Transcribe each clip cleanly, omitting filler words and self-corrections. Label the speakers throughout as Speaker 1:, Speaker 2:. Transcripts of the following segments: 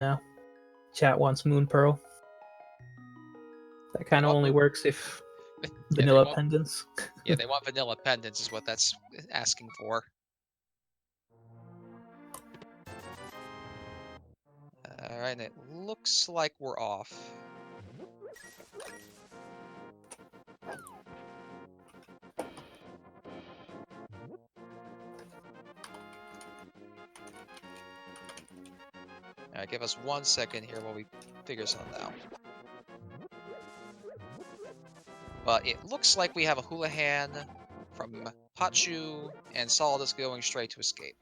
Speaker 1: now. Chat wants Moon Pearl. That kind of only works if vanilla pendants.
Speaker 2: Yeah, they want vanilla pendants is what that's asking for. Alright, and it looks like we're off. Alright, give us 1 second here while we figure something out. But it looks like we have a Houlihan from Pachu and Solidus going straight to escape.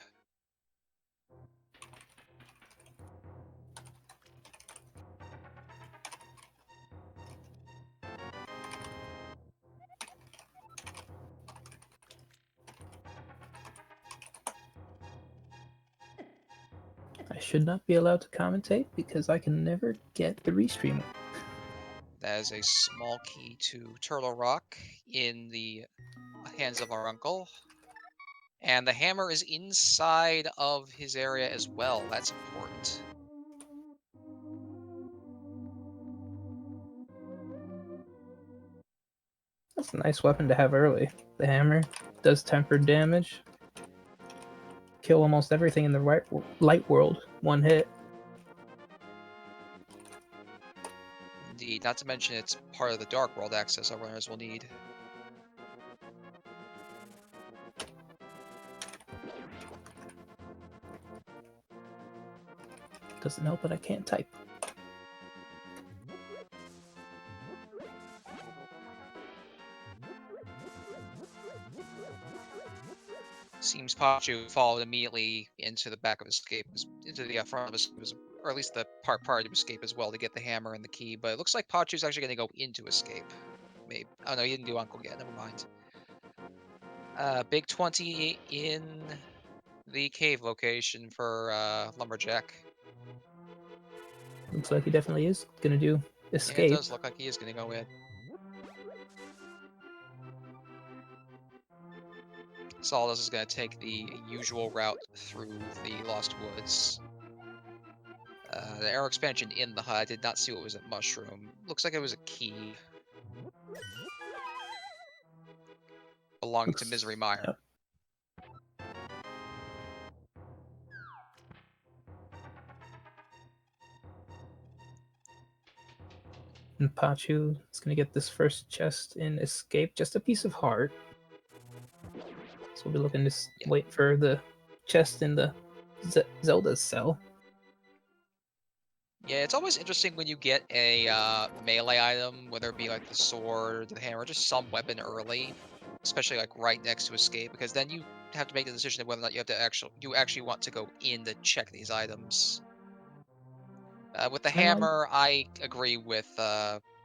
Speaker 1: I should not be allowed to commentate because I can never get the restream.
Speaker 2: That is a small key to Turtle Rock in the hands of our uncle. And the hammer is inside of his area as well. That's important.
Speaker 1: That's a nice weapon to have early. The hammer does tempered damage. Kill almost everything in the light world. One hit.
Speaker 2: Indeed, not to mention it's part of the Dark World access our runners will need.
Speaker 1: Doesn't help that I can't type.
Speaker 2: Seems Pachu followed immediately into the back of escape, into the front of escape, or at least the part prior to escape as well to get the hammer and the key. But it looks like Pachu's actually going to go into escape. Maybe. Oh no, he didn't do Uncle yet. Never mind. Big 20 in the cave location for Lumberjack.
Speaker 1: Looks like he definitely is going to do escape.
Speaker 2: Yeah, it does look like he is going to go in. Solidus is going to take the usual route through the Lost Woods. The arrow expansion in the hut. I did not see what was at Mushroom. Looks like it was a key. Belonging to Misery Mire.
Speaker 1: Yep. And Pachu is going to get this first chest in escape. Just a piece of heart. So we'll be looking to wait for the chest in the Zelda's cell.
Speaker 2: Yeah, it's always interesting when you get a melee item, whether it be like the sword, or the hammer, or just some weapon early, especially like right next to escape, because then you have to make the decision of whether or not you have to actually want to go in to check these items. With the hammer, I agree with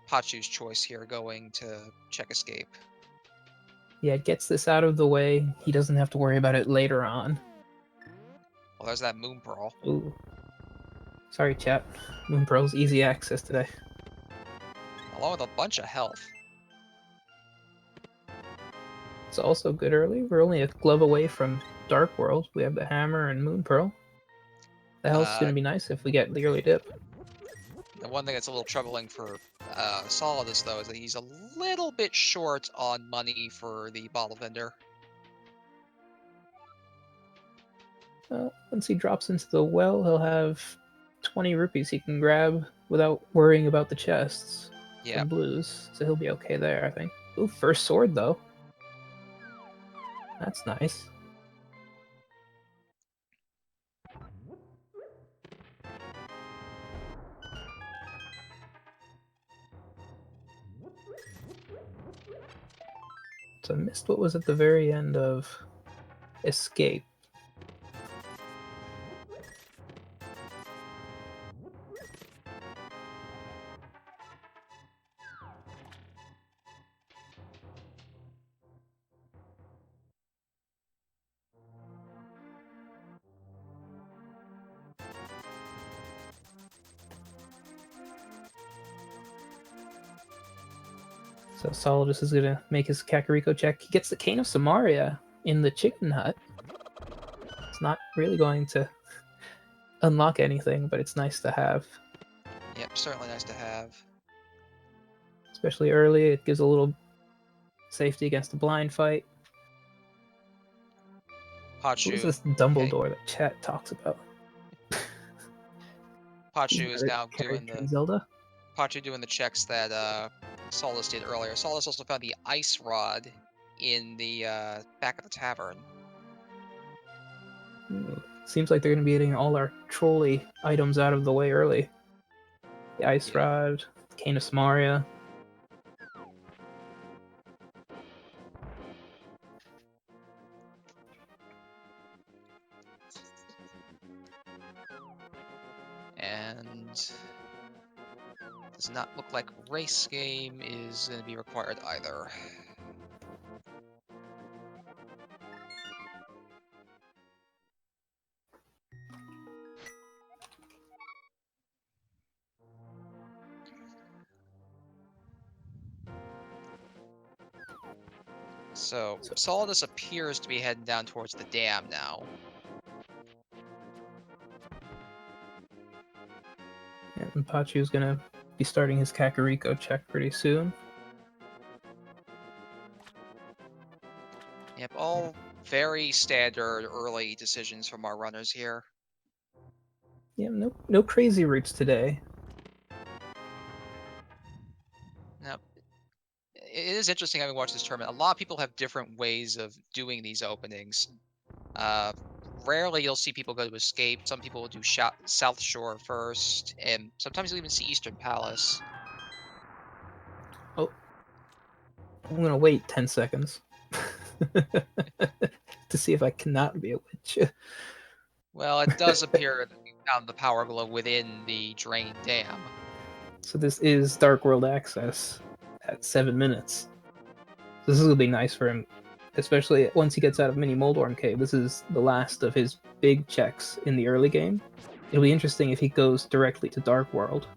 Speaker 2: Pachu's choice here, going to check escape.
Speaker 1: Yeah, it gets this out of the way. He doesn't have to worry about it later on.
Speaker 2: Well, there's that Moon Pearl.
Speaker 1: Ooh. Sorry, chat. Moon Pearl's easy access today.
Speaker 2: Along with a bunch of health.
Speaker 1: It's also good early. We're only a glove away from Dark World. We have the hammer and Moon Pearl. The health's going to be nice if we get the early dip.
Speaker 2: The one thing that's a little troubling for Solidus, though, is that he's a little bit short on money for the bottle vendor.
Speaker 1: Well, once he drops into the well, he'll have 20 rupees he can grab without worrying about the chests from blues. So he'll be okay there, I think. Ooh, first sword, though. That's nice. So I missed what was at the very end of Escape. So Solidus is going to make his Kakariko check. He gets the Cane of Samaria in the chicken hut. It's not really going to unlock anything, but it's nice to have.
Speaker 2: Yep, certainly nice to have.
Speaker 1: Especially early, it gives a little safety against a blind fight.
Speaker 2: Pachu.
Speaker 1: Who's this Dumbledore that chat talks about?
Speaker 2: Pachu is now doing the
Speaker 1: Zelda.
Speaker 2: Pachu doing the checks that Solidus did earlier. Solidus also found the ice rod in the back of the tavern.
Speaker 1: Seems like they're going to be getting all our trolley items out of the way early. The ice rod, Cane of Samaria.
Speaker 2: And does not look like race game is going to be required either. So Solidus appears to be heading down towards the dam now.
Speaker 1: And Pachu's gonna be starting his Kakariko check pretty soon.
Speaker 2: Yep, all very standard early decisions from our runners here.
Speaker 1: Yeah, no crazy routes today.
Speaker 2: Now, it is interesting having watched this tournament. A lot of people have different ways of doing these openings. Rarely you'll see people go to Escape. Some people will do South Shore first, and sometimes you'll even see Eastern Palace.
Speaker 1: Oh, I'm gonna wait 10 seconds to see if I cannot be a witch.
Speaker 2: Well, it does appear that we found the power glow within the drained dam.
Speaker 1: So this is Dark World access at 7 minutes. This is gonna be nice for him, especially once he gets out of Mini Moldworm Cave. This is the last of his big checks in the early game. It'll be interesting if he goes directly to Dark World.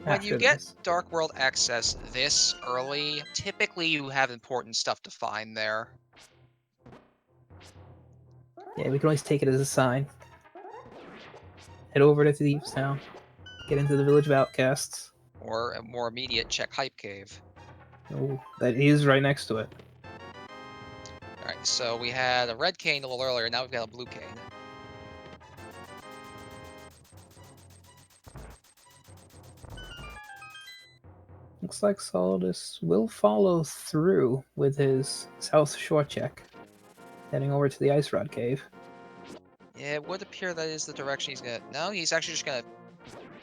Speaker 2: When you get Dark World access this early, typically you have important stuff to find there.
Speaker 1: Yeah, we can always take it as a sign. Head over to Thieves Town. Get into the Village of Outcasts.
Speaker 2: Or a more immediate, check Hype Cave.
Speaker 1: Oh, that is right next to it.
Speaker 2: Alright, so we had a red cane a little earlier, now we've got a blue cane.
Speaker 1: Looks like Solidus will follow through with his South Shore check, heading over to the Ice Rod Cave.
Speaker 2: Yeah, it would appear that is the direction he's gonna... No, he's actually just gonna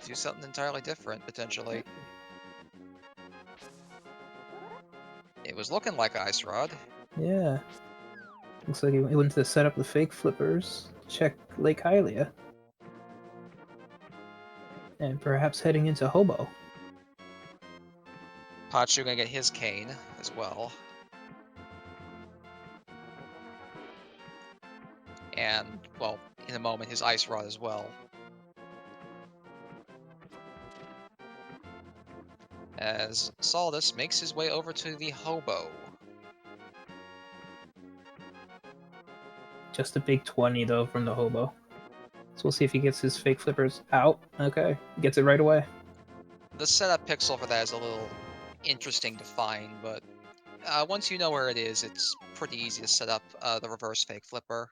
Speaker 2: do something entirely different, potentially. It was looking like Ice Rod.
Speaker 1: Yeah. Looks like he went to set up the fake flippers, check Lake Hylia. And perhaps heading into Hobo.
Speaker 2: Pachu gonna get his cane as well. And, well, in a moment, his Ice Rod as well. As Solidus makes his way over to the Hobo.
Speaker 1: Just a big 20, though, from the Hobo. So we'll see if he gets his fake flippers out. Okay, gets it right away.
Speaker 2: The setup pixel for that is a little interesting to find, but once you know where it is, it's pretty easy to set up the reverse fake flipper.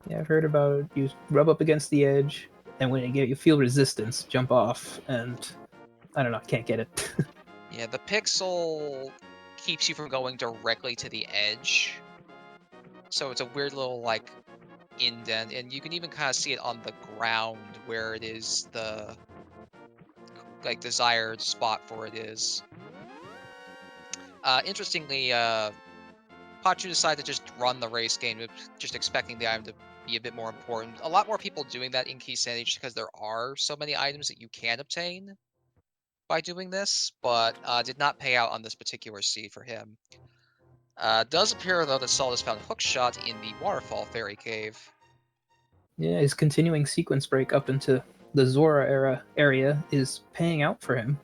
Speaker 1: Yeah, I've heard about it. You rub up against the edge, and when you feel resistance, jump off, and I don't know, can't get it.
Speaker 2: Yeah, the pixel keeps you from going directly to the edge. So it's a weird little, like, indent, and you can even kind of see it on the ground where it is the, like, desired spot for it is. Interestingly, Pachu decided to just run the race game, just expecting the item to be a bit more important. A lot more people doing that in Keysanity just because there are so many items that you can obtain by doing this, but did not pay out on this particular seed for him. Does appear, though, that Solidus found Hookshot in the Waterfall Fairy Cave.
Speaker 1: Yeah, his continuing sequence break up into the Zora area is paying out for him.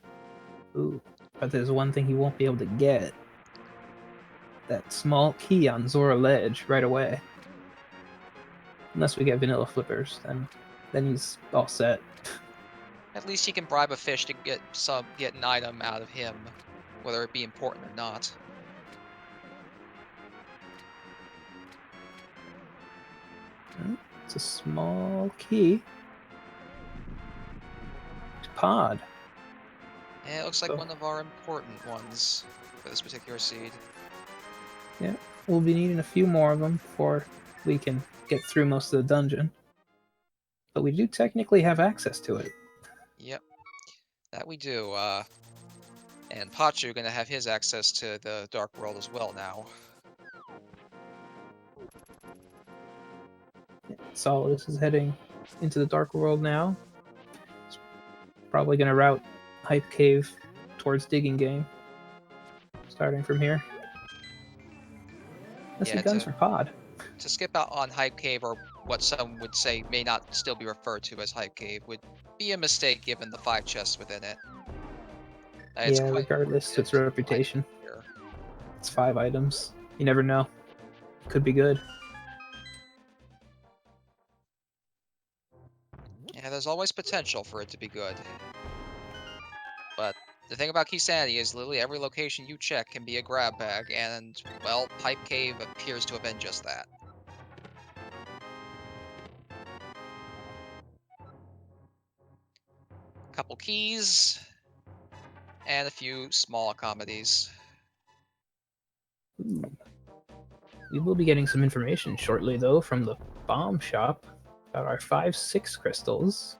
Speaker 1: Ooh, but there's one thing he won't be able to get. That small key on Zora Ledge right away. Unless we get vanilla flippers, then then he's all set.
Speaker 2: At least he can bribe a fish to get an item out of him, whether it be important or not.
Speaker 1: It's a small key to pod.
Speaker 2: Yeah, it looks like one of our important ones for this particular seed.
Speaker 1: Yeah, we'll be needing a few more of them before we can get through most of the dungeon. But we do technically have access to it.
Speaker 2: Yep, that we do. And Pachu gonna have his access to the Dark World as well now.
Speaker 1: Solidus is heading into the Dark World now. He's probably going to route Hype Cave towards Digging Game, starting from here. Let's see guns for pod.
Speaker 2: To skip out on Hype Cave, or what some would say may not still be referred to as Hype Cave, would be a mistake given the 5 chests within it.
Speaker 1: Yeah, regardless, its reputation. It's 5 items. You never know. Could be good.
Speaker 2: Yeah, there's always potential for it to be good. But the thing about Keysanity is literally every location you check can be a grab bag, and, well, Hype Cave appears to have been just that. Couple keys, and a few small accommodations.
Speaker 1: We will be getting some information shortly, though, from the bomb shop about our 5-6 crystals.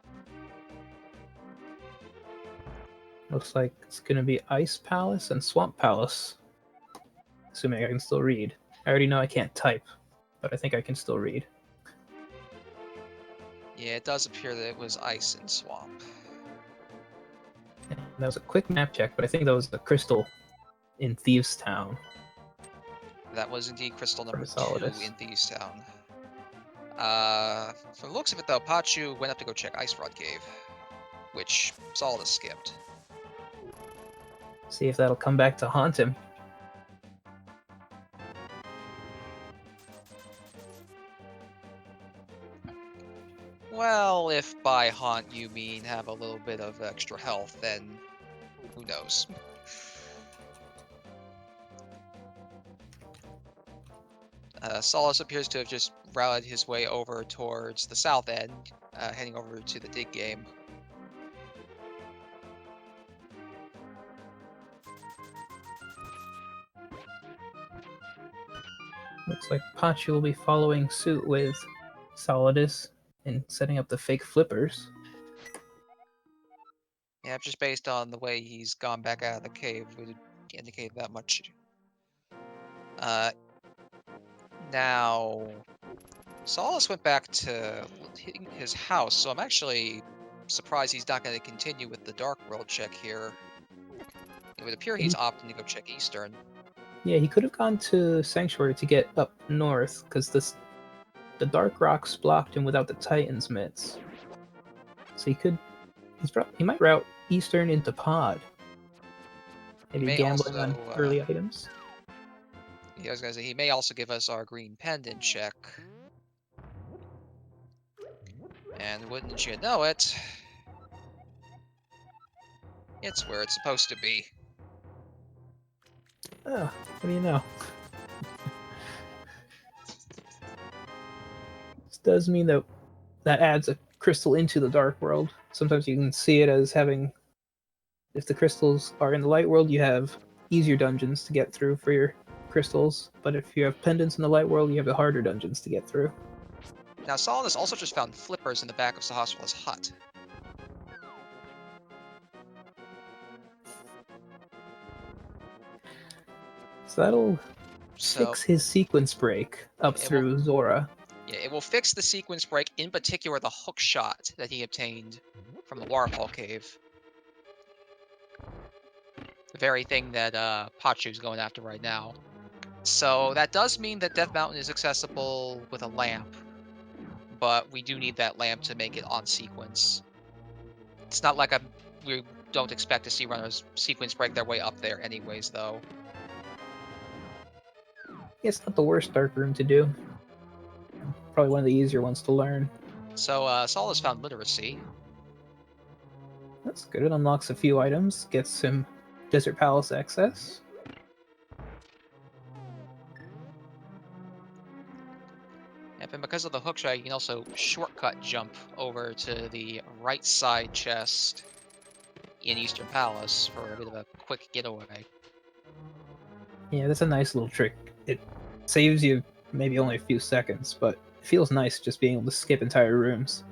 Speaker 1: Looks like it's going to be Ice Palace and Swamp Palace. Assuming I can still read. I already know I can't type, but I think I can still read.
Speaker 2: Yeah, it does appear that it was Ice and Swamp.
Speaker 1: And that was a quick map check, but I think that was the crystal in Thieves Town.
Speaker 2: That was indeed crystal number 2 in Thieves Town. From the looks of it, though, Pachu went up to go check Ice Rod Cave, which Solidus skipped.
Speaker 1: See if that'll come back to haunt him.
Speaker 2: Well, if by haunt you mean have a little bit of extra health, then who knows? Solidus appears to have just routed his way over towards the south end, heading over to the dig game.
Speaker 1: Looks like Pachu will be following suit with Solidus and setting up the fake flippers.
Speaker 2: Yeah, just based on the way he's gone back out of the cave would indicate that much. Now, Solidus went back to hitting his house, so I'm actually surprised he's not going to continue with the Dark World check here. It would appear he's opting to go check Eastern.
Speaker 1: Yeah, he could have gone to Sanctuary to get up north, because the Dark Rocks blocked him without the Titan's mitts. So he might route Eastern into Pod. Maybe gambling on early items.
Speaker 2: Yeah, I was gonna say he may also give us our green pendant check. And wouldn't you know it, it's where it's supposed to be.
Speaker 1: Oh, what do you know? This does mean that adds a crystal into the Dark World. Sometimes you can see it as having, if the crystals are in the Light World, you have easier dungeons to get through for your crystals, but if you have pendants in the Light World, you have the harder dungeons to get through.
Speaker 2: Now, Solidus also just found flippers in the back of Sahasrah's hut.
Speaker 1: So that'll fix his sequence break up through Zora.
Speaker 2: Yeah, it will fix the sequence break, in particular the hook shot that he obtained from the Waterfall Cave. The very thing that Pachu's going after right now. So that does mean that Death Mountain is accessible with a lamp, but we do need that lamp to make it on sequence. It's not like we don't expect to see runners sequence break their way up there anyways, though.
Speaker 1: It's not the worst dark room to do. Probably one of the easier ones to learn.
Speaker 2: So, Solidus found literacy.
Speaker 1: That's good. It unlocks a few items, gets him Desert Palace access.
Speaker 2: And because of the hookshot, you can also shortcut jump over to the right side chest in Eastern Palace for a bit of a quick getaway.
Speaker 1: Yeah, that's a nice little trick. It saves you maybe only a few seconds, but it feels nice just being able to skip entire rooms.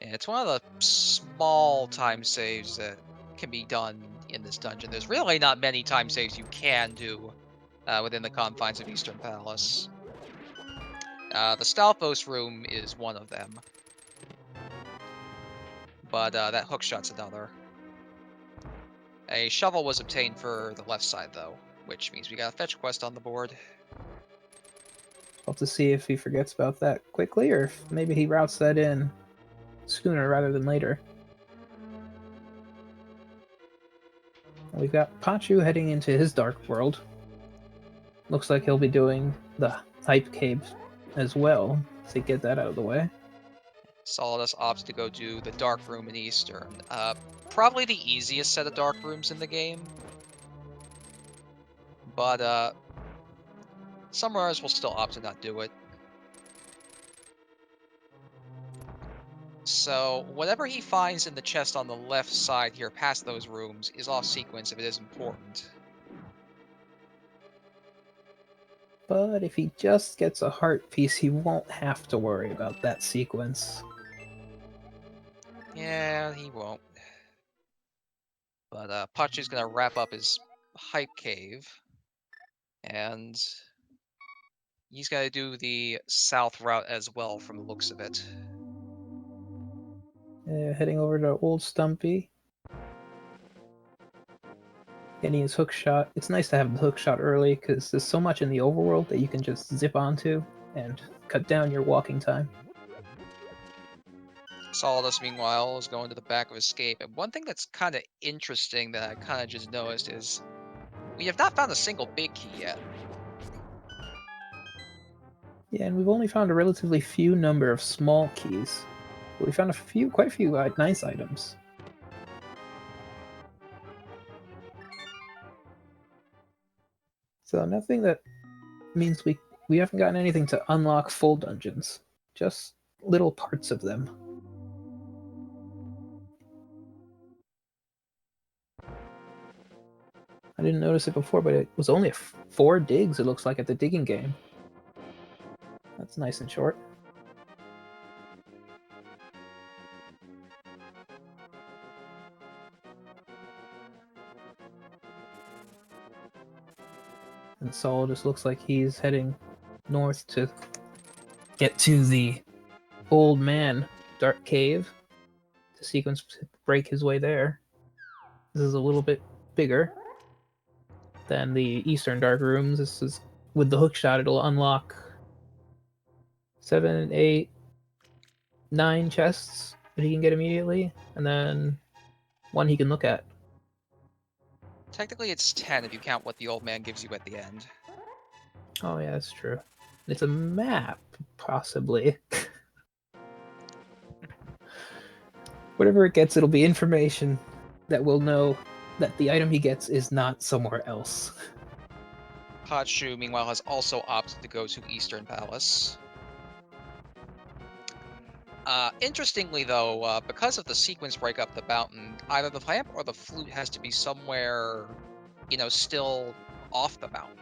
Speaker 2: And it's one of the small time saves that can be done in this dungeon. There's really not many time saves you can do within the confines of Eastern Palace. The Stalfos room is one of them. But that hookshot's another. A shovel was obtained for the left side, though, which means we got a fetch quest on the board.
Speaker 1: I'll have to see if he forgets about that quickly, or if maybe he routes that in sooner rather than later. We've got Pachu heading into his dark world. Looks like he'll be doing the hype cave as well, to get that out of the way.
Speaker 2: Solidus opts to go do the dark room in Eastern. Probably the easiest set of dark rooms in the game. But some runners will still opt to not do it. So whatever he finds in the chest on the left side here past those rooms is off sequence if it is important.
Speaker 1: But if he just gets a heart piece, he won't have to worry about that sequence.
Speaker 2: Yeah, he won't. But Pachu's gonna wrap up his hype cave. And he's got to do the south route as well from the looks of it.
Speaker 1: Heading over to Old Stumpy. Getting his hook shot. It's nice to have the hook shot early, because there's so much in the overworld that you can just zip onto and cut down your walking time.
Speaker 2: Solidus, meanwhile, is going to the back of Escape. And one thing that's kind of interesting that I kind of just noticed is we have not found a single big key yet.
Speaker 1: Yeah, and we've only found a relatively few number of small keys. But we found quite a few nice items. So nothing that means we haven't gotten anything to unlock full dungeons. Just little parts of them. I didn't notice it before, but it was only 4 digs, it looks like, at the digging game. That's nice and short. And Solidus looks like he's heading north to get to the old man dark cave to sequence break his way there. This is a little bit bigger than the eastern dark rooms. This is with the hookshot, it'll unlock 7, 8, 9 chests that he can get immediately, and then 1 he can look at.
Speaker 2: Technically, it's 10 if you count what the old man gives you at the end.
Speaker 1: Oh yeah, that's true. It's a map, possibly. Whatever it gets, it'll be information that will know that the item he gets is not somewhere else.
Speaker 2: Pachu, meanwhile, has also opted to go to Eastern Palace. Interestingly, though, because of the sequence break up the mountain, either the lamp or the flute has to be somewhere, still off the mountain.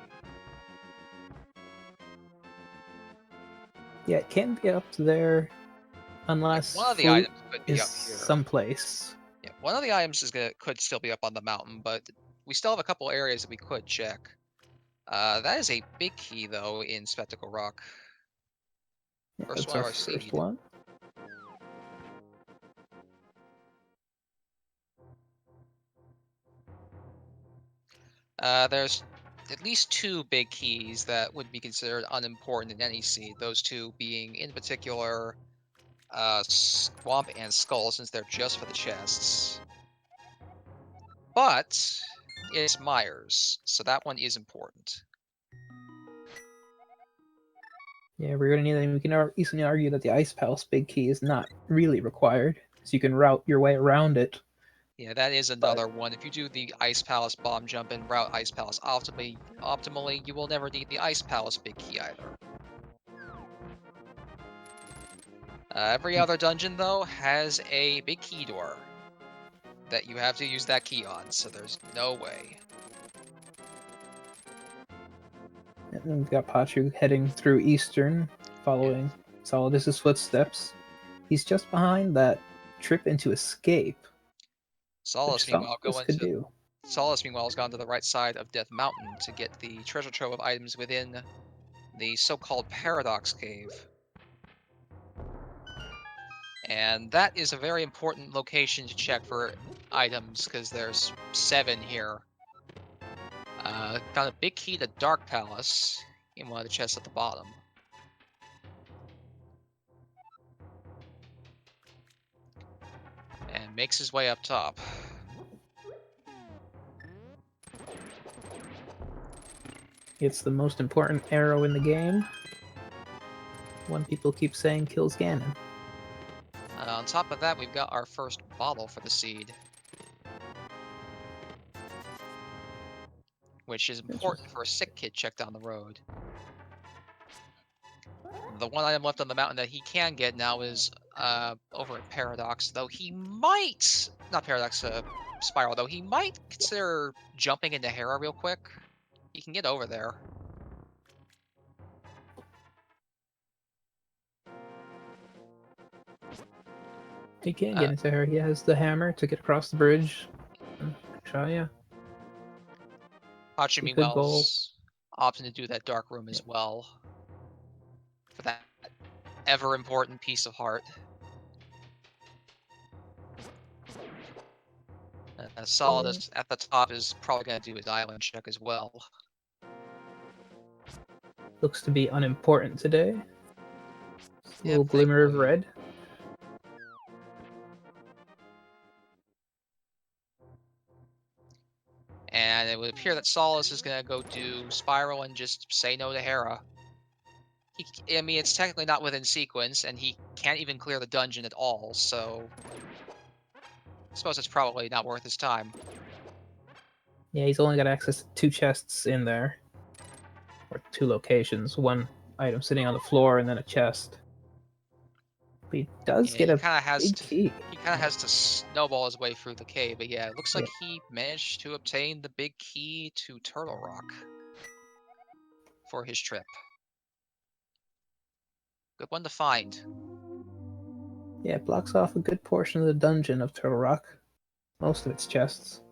Speaker 1: Yeah, it can't be up there unless
Speaker 2: one of the
Speaker 1: flute
Speaker 2: items could be
Speaker 1: is
Speaker 2: up here.
Speaker 1: someplace.
Speaker 2: Yeah, one of the items could still be up on the mountain, but we still have a couple areas that we could check. That is a big key, though, in Spectacle Rock.
Speaker 1: Yeah,
Speaker 2: First
Speaker 1: that's
Speaker 2: one
Speaker 1: our
Speaker 2: of our
Speaker 1: first
Speaker 2: seed.
Speaker 1: one.
Speaker 2: There's at least 2 big keys that would be considered unimportant in any seed. Those 2 being, in particular, Swamp and Skull, since they're just for the chests. But is Myers, so that one is important.
Speaker 1: Yeah, we're gonna need that. We can easily argue that the Ice Palace big key is not really required, so you can route your way around it.
Speaker 2: Yeah, that is another one. If you do the Ice Palace bomb jump and route Ice Palace optimally, you will never need the Ice Palace big key either. Every other dungeon, though, has a big key door that you have to use that key on, so there's no way.
Speaker 1: And then we've got Pachu heading through Eastern, following Solidus' footsteps. He's just behind that trip into Escape, which Solidus could do.
Speaker 2: Solidus, meanwhile, has gone to the right side of Death Mountain to get the treasure trove of items within the so-called Paradox Cave. And that is a very important location to check for items, because there's 7 here. Got a big key to Dark Palace in one of the chests at the bottom. And makes his way up top.
Speaker 1: It's the most important arrow in the game. One people keep saying kills Ganon.
Speaker 2: On top of that, we've got our first bottle for the seed, which is important for a sick kid check down the road. The one item left on the mountain that he can get now is over at Paradox, though he might... Not Paradox, Spiral, though he might consider jumping into Hera real quick. He can get over there.
Speaker 1: He can get into her. He has the hammer to get across the bridge. Try, yeah.
Speaker 2: Pachu, meanwhile, is opting to do that dark room as well. For that ever-important piece of heart. Solidus at the top is probably going to do his island check as well.
Speaker 1: Looks to be unimportant today. A little glimmer of red.
Speaker 2: And it would appear that Solidus is going to go do Spiral and just say no to Hera. I mean, it's technically not within sequence, and he can't even clear the dungeon at all, so... I suppose it's probably not worth his time.
Speaker 1: Yeah, he's only got access to 2 chests in there. Or 2 locations. 1 item sitting on the floor, and then a chest. But he does get a big key.
Speaker 2: He kind of has to snowball his way through the cave, but yeah, it looks like he managed to obtain the big key to Turtle Rock for his trip. Good one to find.
Speaker 1: Yeah, it blocks off a good portion of the dungeon of Turtle Rock. Most of its chests.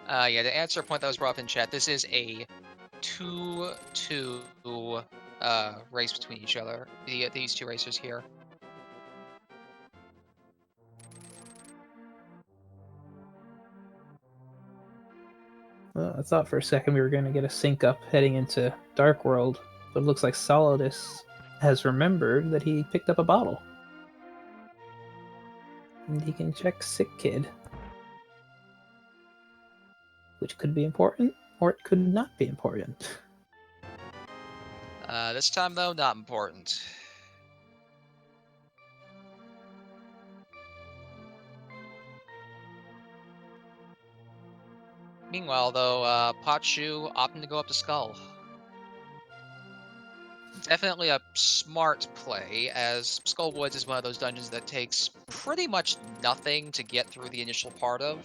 Speaker 2: Yeah, to answer a point that was brought up in chat, this is a 2-2 race between each other. These 2 racers here.
Speaker 1: Well, I thought for a second we were going to get a sync up heading into Dark World, but it looks like Solidus has remembered that he picked up a bottle. And he can check Sick Kid. Which could be important, or it could not be important.
Speaker 2: This time, though, not important. Meanwhile, though, Pachu opting to go up to Skull. Definitely a smart play, as Skull Woods is one of those dungeons that takes pretty much nothing to get through the initial part of.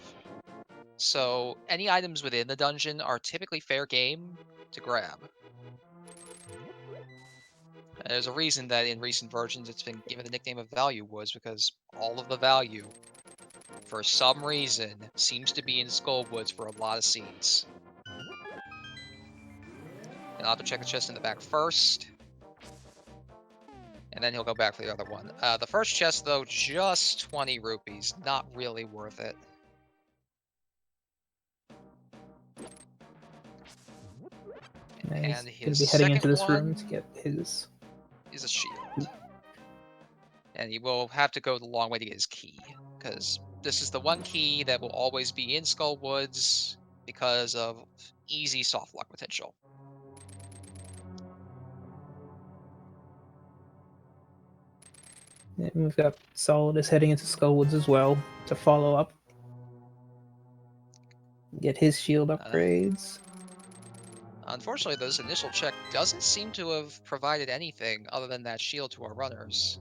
Speaker 2: So any items within the dungeon are typically fair game to grab. There's a reason that in recent versions it's been given the nickname of Value Woods, because all of the value, for some reason, seems to be in Skull Woods for a lot of seeds. And I'll have to check the chest in the back first. And then he'll go back for the other one. The first chest, though, just 20 rupees. Not really worth it.
Speaker 1: And he's going to be heading into this room to get his...
Speaker 2: is a shield. And he will have to go the long way to get his key, because this is the one key that will always be in Skull Woods because of easy soft lock potential.
Speaker 1: And we've got Solidus heading into Skullwoods as well to follow up. Get his shield upgrades.
Speaker 2: Unfortunately, this initial check doesn't seem to have provided anything other than that shield to our runners.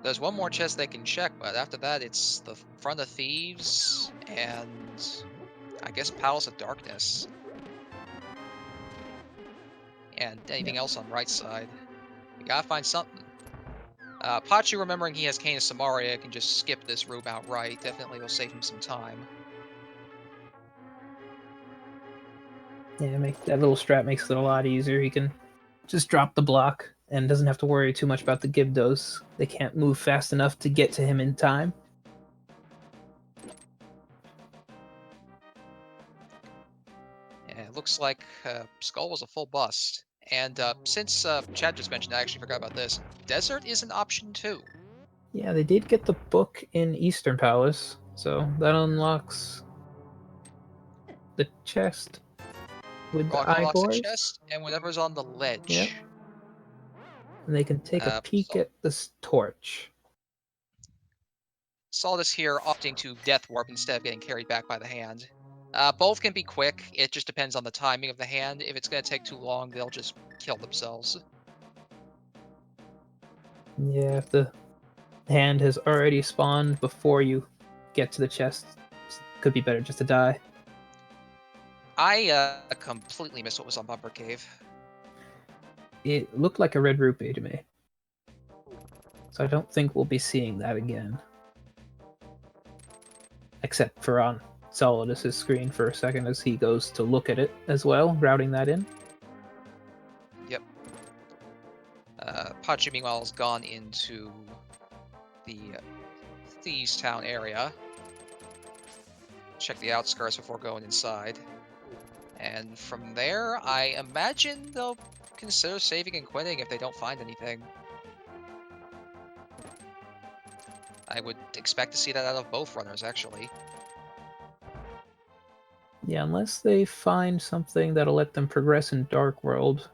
Speaker 2: There's one more chest they can check, but after that, it's the Front of Thieves and I guess Palace of Darkness. And anything else on right side. We gotta find something. Pachu, remembering he has Cane of Samaria, can just skip this room outright. Definitely will save him some time.
Speaker 1: Yeah, that little strap makes it a lot easier. He can just drop the block and doesn't have to worry too much about the Gibdos. They can't move fast enough to get to him in time.
Speaker 2: Yeah, it looks like Skull was a full bust. And since Chad just mentioned, I actually forgot about this. Desert is an option too.
Speaker 1: Yeah, they did get the book in Eastern Palace, so that unlocks the chest with the
Speaker 2: Rock unlocks the
Speaker 1: Igors.
Speaker 2: chest and whatever's on the ledge.
Speaker 1: Yep. And they can take a peek at this torch.
Speaker 2: Solidus here opting to Death Warp instead of getting carried back by the hand. Both can be quick, it just depends on the timing of the hand. If it's going to take too long, they'll just kill themselves.
Speaker 1: Yeah, if the hand has already spawned before you get to the chest, could be better just to die.
Speaker 2: I completely missed what was on Bumper Cave.
Speaker 1: It looked like a red rupee to me. So I don't think we'll be seeing that again. Except for on Solidus' screen for a second as he goes to look at it as well, routing that in.
Speaker 2: Yep. Pachu, meanwhile, has gone into the Thieves Town area. Check the outskirts before going inside. And from there, I imagine they'll consider saving and quitting if they don't find anything. I would expect to see that out of both runners, actually.
Speaker 1: Yeah, unless they find something that'll let them progress in Dark World,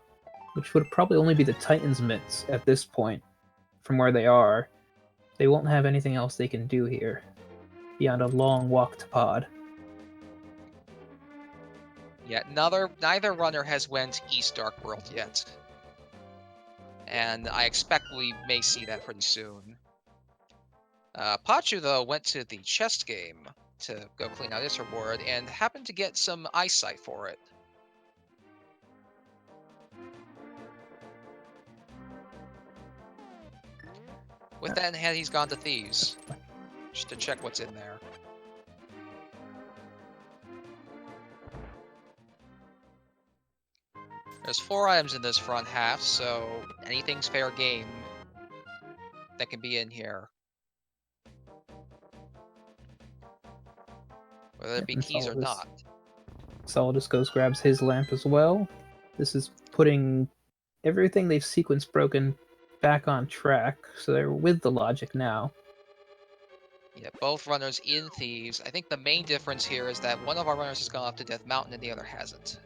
Speaker 1: which would probably only be the Titan's Mitts at this point, from where they are. They won't have anything else they can do here, beyond a long walk to Pod.
Speaker 2: Yeah, neither runner has went East Dark World yet. And I expect we may see that pretty soon. Pachu, though, went to the chest game to go clean out his reward and happened to get some eyesight for it. With that in hand, he's gone to Thieves, just to check what's in there. There's 4 items in this front half, so anything's fair game that can be in here. Whether it be keys or not.
Speaker 1: Solidus goes grabs his lamp as well. This is putting everything they've sequence broken back on track, so they're with the logic now.
Speaker 2: Yeah, both runners in Thieves. I think the main difference here is that one of our runners has gone up to Death Mountain and the other hasn't.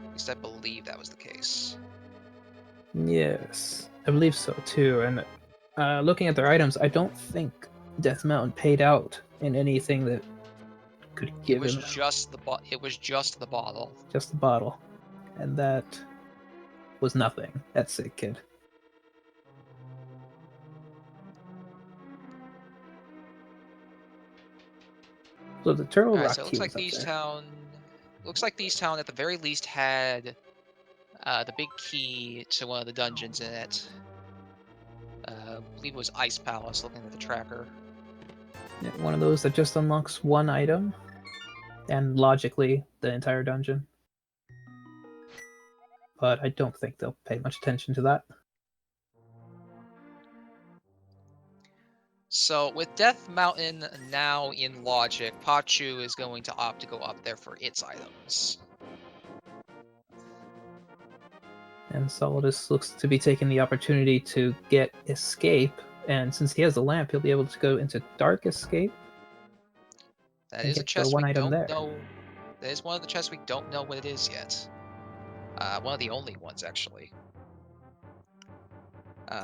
Speaker 2: At least I believe that was the case.
Speaker 1: Yes, I believe so too. And looking at their items, I don't think Death Mountain paid out in anything that could give him.
Speaker 2: It was just the bottle.
Speaker 1: Just the bottle, and that was nothing. That sick kid. So the Turtle Rock
Speaker 2: So it
Speaker 1: key
Speaker 2: looks like
Speaker 1: was up there.
Speaker 2: Looks like Thieves Town at the very least had the big key to one of the dungeons in it. I believe it was Ice Palace, looking at the tracker.
Speaker 1: Yeah, one of those that just unlocks one item, and logically the entire dungeon. But I don't think they'll pay much attention to that.
Speaker 2: So with Death Mountain now in logic, Pachu is going to opt to go up there for its items.
Speaker 1: And Solidus looks to be taking the opportunity to get escape, and since he has the lamp, he'll be able to go into dark escape.
Speaker 2: That is a
Speaker 1: get the
Speaker 2: chest
Speaker 1: one
Speaker 2: we
Speaker 1: item
Speaker 2: don't
Speaker 1: there.
Speaker 2: know. That is one of the chests we don't know what it is yet. One of the only ones, actually.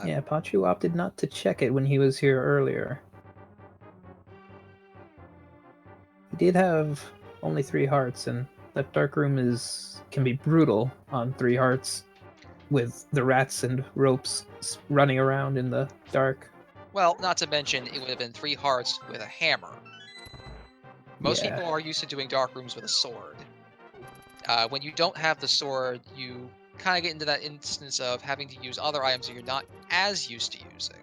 Speaker 1: Yeah, Pachu opted not to check it when he was here earlier. He did have only 3 hearts, and that dark room can be brutal on 3 hearts, with the rats and ropes running around in the dark.
Speaker 2: Well, not to mention, it would have been 3 hearts with a hammer. Most people are used to doing dark rooms with a sword. When you don't have the sword, you kind of get into that instance of having to use other items that you're not as used to using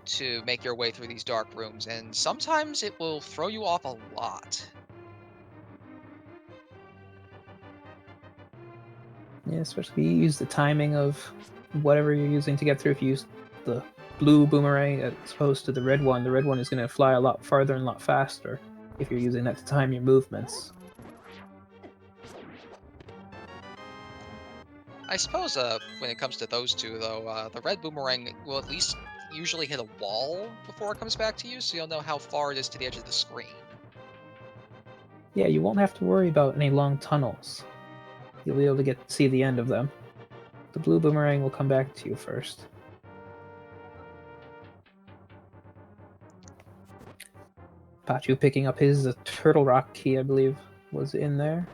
Speaker 2: to make your way through these dark rooms, and sometimes it will throw you off a lot.
Speaker 1: Yeah, especially you use the timing of whatever you're using to get through. If you use the blue boomerang as opposed to the red one is going to fly a lot farther and a lot faster if you're using that to time your movements.
Speaker 2: I suppose when it comes to those two, though, the red boomerang will at least usually hit a wall before it comes back to you, so you'll know how far it is to the edge of the screen.
Speaker 1: Yeah, you won't have to worry about any long tunnels. You'll be able to see the end of them. The blue boomerang will come back to you first. Pachu picking up his turtle rock key, I believe, was in there.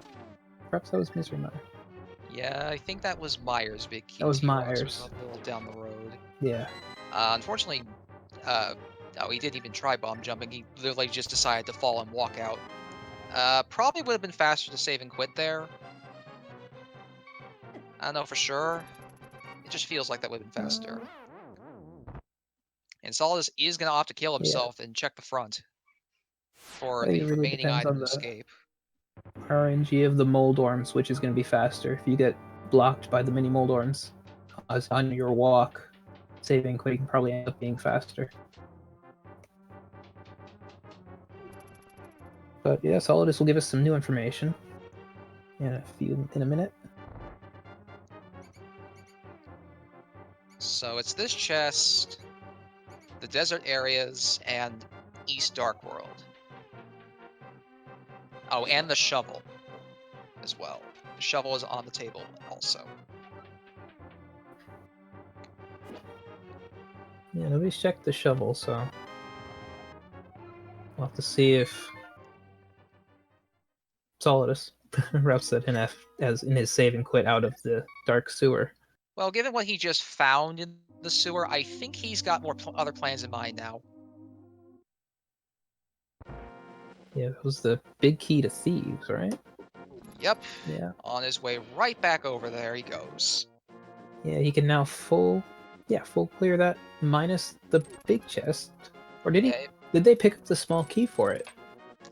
Speaker 1: Perhaps that was Misery Mire.
Speaker 2: Yeah, I think that was Myers' big key.
Speaker 1: That was
Speaker 2: T-Rox
Speaker 1: Myers.
Speaker 2: was a little down the road.
Speaker 1: Yeah.
Speaker 2: Unfortunately, no, he didn't even try bomb jumping. He literally just decided to fall and walk out. Probably would have been faster to save and quit there. I don't know for sure. It just feels like that would have been faster. And Solidus is going to opt to kill himself and check the front for
Speaker 1: I think
Speaker 2: the
Speaker 1: it really
Speaker 2: remaining
Speaker 1: depends
Speaker 2: item
Speaker 1: on
Speaker 2: to
Speaker 1: the
Speaker 2: escape.
Speaker 1: RNG of the Moldorms, which is going to be faster. If you get blocked by the mini Moldorms on your walk, saving quick can probably end up being faster. But yeah, Solidus will give us some new information in a minute.
Speaker 2: So it's this chest, the desert areas, and East Dark World. Oh, and the shovel as well. The shovel is on the table also.
Speaker 1: Yeah, nobody's checked the shovel, so we'll have to see if Solidus routes that as in his save and quit out of the dark sewer.
Speaker 2: Well, given what he just found in the sewer, I think he's got more other plans in mind now.
Speaker 1: Yeah, that was the big key to thieves, right?
Speaker 2: Yep.
Speaker 1: Yeah.
Speaker 2: On his way right back over there he goes.
Speaker 1: Yeah, he can now full clear that minus the big chest. Or did he? Did they pick up the small key for it?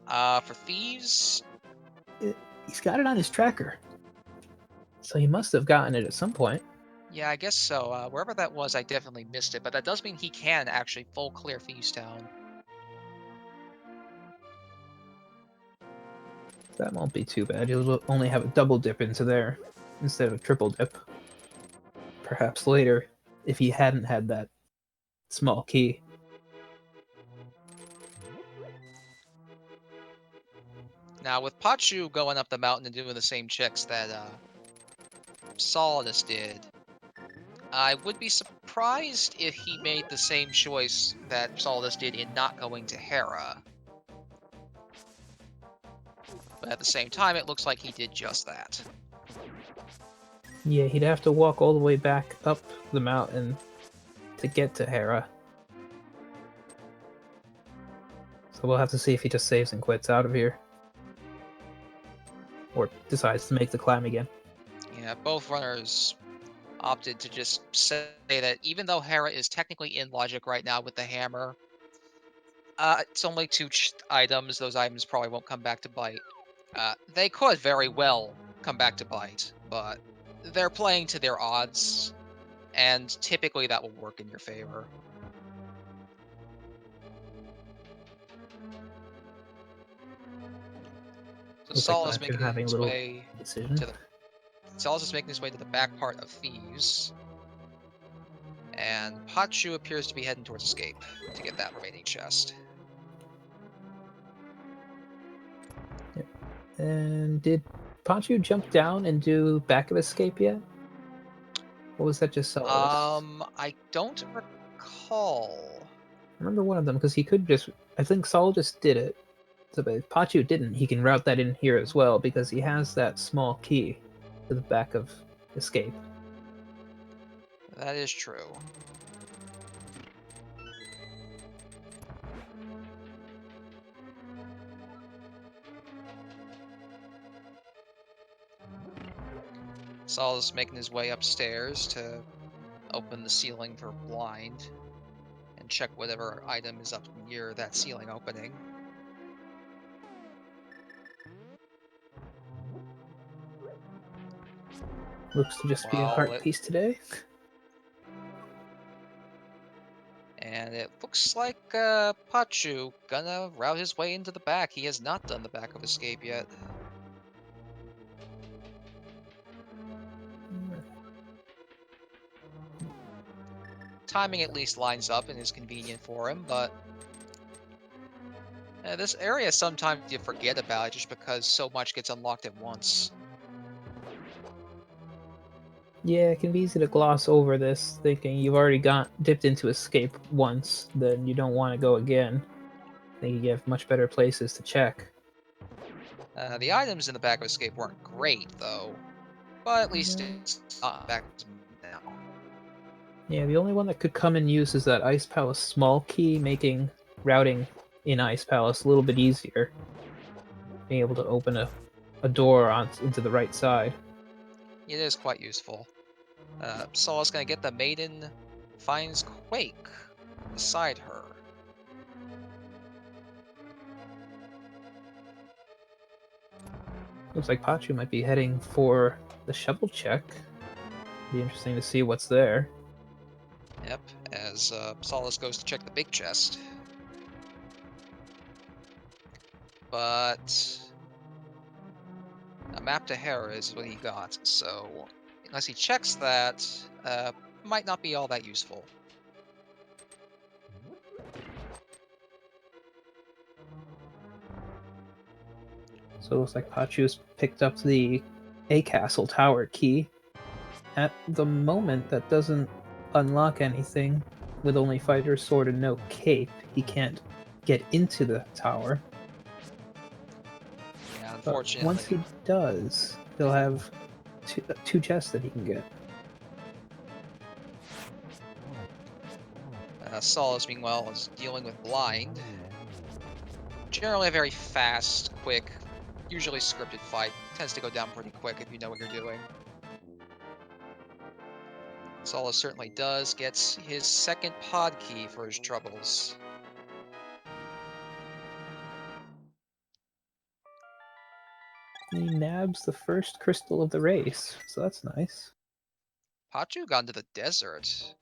Speaker 2: For thieves?
Speaker 1: He's got it on his tracker. So he must have gotten it at some point.
Speaker 2: Yeah, I guess so. Wherever that was, I definitely missed it, but that does mean he can actually full clear Thieves Town.
Speaker 1: That won't be too bad. He'll only have a double dip into there instead of a triple dip. Perhaps later, if he hadn't had that small key.
Speaker 2: Now, with Pachu going up the mountain and doing the same checks that Solidus did, I would be surprised if he made the same choice that Solidus did in not going to Hera. But at the same time, it looks like he did just that.
Speaker 1: Yeah, he'd have to walk all the way back up the mountain to get to Hera. So we'll have to see if he just saves and quits out of here. Or decides to make the climb again.
Speaker 2: Yeah, both runners opted to just say that even though Hera is technically in logic right now with the hammer, it's only 2 items. Those items probably won't come back to bite. They could very well come back to bite, but they're playing to their odds, and typically that will work in your favor. So Solidus making his way to the... Solidus is making his way to the back part of Thieves. And Pachu appears to be heading towards Escape to get that remaining chest.
Speaker 1: Yep. And did Pachu jump down and do back of Escape yet? Or was that just Solidus?
Speaker 2: I don't recall.
Speaker 1: I remember one of them, because he could just... I think Solidus did it. So, but if Pachu didn't, he can route that in here as well, because he has that small key to the back of Escape.
Speaker 2: That is true. Solidus making his way upstairs to open the ceiling for blind and check whatever item is up near that ceiling opening.
Speaker 1: Looks to just be a heart piece today.
Speaker 2: And it looks like Pachu gonna route his way into the back. He has not done the back of Escape yet. Timing at least lines up and is convenient for him, but this area sometimes you forget about it just because so much gets unlocked at once.
Speaker 1: Yeah, it can be easy to gloss over this, thinking you've already dipped into Escape once, then you don't want to go again. I think you have much better places to check.
Speaker 2: The items in the back of Escape weren't great, though, but at least it's not back now.
Speaker 1: Yeah, the only one that could come in use is that Ice Palace small key, making routing in Ice Palace a little bit easier. Being able to open a door into the right side.
Speaker 2: It is quite useful. Saul's gonna get the maiden, finds Quake beside her.
Speaker 1: Looks like Pachu might be heading for the shovel check. Be interesting to see what's there.
Speaker 2: Yep, as Solidus goes to check the big chest. But a map to Hera is what he got, so unless he checks that, might not be all that useful.
Speaker 1: So it looks like Pachu's picked up the A Castle Tower key. At the moment, that doesn't unlock anything. With only Fighter's Sword and no cape, he can't get into the tower.
Speaker 2: Yeah, unfortunately.
Speaker 1: But once he does, he'll have two chests that he can get.
Speaker 2: Solidus, meanwhile, is dealing with blind. Generally a very fast, quick, usually scripted fight. Tends to go down pretty quick if you know what you're doing. Solidus certainly does. Gets his second pod key for his troubles.
Speaker 1: He nabs the first crystal of the race, so that's nice.
Speaker 2: Pachu got into the desert.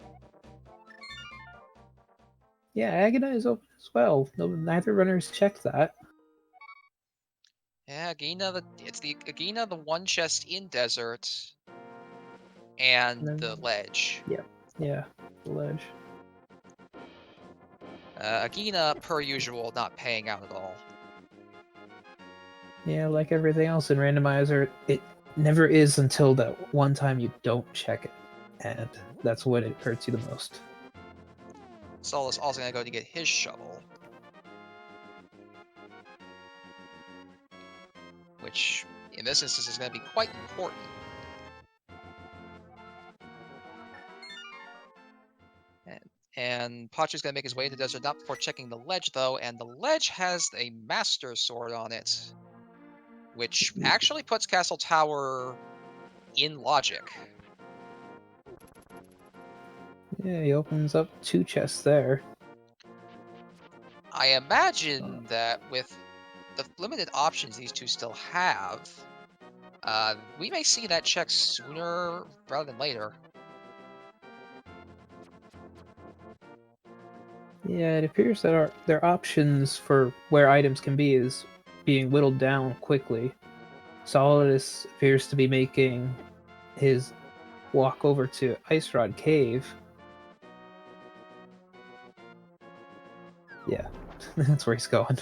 Speaker 1: Yeah, Agina is open as well. Neither runner's checked that.
Speaker 2: Yeah, Agina, it's the Agina, the one chest in desert, and the ledge.
Speaker 1: Yeah, the ledge.
Speaker 2: Agina, per usual, not paying out at all.
Speaker 1: Yeah, like everything else in Randomizer, it never is until that one time you don't check it, and that's when it hurts you the most.
Speaker 2: Solidus also gonna go to get his shovel, which in this instance is gonna be quite important. And Pachu's gonna make his way to the desert, not before checking the ledge though, and the ledge has a Master Sword on it, which actually puts Castle Tower in logic.
Speaker 1: Yeah, he opens up two chests there.
Speaker 2: I imagine that with the limited options these two still have, we may see that check sooner rather than later.
Speaker 1: Yeah, it appears that their options for where items can be is being whittled down quickly. Solidus appears to be making his walk over to Ice Rod Cave. Yeah, that's where he's going.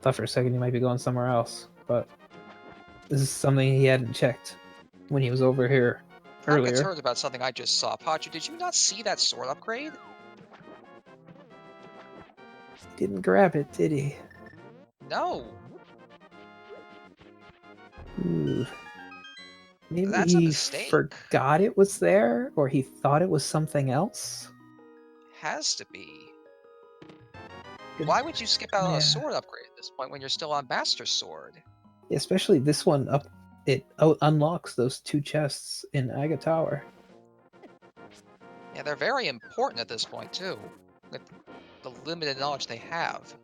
Speaker 1: Thought for a second he might be going somewhere else, but this is something he hadn't checked when he was over here
Speaker 2: I'm
Speaker 1: earlier.
Speaker 2: concerned about something I just saw. Pachu, did you not see that sword upgrade?
Speaker 1: He didn't grab it, did he?
Speaker 2: No.
Speaker 1: Ooh. Maybe
Speaker 2: That's a
Speaker 1: he
Speaker 2: mistake.
Speaker 1: forgot it was there, or he thought it was something else?
Speaker 2: Has to be. Why would you skip out on a sword upgrade at this point when you're still on Master Sword?
Speaker 1: Especially this one up. It unlocks those 2 chests in Aga Tower.
Speaker 2: Yeah, they're very important at this point too, with the limited knowledge they have.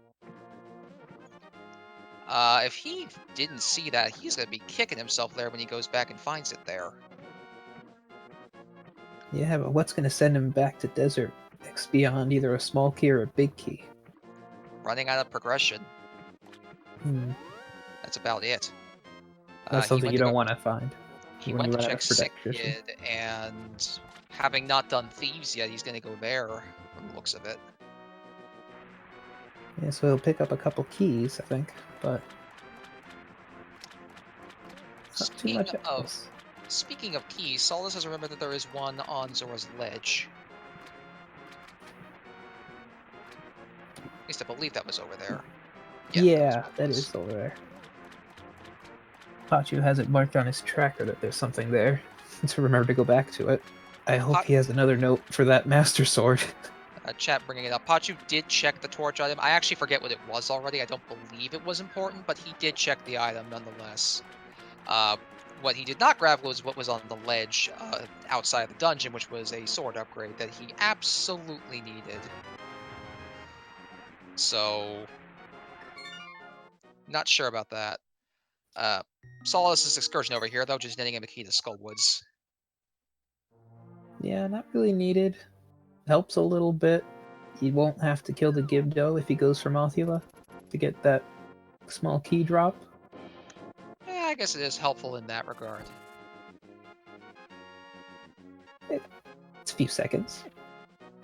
Speaker 2: If he didn't see that, he's gonna be kicking himself there when he goes back and finds it there.
Speaker 1: Yeah, but what's going to send him back to Desert X beyond either a small key or a big key?
Speaker 2: Running out of progression. That's about it.
Speaker 1: That's something you don't want to find.
Speaker 2: He
Speaker 1: when
Speaker 2: went
Speaker 1: you
Speaker 2: to
Speaker 1: run out
Speaker 2: check
Speaker 1: of
Speaker 2: Sick
Speaker 1: progression.
Speaker 2: Kid, and having not done Thieves yet, he's gonna go there from the looks of it.
Speaker 1: Yeah, so he'll pick up a couple keys, I think, but not too much else.
Speaker 2: Speaking of keys, Solidus has remembered that there is one on Zora's Ledge. At least I believe that was over there.
Speaker 1: Yeah, that is over there. Pachu has it marked on his tracker that there's something there, to remember to go back to it. I hope he has another note for that Master Sword.
Speaker 2: Chat bringing it up. Pachu did check the torch item. I actually forget what it was already. I don't believe it was important, but he did check the item nonetheless. What he did not grab was what was on the ledge outside the dungeon, which was a sword upgrade that he absolutely needed. So, not sure about that. Solidus' excursion over here, though, just netting him a key to Skullwoods.
Speaker 1: Yeah, not really needed. Helps a little bit. He won't have to kill the Gibdo if he goes for Mothula to get that small key drop.
Speaker 2: Yeah, I guess it is helpful in that regard.
Speaker 1: It's a few seconds.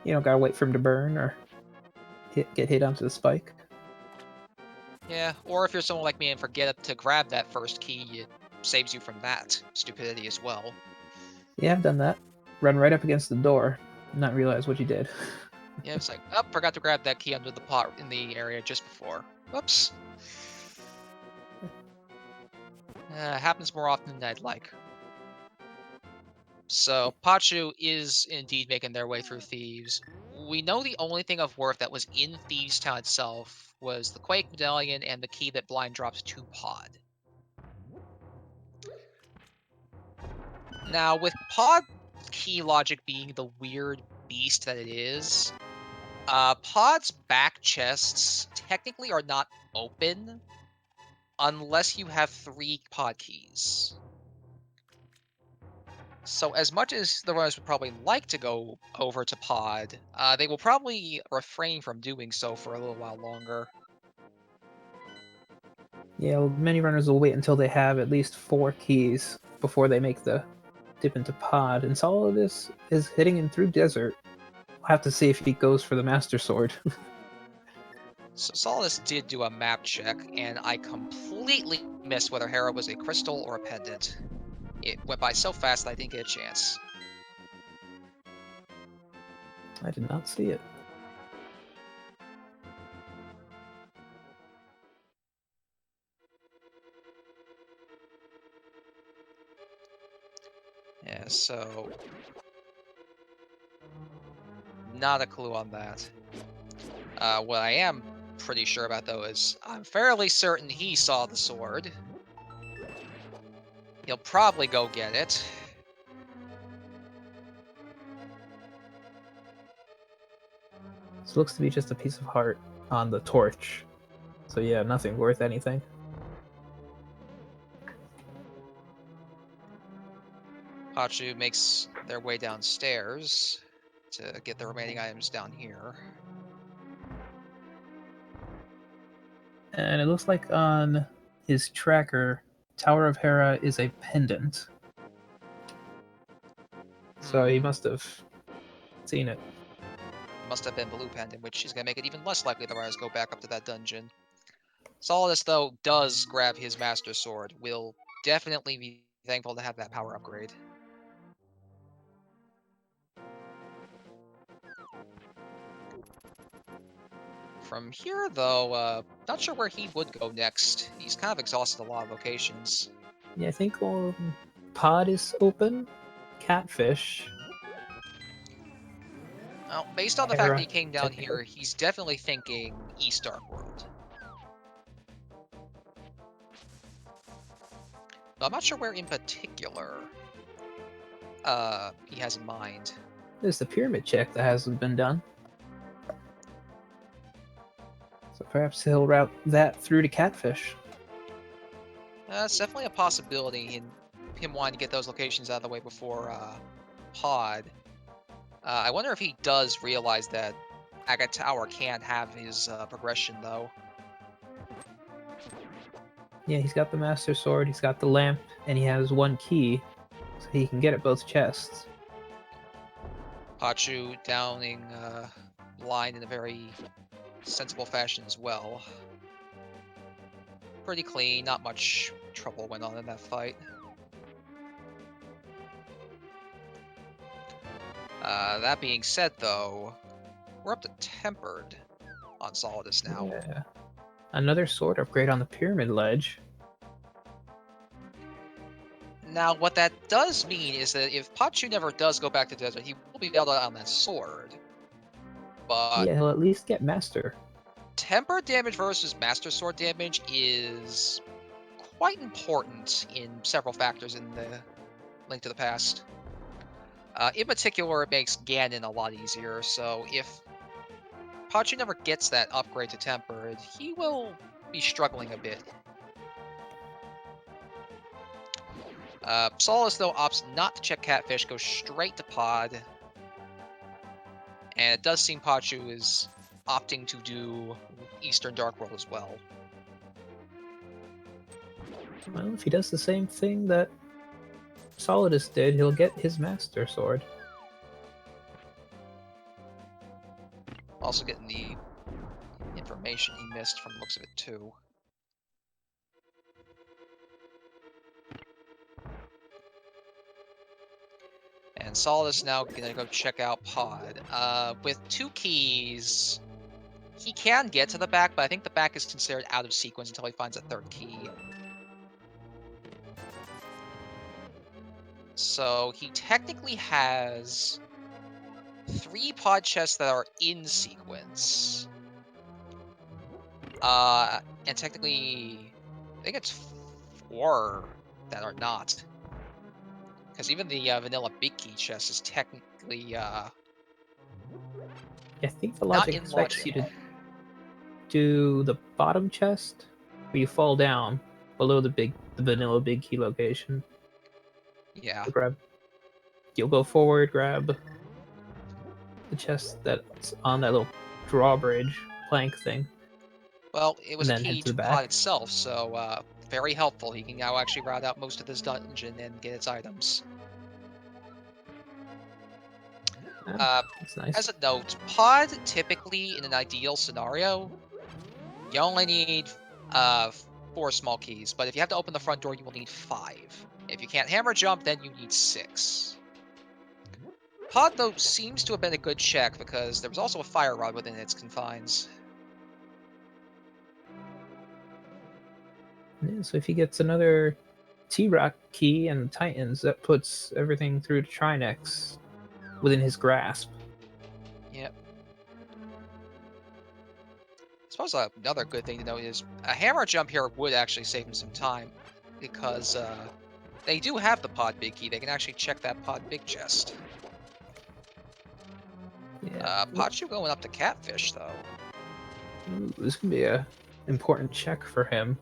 Speaker 1: You don't gotta wait for him to burn or get hit onto the spike.
Speaker 2: Yeah, or if you're someone like me and forget to grab that first key, it saves you from that stupidity as well.
Speaker 1: Yeah, I've done that. Run right up against the door, not realize what you did.
Speaker 2: Yeah, it's like, oh, forgot to grab that key under the pot in the area just before. Whoops. Happens more often than I'd like. So, Pachu is indeed making their way through Thieves. We know the only thing of worth that was in Thieves Town itself was the Quake Medallion and the key that blind drops to Pod. Now, with Pod key logic being the weird beast that it is, Pod's back chests technically are not open unless you have 3 Pod keys. So as much as the runners would probably like to go over to Pod, they will probably refrain from doing so for a little while longer.
Speaker 1: Yeah, well, many runners will wait until they have at least 4 keys before they make the dip into Pod, and Solidus is hitting him through Desert. We'll have to see if he goes for the Master Sword.
Speaker 2: So Solidus did do a map check, and I completely missed whether Hera was a crystal or a pendant. It went by so fast that I didn't get a chance.
Speaker 1: I did not see it.
Speaker 2: Yeah, so not a clue on that. What I am pretty sure about, though, is I'm fairly certain he saw the sword. He'll probably go get it.
Speaker 1: This looks to be just a piece of heart on the torch. So yeah, nothing worth anything.
Speaker 2: Pachu makes their way downstairs to get the remaining items down here.
Speaker 1: And it looks like on his tracker, Tower of Hera is a pendant. So he must have seen it.
Speaker 2: Must have been Blue Pendant, which is going to make it even less likely the riders go back up to that dungeon. Solidus, though, does grab his Master Sword. Will definitely be thankful to have that power upgrade. From here, though, not sure where he would go next. He's kind of exhausted a lot of locations.
Speaker 1: Yeah, I think Pod is open. Catfish.
Speaker 2: Well, based on the fact that he came down here, he's definitely thinking East Dark World. But I'm not sure where in particular he has in mind.
Speaker 1: There's the pyramid check that hasn't been done. So perhaps he'll route that through to Catfish.
Speaker 2: That's definitely a possibility in him wanting to get those locations out of the way before Pod. I wonder if he does realize that Agate Tower can't have his progression, though.
Speaker 1: Yeah, he's got the Master Sword, he's got the lamp, and he has one key, so he can get at both chests.
Speaker 2: Pachu downing line in a very sensible fashion as well. Pretty clean, not much trouble went on in that fight. That being said, though, we're up to Tempered on Solidus now.
Speaker 1: Yeah. Another sword upgrade on the pyramid ledge.
Speaker 2: Now, what that does mean is that if Pachu never does go back to the desert, he will be bailed out on that sword. But
Speaker 1: yeah, he'll at least get Master.
Speaker 2: Tempered damage versus Master Sword damage is quite important in several factors in the Link to the Past. In particular, it makes Ganon a lot easier, so if Pachu never gets that upgrade to Tempered, he will be struggling a bit. Solidus, though, opts not to check Catfish, goes straight to Pod. And it does seem Pachu is opting to do Eastern Dark World as well.
Speaker 1: Well, if he does the same thing that Solidus did, he'll get his Master Sword.
Speaker 2: Also getting the information he missed from the looks of it, too. And Solidus now gonna go check out Pod. With 2 keys, he can get to the back, but I think the back is considered out of sequence until he finds a 3rd key. So he technically has 3 pod chests that are in sequence. And technically, I think it's 4 that are not. Because even the vanilla big key chest is technically
Speaker 1: I think the logic expects you to do the bottom chest, where you fall down below the vanilla big key location.
Speaker 2: Yeah.
Speaker 1: So you'll go forward, grab the chest that's on that little drawbridge plank thing.
Speaker 2: Well, it was a key to
Speaker 1: the
Speaker 2: Pod itself, so very helpful. He can now actually route out most of this dungeon and get its items.
Speaker 1: That's nice.
Speaker 2: As a note, Pod typically, in an ideal scenario, you only need 4 small keys, but if you have to open the front door, you will need 5. If you can't hammer jump, then you need 6. Pod, though, seems to have been a good check because there was also a fire rod within its confines.
Speaker 1: Yeah, so if he gets another T-Rock key and Titans, that puts everything through to Trinex within his grasp.
Speaker 2: Yep. I suppose another good thing to note is a hammer jump here would actually save him some time because they do have the pod big key. They can actually check that pod big chest.
Speaker 1: Yeah.
Speaker 2: Pachu going up to Catfish, though.
Speaker 1: Ooh, this can be a important check for him.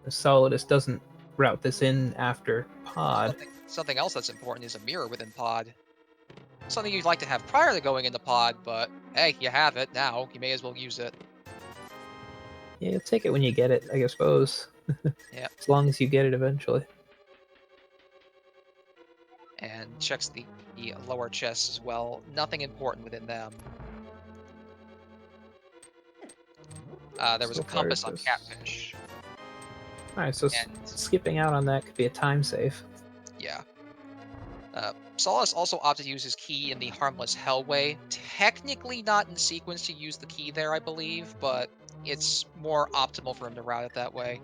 Speaker 1: Solidus doesn't route this in after Pod.
Speaker 2: Something else that's important is a mirror within Pod. Something you'd like to have prior to going into Pod, but hey, you have it now. You may as well use it.
Speaker 1: Yeah, you'll take it when you get it, I suppose.
Speaker 2: Yeah.
Speaker 1: As long as you get it eventually.
Speaker 2: And checks the the lower chests as well. Nothing important within them. There was a compass on Catfish.
Speaker 1: Alright, so skipping out on that could be a time save.
Speaker 2: Yeah. Solidus also opted to use his key in the Harmless Hellway. Technically not in sequence to use the key there, I believe, but it's more optimal for him to route it that way.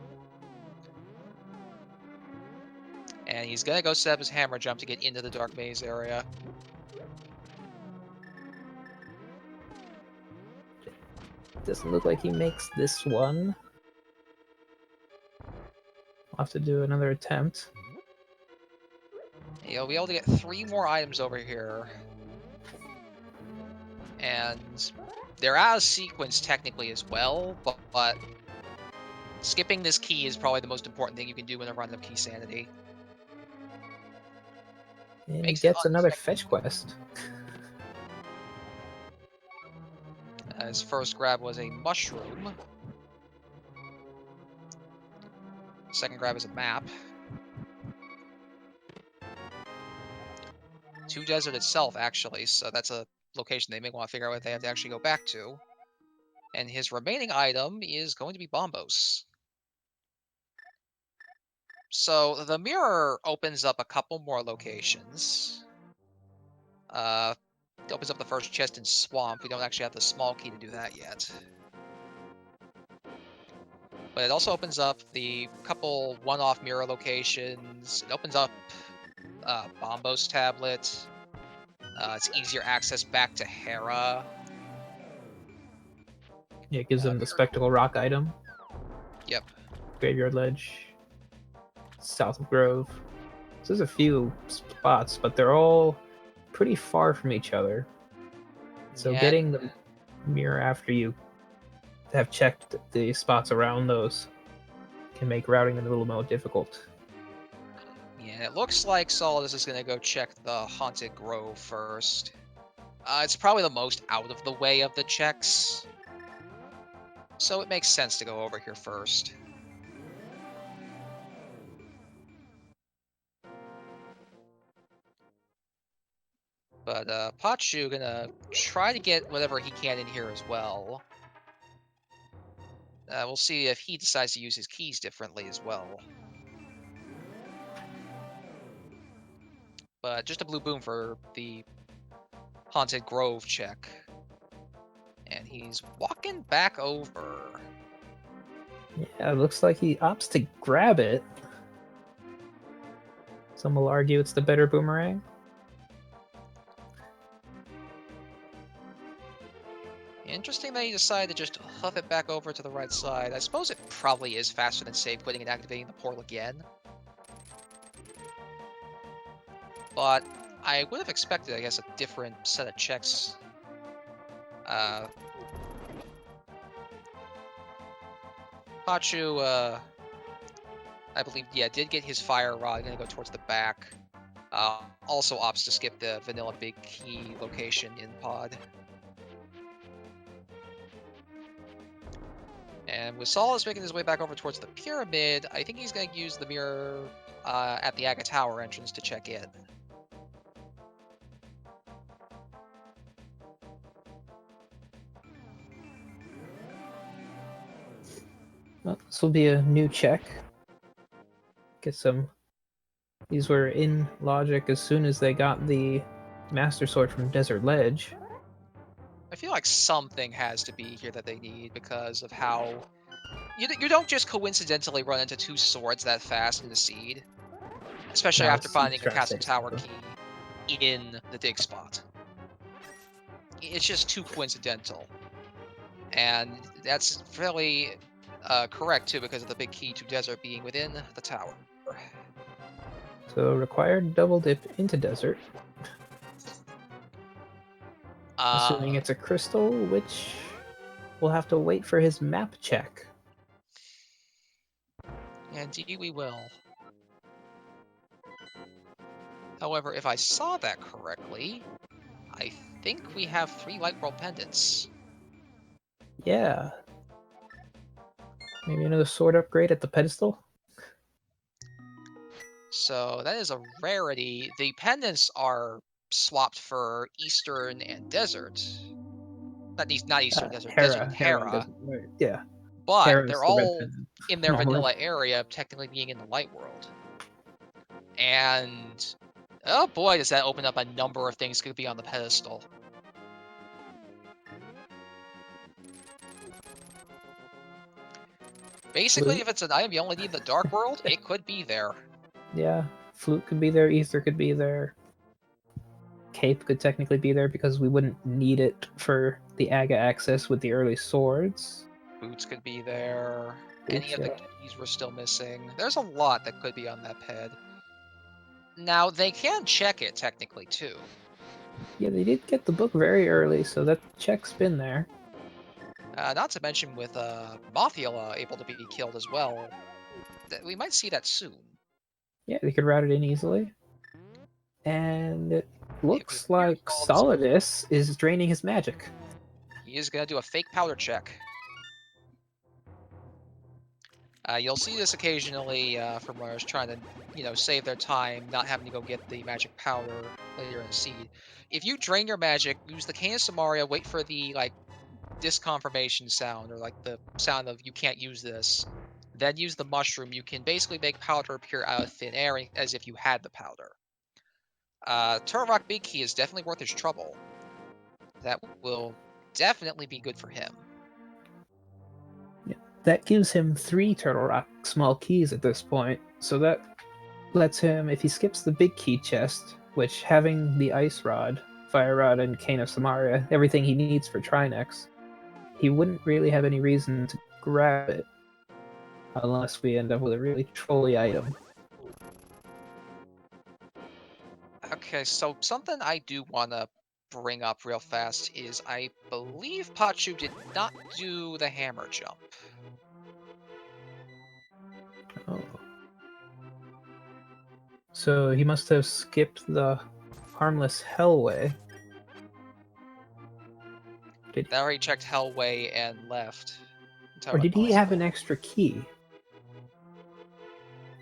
Speaker 2: And he's gonna go set up his hammer jump to get into the Dark Maze area.
Speaker 1: Doesn't look like he makes this one. I'll have to do another attempt.
Speaker 2: You'll be able to get 3 more items over here. And they're out of sequence technically as well, but skipping this key is probably the most important thing you can do in a run of Keysanity.
Speaker 1: And he gets another fetch quest.
Speaker 2: His first grab was a mushroom. Second grab is a map. To Desert itself, actually, so that's a location they may want to figure out what they have to actually go back to. And his remaining item is going to be Bombos. So the mirror opens up a couple more locations. It opens up the first chest in Swamp. We don't actually have the small key to do that yet. But it also opens up the couple one-off mirror locations. It opens up Bombos tablet. It's easier access back to Hera.
Speaker 1: Yeah, it gives him the Spectacle Rock item.
Speaker 2: Yep.
Speaker 1: Graveyard Ledge. South of Grove. So there's a few spots, but they're all pretty far from each other. So getting the mirror after you have checked the spots around those can make routing them a little more difficult.
Speaker 2: Yeah, it looks like Solidus is going to go check the Haunted Grove first. It's probably the most out of the way of the checks. So it makes sense to go over here first. But Pachu gonna try to get whatever he can in here as well. We'll see if he decides to use his keys differently as well. But just a blue boom for the Haunted Grove check. And he's walking back over.
Speaker 1: Yeah, it looks like he opts to grab it. Some will argue it's the better boomerang.
Speaker 2: Interesting that he decided to just huff it back over to the right side. I suppose it probably is faster than, say, quitting and activating the portal again. But I would have expected, I guess, a different set of checks. Pachu, I believe, yeah, did get his fire rod. Gonna go towards the back. Also opts to skip the vanilla big key location in pod. And with Solidus making his way back over towards the pyramid, I think he's going to use the mirror at the Aga Tower entrance to check it.
Speaker 1: Well, this will be a new check. Get some. These were in logic as soon as they got the Master Sword from Desert Ledge.
Speaker 2: I feel like something has to be here that they need because of how... You don't just coincidentally run into 2 swords that fast in the seed. Especially after finding a Castle Tower key in the dig spot. It's just too coincidental. And that's fairly correct, too, because of the big key to Desert being within the tower.
Speaker 1: So required double dip into Desert. Assuming it's a crystal, which we'll have to wait for his map check.
Speaker 2: Indeed we will. However, if I saw that correctly, I think we have 3 Light World pendants.
Speaker 1: Yeah. Maybe another sword upgrade at the pedestal?
Speaker 2: So that is a rarity. The pendants are swapped for Eastern and Desert. Not Eastern Desert, Desert and
Speaker 1: Hera
Speaker 2: Hera.
Speaker 1: yeah.
Speaker 2: But
Speaker 1: Hera is
Speaker 2: they're
Speaker 1: the red
Speaker 2: all
Speaker 1: pen
Speaker 2: in their
Speaker 1: normally.
Speaker 2: vanilla area, technically being in the light world. And oh boy, does that open up a number of things could be on the pedestal. Basically,
Speaker 1: Flute.
Speaker 2: if it's an item you only need in the dark world, it could be there.
Speaker 1: Yeah, Flute could be there, Ether could be there. Cape could technically be there because we wouldn't need it for the Aga access with the early swords.
Speaker 2: Boots could be there.
Speaker 1: Boots,
Speaker 2: Any of the
Speaker 1: yeah.
Speaker 2: keys were still missing. There's a lot that could be on that ped. Now, they can check it, technically, too.
Speaker 1: Yeah, they did get the book very early, so that check's been there.
Speaker 2: Not to mention with Mothula able to be killed as well. We might see that soon.
Speaker 1: Yeah, they could route it in easily. And it looks like
Speaker 2: Solidus
Speaker 1: Solidus is draining his magic.
Speaker 2: He is going to do a fake powder check. You'll see this occasionally from where I was trying to, save their time, not having to go get the magic powder later in the seed. If you drain your magic, use the Cane of Samaria, wait for the, disconfirmation sound, or, the sound of you can't use this, then use the mushroom, you can basically make powder appear out of thin air as if you had the powder. Turtle Rock Big Key is definitely worth his trouble. That will definitely be good for him.
Speaker 1: Yeah, that gives him 3 Turtle Rock small keys at this point, so that lets him, if he skips the big key chest, which having the Ice Rod, Fire Rod, and Cane of Samaria, everything he needs for Trinex, he wouldn't really have any reason to grab it unless we end up with a really trolly item.
Speaker 2: Okay, so something I do want to bring up real fast is I believe Pachu did not do the hammer jump.
Speaker 1: Oh. So he must have skipped the harmless Hellway.
Speaker 2: They already checked Hellway and left.
Speaker 1: Or did he have an extra key?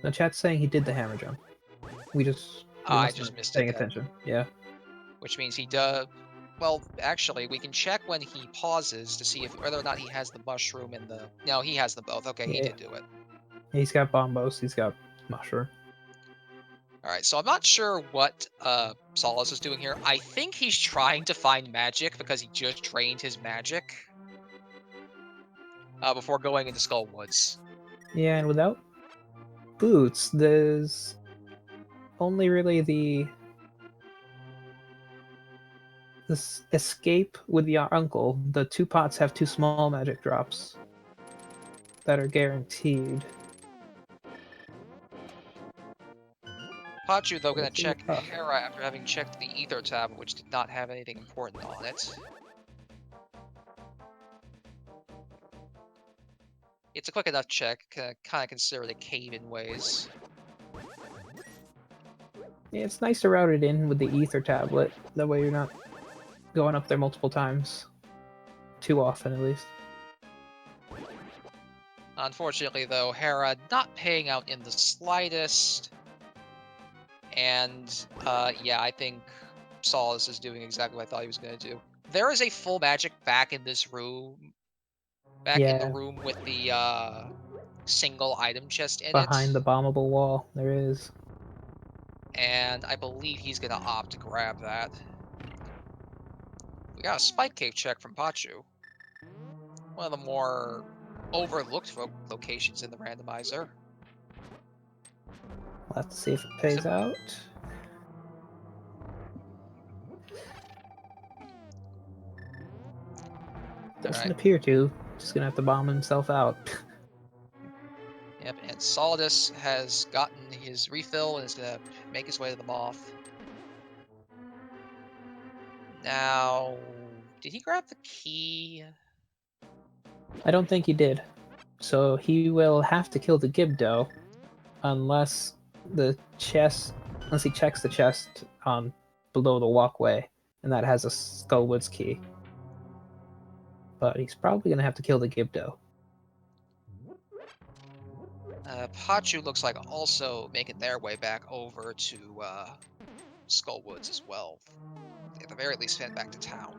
Speaker 1: The chat's saying he did the hammer jump. We
Speaker 2: I just missed
Speaker 1: paying
Speaker 2: it then.
Speaker 1: attention. Yeah.
Speaker 2: Which means he does. Well, actually, we can check when he pauses to see whether or not he has the mushroom and the. No, he has them both. Okay, he did do it.
Speaker 1: He's got bombos. He's got mushroom.
Speaker 2: All right, so I'm not sure what Solidus is doing here. I think he's trying to find magic because he just drained his magic before going into Skull Woods.
Speaker 1: Yeah, and without boots, there's only really this escape with your uncle. The 2 pots have 2 small magic drops that are guaranteed.
Speaker 2: Pachu, though, going to check Hera after having checked the Ether tab, which did not have anything important on it. It's a quick enough check, kind of consider the cave in ways.
Speaker 1: Yeah, it's nice to route it in with the Ether tablet. That way you're not going up there multiple times. Too often, at least.
Speaker 2: Unfortunately, though, Hera not paying out in the slightest. And, yeah, I think Solidus is doing exactly what I thought he was going to do. There is a full magic back in this room. Back in the room with the, single item chest in it.
Speaker 1: Behind the bombable wall, there is.
Speaker 2: And I believe he's going to opt to grab that. We got a Spike Cave check from Pachu. One of the more overlooked locations in the randomizer.
Speaker 1: Let's see if it pays out. Doesn't appear to. Just gonna have to bomb himself out.
Speaker 2: Yep, and Solidus has gotten his refill and is gonna make his way to the moth. Now, did he grab the key?
Speaker 1: I don't think he did. So he will have to kill the Gibdo unless he checks the chest on below the walkway, and that has a Skullwoods key. But he's probably gonna have to kill the Gibdo.
Speaker 2: Pachu looks like also making their way back over to Skullwoods as well. At the very least, head back to town.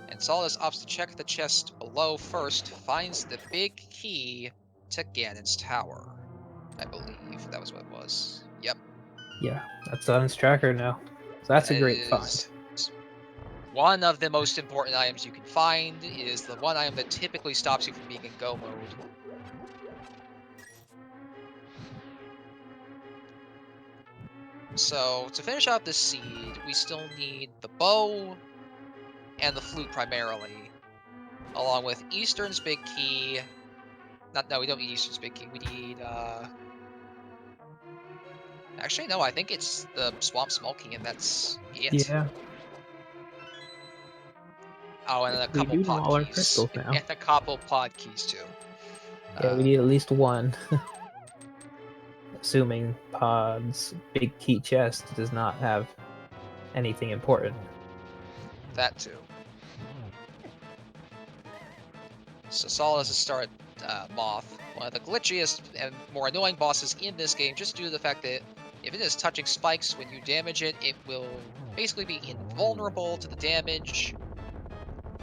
Speaker 2: And Solidus opts to check the chest below first, finds the big key to Ganon's tower. I believe that was what it was. Yep.
Speaker 1: Yeah, that's on his tracker now. So that's a
Speaker 2: That
Speaker 1: great find.
Speaker 2: is one of the most important items you can find. It is the one item that typically stops you from being in go mode. So to finish out this seed, we still need the bow and the flute primarily, along with Eastern's big key. No, we don't need Eastern's big key. We need actually no, I think it's the Swamp Small Key, and that's it.
Speaker 1: Yeah.
Speaker 2: Oh, and a
Speaker 1: We
Speaker 2: couple
Speaker 1: do know
Speaker 2: pod
Speaker 1: all our
Speaker 2: keys.
Speaker 1: crystals now.
Speaker 2: And a couple pod keys too.
Speaker 1: Yeah, we need at least one. Assuming Pod's big key chest does not have anything important.
Speaker 2: That too. So Solidus has started Moth, one of the glitchiest and more annoying bosses in this game, just due to the fact that if it is touching spikes when you damage it, it will basically be invulnerable to the damage.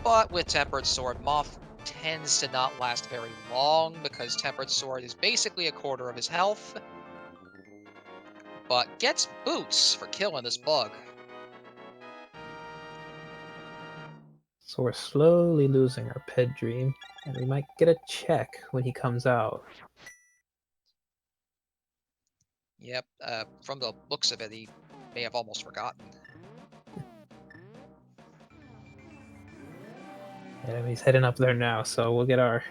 Speaker 2: But with Tempered Sword, Moth tends to not last very long because Tempered Sword is basically a quarter of his health, but gets boots for killing this bug.
Speaker 1: So we're slowly losing our pet dream, and we might get a check when he comes out.
Speaker 2: Yep, from the looks of it, he may have almost forgotten.
Speaker 1: And he's heading up there now, so we'll get our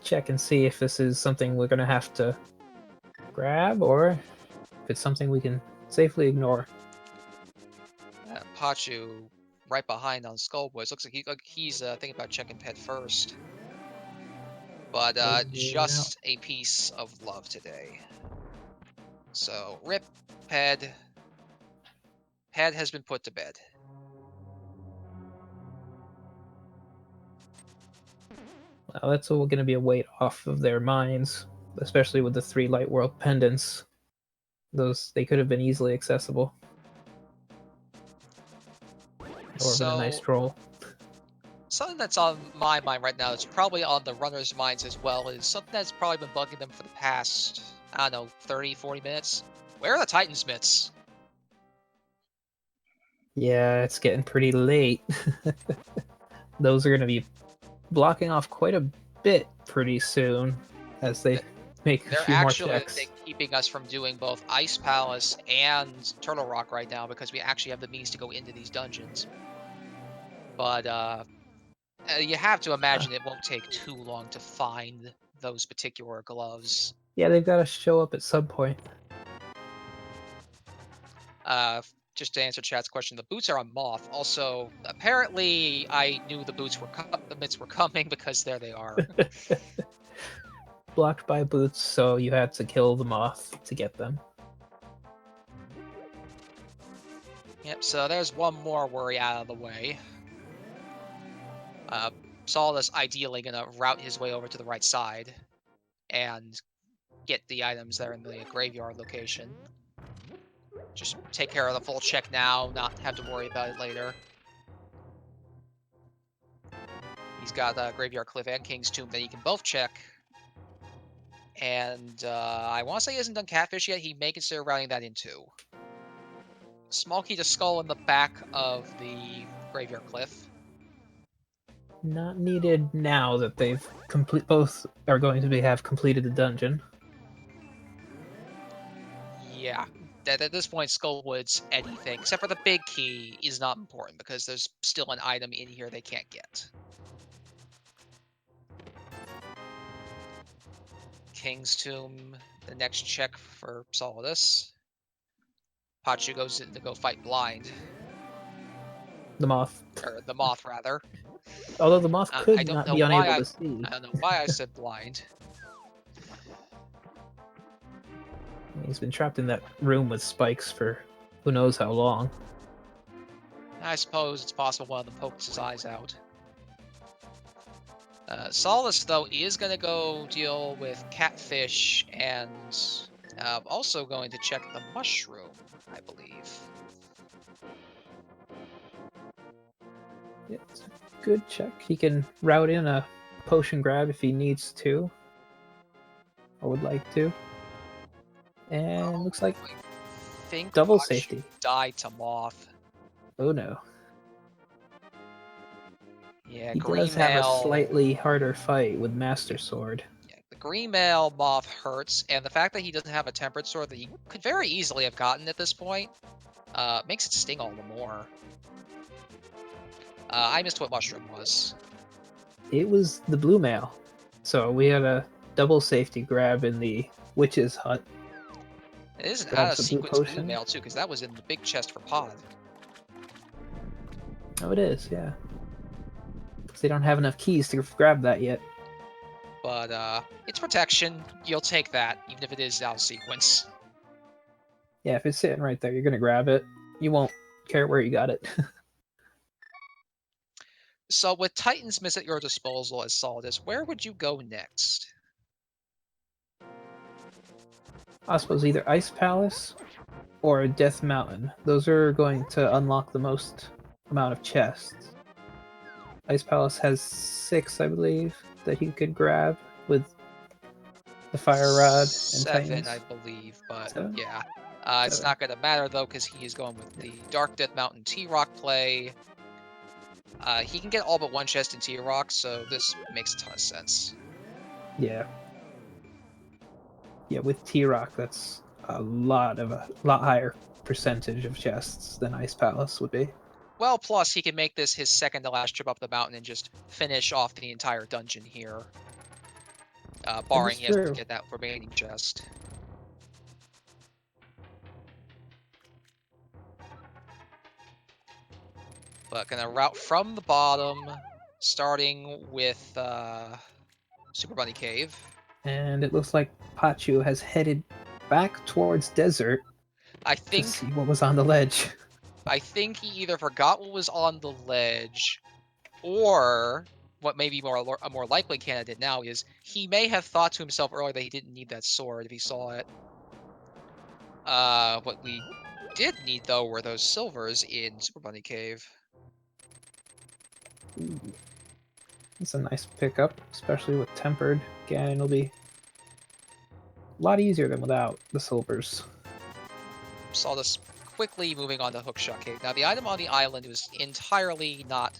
Speaker 1: check and see if this is something we're going to have to grab, or if it's something we can safely ignore.
Speaker 2: Pachu right behind on Skullboys. Looks like he's thinking about checking Pet first. But just a piece of love today. So, rip, Ped. Ped has been put to bed.
Speaker 1: Well, that's all going to be a weight off of their minds, especially with the 3 Light World pendants. They could have been easily accessible. Or been a nice troll.
Speaker 2: Something that's on my mind right now, that's probably on the runners' minds as well, is something that's probably been bugging them for the past, I don't know, 30, 40 minutes. Where are the Titans mitts?
Speaker 1: Yeah, it's getting pretty late. Those are going to be blocking off quite a bit pretty soon as they make a few more checks.
Speaker 2: They're keeping us from doing both Ice Palace and Turtle Rock right now because we actually have the means to go into these dungeons. But you have to imagine it won't take too long to find those particular gloves.
Speaker 1: Yeah, they've got to show up at some point.
Speaker 2: Just to answer chat's question, the boots are on Moth. Also, apparently, I knew the mitts were coming because there they are.
Speaker 1: Blocked by boots, so you had to kill the moth to get them.
Speaker 2: Yep. So there's one more worry out of the way. Solidus ideally gonna route his way over to the right side and get the items that are in the graveyard location. Just take care of the full check now, not have to worry about it later. He's got Graveyard Cliff and King's Tomb that he can both check. And I want to say he hasn't done Catfish yet. He may consider routing that in too. Small key to Skull in the back of the Graveyard Cliff.
Speaker 1: Not needed now that they've both are going to have completed the dungeon.
Speaker 2: Yeah. At this point, Skullwood's anything, except for the big key, is not important because there's still an item in here they can't get. King's Tomb, the next check for Solidus. Pachu goes in to go fight Blind.
Speaker 1: The moth.
Speaker 2: Or the Moth, rather.
Speaker 1: Although the moth could not be unable to see.
Speaker 2: I don't know why I said Blind.
Speaker 1: He's been trapped in that room with spikes for who knows how long.
Speaker 2: I suppose it's possible one of them pokes his eyes out. Solidus, though, is going to go deal with catfish and also going to check the mushroom, I believe.
Speaker 1: Yeah, it's a good check. He can route in a potion grab if he needs to, or would like to. And looks like
Speaker 2: I think
Speaker 1: double
Speaker 2: Pachu
Speaker 1: safety.
Speaker 2: died to Moth.
Speaker 1: Oh no.
Speaker 2: Yeah,
Speaker 1: He
Speaker 2: Green
Speaker 1: does have a
Speaker 2: Mail.
Speaker 1: slightly harder fight with Master Sword.
Speaker 2: Yeah, the Green Mail Moth hurts, and the fact that he doesn't have a Tempered Sword that he could very easily have gotten at this point makes it sting all the more. I missed what Mushroom was.
Speaker 1: It was the blue mail. So we had a double safety grab in the witch's hut.
Speaker 2: It is an
Speaker 1: Grabs the blue
Speaker 2: out-of-sequence blue
Speaker 1: potion.
Speaker 2: mail, too, because that was in the big chest for Pod.
Speaker 1: Oh, it is, yeah. Because they don't have enough keys to grab that yet.
Speaker 2: But it's protection. You'll take that, even if it is out of sequence.
Speaker 1: Yeah, if it's sitting right there, you're gonna grab it. You won't care where you got it.
Speaker 2: So with Titan's Miss at your disposal as Solidus, where would you go next?
Speaker 1: I suppose either Ice Palace or Death Mountain. Those are going to unlock the most amount of chests. Ice Palace has 6, I believe, that he could grab with the Fire Rod and
Speaker 2: 7,
Speaker 1: Titans.
Speaker 2: I believe, but
Speaker 1: 7?
Speaker 2: yeah. It's
Speaker 1: 7.
Speaker 2: not going to matter, though, because he is going with the Dark Death Mountain T-Rock play. He can get all but one chest in T-Rock, so this makes a ton of sense.
Speaker 1: Yeah. Yeah, with T-Rock, that's a lot higher percentage of chests than Ice Palace would be.
Speaker 2: Well, plus he can make this his second to last trip up the mountain and just finish off the entire dungeon here. Barring he has to get that remaining chest. But gonna route from the bottom, starting with Super Bunny Cave.
Speaker 1: And it looks like Pachu has headed back towards desert to see what was on the ledge.
Speaker 2: I think he either forgot what was on the ledge, or what may be a more likely candidate now is he may have thought to himself earlier that he didn't need that sword if he saw it. What we did need, though, were those silvers in Super Bunny Cave.
Speaker 1: Ooh. It's a nice pickup, especially with Tempered. Again, it'll be a lot easier than without the silvers.
Speaker 2: Saw this quickly moving on to Hookshot Cave. Now, the item on the island was entirely not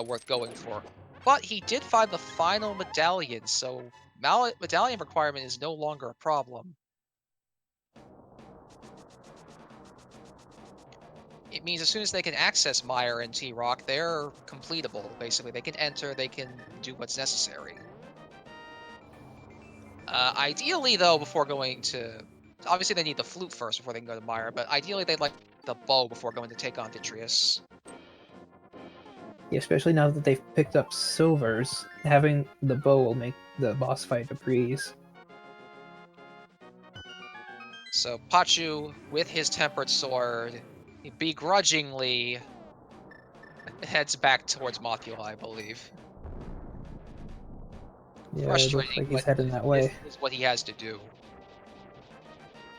Speaker 2: worth going for, but he did find the final medallion, so medallion requirement is no longer a problem. It means as soon as they can access Mire and T-Rock, they're completable, basically. They can enter, they can do what's necessary. Ideally, though, before going to... Obviously, they need the flute first before they can go to Mire, but ideally they'd like the bow before going to take on Vitreous.
Speaker 1: Yeah, especially now that they've picked up silvers, having the bow will make the boss fight a breeze.
Speaker 2: So Pachu, with his Tempered Sword, begrudgingly heads back towards Mothula, I believe.
Speaker 1: Yeah, it looks
Speaker 2: Frustrating,
Speaker 1: like he's
Speaker 2: but
Speaker 1: heading that way.
Speaker 2: this is what he has to do.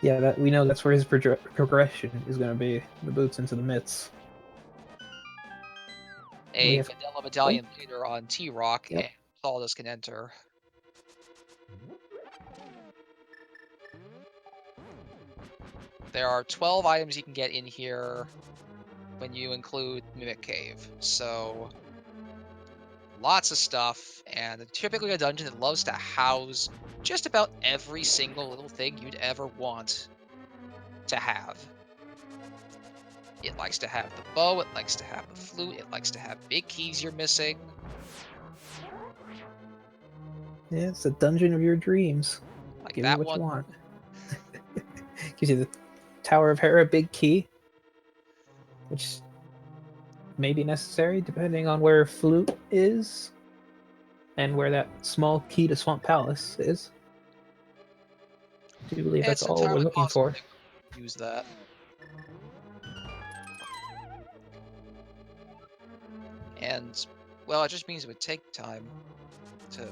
Speaker 1: Yeah, that we know that's where his progression is going to be. The boots into the mitts.
Speaker 2: A vanilla medallion later on T-Rock,
Speaker 1: Yep.
Speaker 2: and Solidus can enter. There are 12 items you can get in here when you include Mimic Cave, so lots of stuff, and typically a dungeon that loves to house just about every single little thing you'd ever want to have. It likes to have the bow, it likes to have the flute, it likes to have big keys you're missing.
Speaker 1: Yeah, it's the dungeon of your dreams.
Speaker 2: Like
Speaker 1: Give you
Speaker 2: that
Speaker 1: what
Speaker 2: one.
Speaker 1: you want. Gives you the Tower of Hera big key, which may be necessary depending on where Flute is and where that small key to Swamp Palace is. I do believe that's
Speaker 2: It's
Speaker 1: all we're
Speaker 2: entirely
Speaker 1: looking
Speaker 2: possible
Speaker 1: for.
Speaker 2: they would use that. And, well, it just means it would take time. to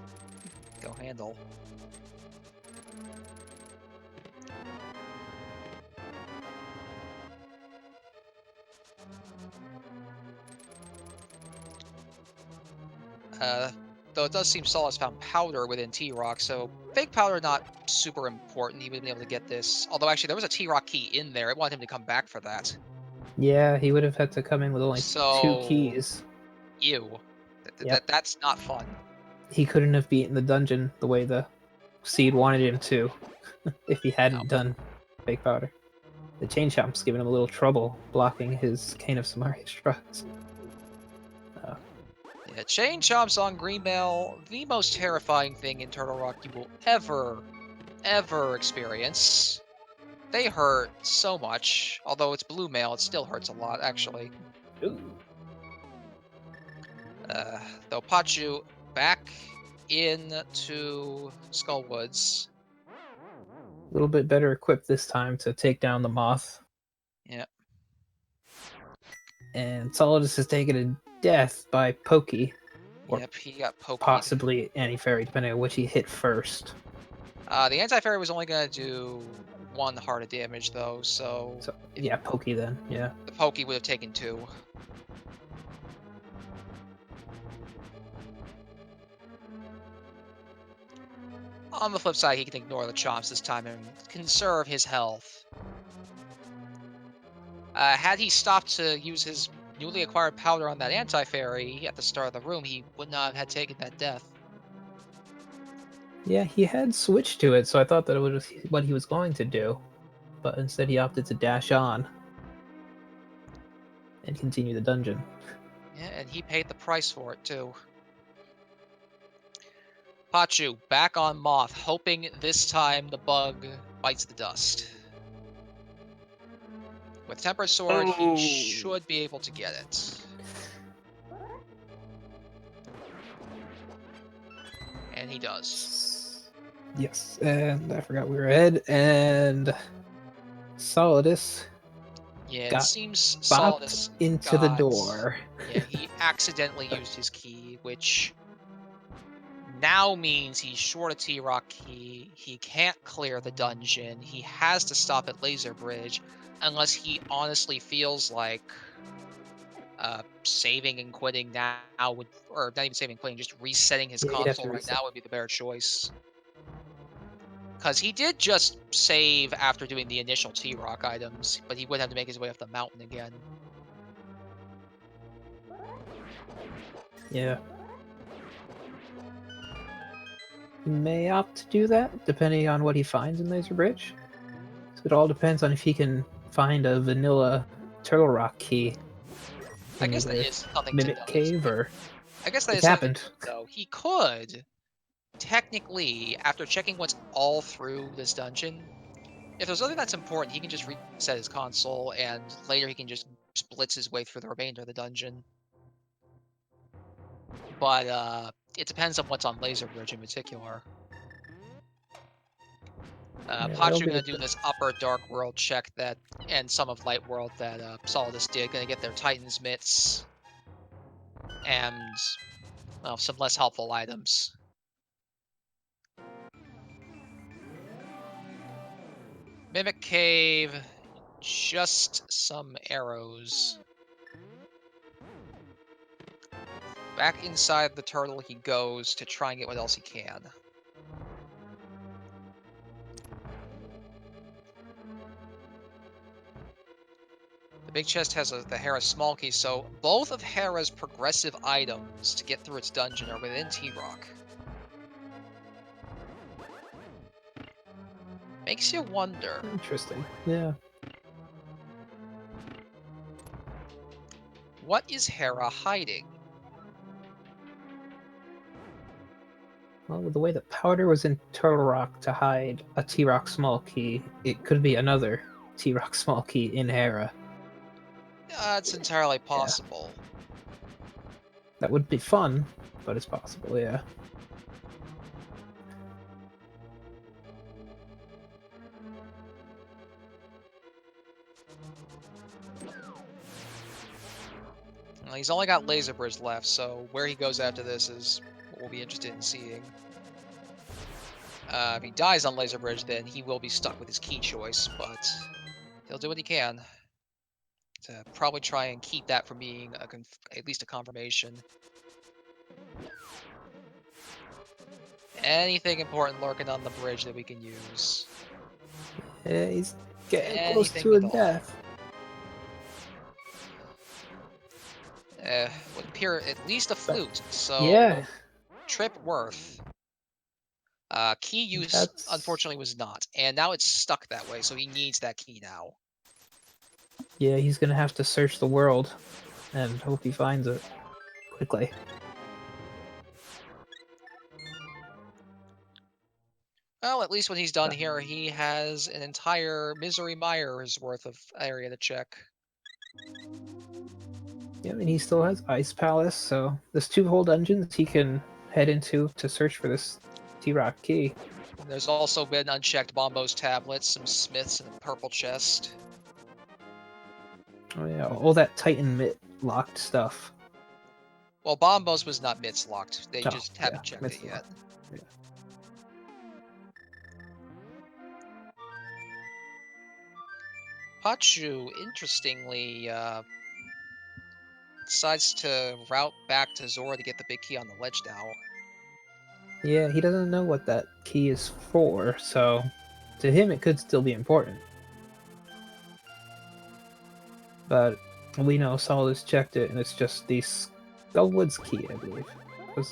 Speaker 2: go handle. Though it does seem Solidus found powder within T-Rock, so fake powder not super important. He would have been able to get this. Although actually there was a T-Rock key in there. I wanted him to come back for that.
Speaker 1: Yeah, he would have had to come in with only 2 keys.
Speaker 2: Ew.
Speaker 1: Yep.
Speaker 2: That's not fun.
Speaker 1: He couldn't have beaten the dungeon the way the seed wanted him to if he hadn't done fake powder. The chain chomp's giving him a little trouble blocking his Cane of Samaria's Trust.
Speaker 2: Yeah, chain chomps on Greenmail, the most terrifying thing in Turtle Rock you will ever experience. They hurt so much. Although it's blue mail, it still hurts a lot, actually.
Speaker 1: Ooh.
Speaker 2: Though Pachu back into Skullwoods.
Speaker 1: A little bit better equipped this time to take down the moth.
Speaker 2: Yep.
Speaker 1: And Solidus is taken to death by Pokey.
Speaker 2: Yep, he got poked.
Speaker 1: Possibly Anti-Fairy, depending on which he hit first.
Speaker 2: The Anti-Fairy was only going to do 1 heart of damage, though, so
Speaker 1: yeah, Pokey then, yeah.
Speaker 2: The Pokey would have taken 2. On the flip side, he can ignore the chomps this time and conserve his health. Had he stopped to use his newly acquired powder on that Anti-Fairy at the start of the room, he would not have had taken that death.
Speaker 1: Yeah, he had switched to it, so I thought that it was what he was going to do. But instead he opted to dash on and continue the dungeon.
Speaker 2: Yeah, and he paid the price for it, too. Pachu, back on Moth, hoping this time the bug bites the dust. With Tempered Sword, he should be able to get it. And he does.
Speaker 1: Yes, and I forgot we were ahead, and Solidus
Speaker 2: it seems
Speaker 1: Solidus into the door.
Speaker 2: Yeah, he accidentally used his key, which now means he's short a T-Rock key. He can't clear the dungeon. He has to stop at Laser Bridge, unless he honestly feels like saving and quitting now would, or not even saving and quitting, just resetting his console right now would be the better choice. Because he did just save after doing the initial T-Rock items, but he would have to make his way up the mountain again.
Speaker 1: Yeah. He may opt to do that, depending on what he finds in Laser Bridge. So it all depends on if he can find a vanilla Turtle Rock key.
Speaker 2: I guess that is something
Speaker 1: Mimic
Speaker 2: to note.
Speaker 1: Cave, or
Speaker 2: I guess that is
Speaker 1: happened.
Speaker 2: Though he could technically, after checking what's all through this dungeon, if there's something that's important, he can just reset his console, and later he can just blitz his way through the remainder of the dungeon. But it depends on what's on Laser Bridge in particular. Pachu gonna do this upper Dark World check that, and some of Light World that Solidus did. Gonna get their Titan's Mitts and, well, some less helpful items. Mimic Cave, just some arrows. Back inside the turtle he goes to try and get what else he can. The big chest has the Hera's small key, so both of Hera's progressive items to get through its dungeon are within T-Rock. Makes you wonder.
Speaker 1: Interesting, yeah.
Speaker 2: What is Hera hiding?
Speaker 1: Well, with the way that powder was in Turtle Rock to hide a T-Rock small key, it could be another T-Rock small key in Hera.
Speaker 2: It's entirely possible.
Speaker 1: Yeah. That would be fun, but it's possible, yeah.
Speaker 2: Well, he's only got Laser Bridge left, so where he goes after this is will be interested in seeing. If he dies on Laser Bridge, then he will be stuck with his key choice, but he'll do what he can to probably try and keep that from being at least a confirmation. Anything important lurking on the bridge that we can use.
Speaker 1: Yeah, he's getting close
Speaker 2: Anything
Speaker 1: to a
Speaker 2: at all.
Speaker 1: death.
Speaker 2: Would appear at least a flute, so
Speaker 1: Yeah,
Speaker 2: trip worth. Key use,
Speaker 1: that's
Speaker 2: unfortunately, was not, and now it's stuck that way, so he needs that key now.
Speaker 1: yeah. He's gonna have to search the world and hope he finds it quickly.
Speaker 2: Well, at least when he's done here, he has an entire Misery Mire's worth of area to check.
Speaker 1: Yeah, and he still has Ice Palace, so there's 2 whole dungeons he can head into to search for this T-Rock key.
Speaker 2: There's also been unchecked Bombo's tablets, some smiths, and a purple chest.
Speaker 1: Oh yeah, all that Titan Mitt locked stuff.
Speaker 2: Well, Bombo's was not mitts locked. They
Speaker 1: Oh,
Speaker 2: just haven't
Speaker 1: yeah,
Speaker 2: checked
Speaker 1: Mitt's
Speaker 2: it yet.
Speaker 1: locked. Yeah.
Speaker 2: Pachu, interestingly, decides to route back to Zora to get the big key on the ledge now.
Speaker 1: Yeah, he doesn't know what that key is for, so to him it could still be important. But we know Solidus checked it, and it's just the Skullwood's key, I believe.
Speaker 2: Yeah,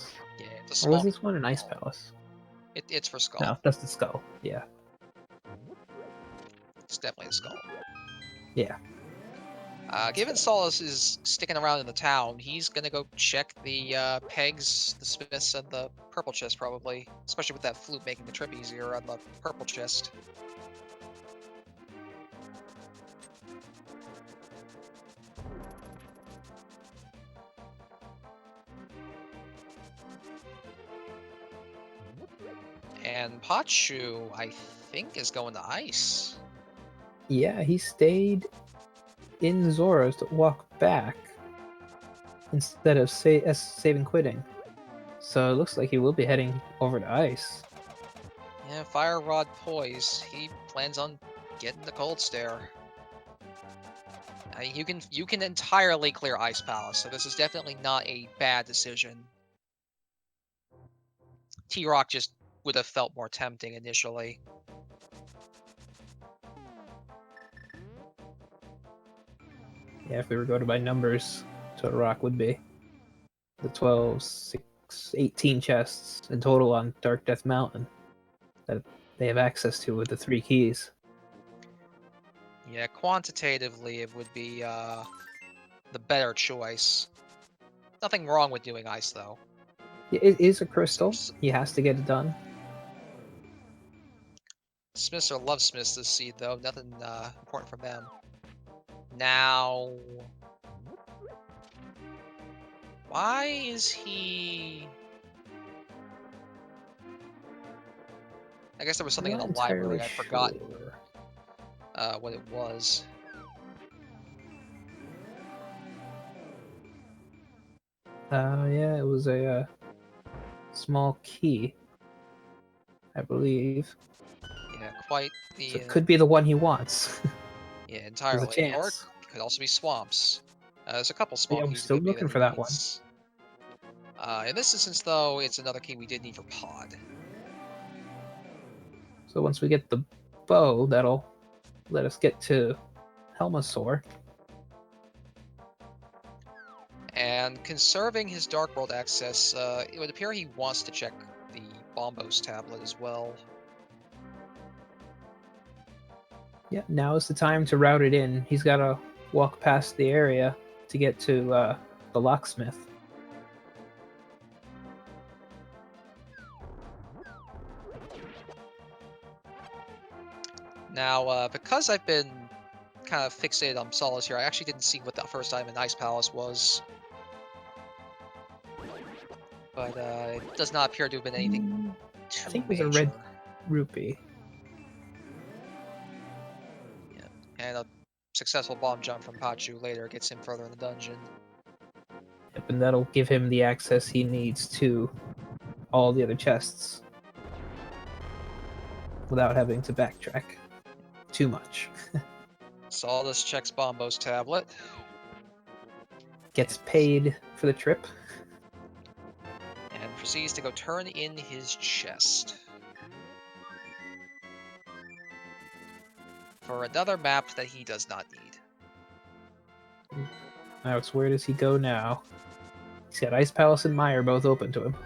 Speaker 2: it's a
Speaker 1: Or
Speaker 2: small.
Speaker 1: was this one an Ice Palace?
Speaker 2: It's for Skull.
Speaker 1: No, that's the skull. Yeah.
Speaker 2: It's definitely a Skull.
Speaker 1: Yeah.
Speaker 2: Given Solidus is sticking around in the town, he's gonna go check the pegs, the smiths, and the purple chest probably. Especially with that flute making the trip easier on the purple chest. And Pachu, I think, is going to ice.
Speaker 1: Yeah, he stayed in Zora's to walk back instead of saving quitting. So it looks like he will be heading over to ice.
Speaker 2: Yeah, Fire Rod Poise. He plans on getting the Cold Stare. You can entirely clear Ice Palace, so this is definitely not a bad decision. T-Rock just would have felt more tempting initially.
Speaker 1: Yeah, if we were going by numbers, Total Rock would be the 12, 6, 18 chests in total on Dark Death Mountain that they have access to with the 3 keys.
Speaker 2: Yeah, quantitatively it would be the better choice. Nothing wrong with doing ice though.
Speaker 1: It is a crystal. He has to get it done.
Speaker 2: Smiths or love Smiths this seed though. Nothing important from them. Now, why is he? I guess there was something in the library. I forgot what it was.
Speaker 1: Yeah, it was a small key, I believe.
Speaker 2: Yeah, quite the.
Speaker 1: So it could be the one he wants.
Speaker 2: Yeah, entirely.
Speaker 1: There's a chance.
Speaker 2: Or it could also be swamps. There's a couple small
Speaker 1: Yeah, I'm
Speaker 2: keys.
Speaker 1: still looking for that one.
Speaker 2: In this instance, though, it's another key we did need for Pod.
Speaker 1: So once we get the bow, that'll let us get to Helmasaur.
Speaker 2: And conserving his Dark World access, it would appear he wants to check the Bombos tablet as well.
Speaker 1: Yeah, now is the time to route it in. He's got to walk past the area to get to the locksmith.
Speaker 2: Now, because I've been kind of fixated on Solidus here, I actually didn't see what the first item in Ice Palace was. But it does not appear to have been anything too
Speaker 1: I think it was
Speaker 2: major.
Speaker 1: a red rupee.
Speaker 2: Yeah, and a successful bomb jump from Pachu later gets him further in the dungeon.
Speaker 1: Yep, and that'll give him the access he needs to all the other chests without having to backtrack too much.
Speaker 2: Solidus checks Bombo's tablet.
Speaker 1: Gets paid for the trip.
Speaker 2: And proceeds to go turn in his chest. For another map that he does not need.
Speaker 1: Now, where does he go now? He's got Ice Palace and Mire both open to him.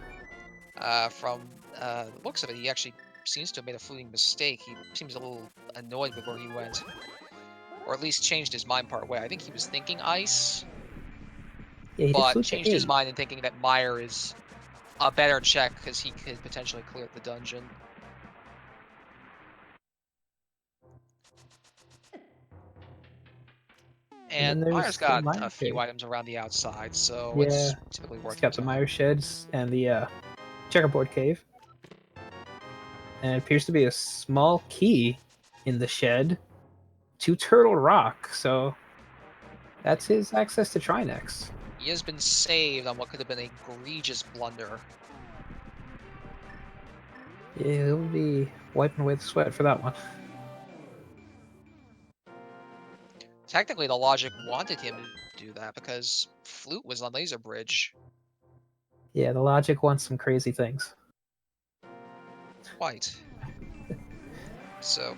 Speaker 2: From the looks of it, he actually seems to have made a fleeting mistake. He seems a little annoyed with where he went. Or at least changed his mind part way. I think he was thinking Ice,
Speaker 1: Yeah,
Speaker 2: but changed his mind in thinking that Mire is a better check because he could potentially clear the dungeon. And Mire's got a few items around the outside, so it's typically worth it.
Speaker 1: He's got the Mire Sheds and the Checkerboard Cave. And it appears to be a small key in the shed to Turtle Rock, so that's his access to Trinex.
Speaker 2: He has been saved on what could have been an egregious blunder.
Speaker 1: Yeah, he'll be wiping away the sweat for that one.
Speaker 2: Technically, the logic wanted him to do that because Flute was on Laser Bridge.
Speaker 1: Yeah, the logic wants some crazy things.
Speaker 2: Quite. So,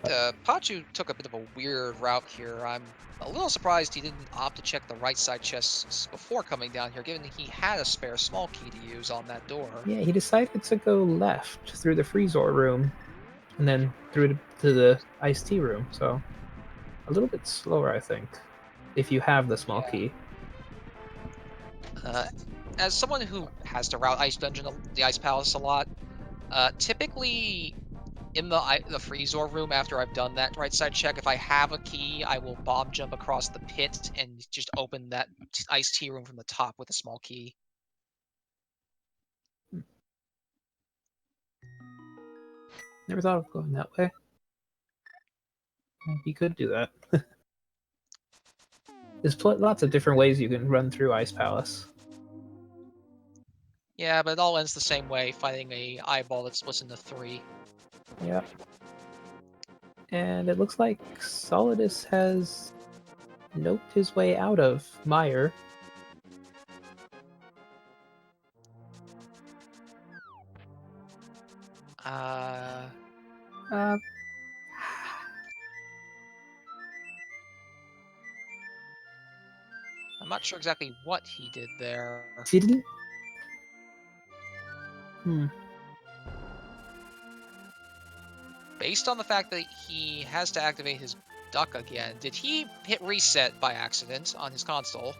Speaker 2: Pachu took a bit of a weird route here. I'm a little surprised he didn't opt to check the right side chests before coming down here, given that he had a spare small key to use on that door.
Speaker 1: Yeah, he decided to go left through the Freezor room and then through to the Iced Tea room, so a little bit slower, I think, if you have the small key.
Speaker 2: As someone who has to route Ice Dungeon, the Ice Palace a lot, typically in the Freezor room, after I've done that right side check, if I have a key, I will bomb jump across the pit and just open that Ice Tea room from the top with a small key.
Speaker 1: Never thought of going that way. You could do that. There's lots of different ways you can run through Ice Palace.
Speaker 2: Yeah, but it all ends the same way, fighting a eyeball that splits into 3.
Speaker 1: Yeah. And it looks like Solidus has noped his way out of Mire.
Speaker 2: I'm not sure exactly what he did there.
Speaker 1: He didn't?
Speaker 2: Based on the fact that he has to activate his duck again, did he hit reset by accident on his console?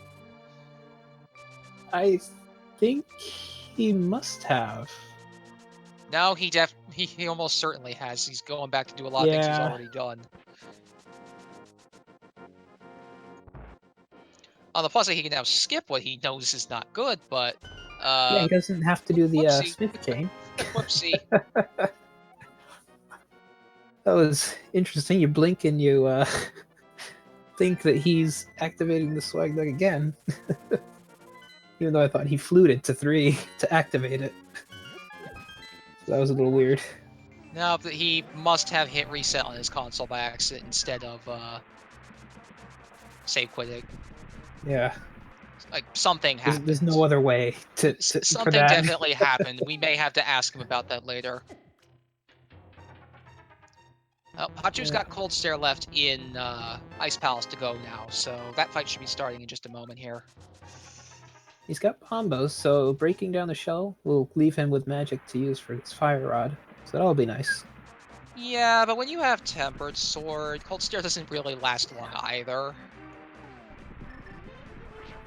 Speaker 1: I think he must have.
Speaker 2: No, he almost certainly has. He's going back to do a lot of things he's already done. On the plus side, he can now skip what he knows is not good, but
Speaker 1: yeah, he doesn't have to do the Smith chain.
Speaker 2: Whoopsie.
Speaker 1: That was interesting. You blink and you think that he's activating the swag deck again. Even though I thought he fluted to 3 to activate it. So that was a little weird.
Speaker 2: No, but he must have hit reset on his console by accident instead of save quitting.
Speaker 1: Yeah.
Speaker 2: Like, something happened.
Speaker 1: There's no other way to
Speaker 2: something definitely happened. We may have to ask him about that later. Pachu's got Cold Stare left in Ice Palace to go now, so that fight should be starting in just a moment here.
Speaker 1: He's got combos, so breaking down the shell will leave him with magic to use for his Fire Rod, so that'll be nice.
Speaker 2: Yeah, but when you have Tempered Sword, Cold Stare doesn't really last long either.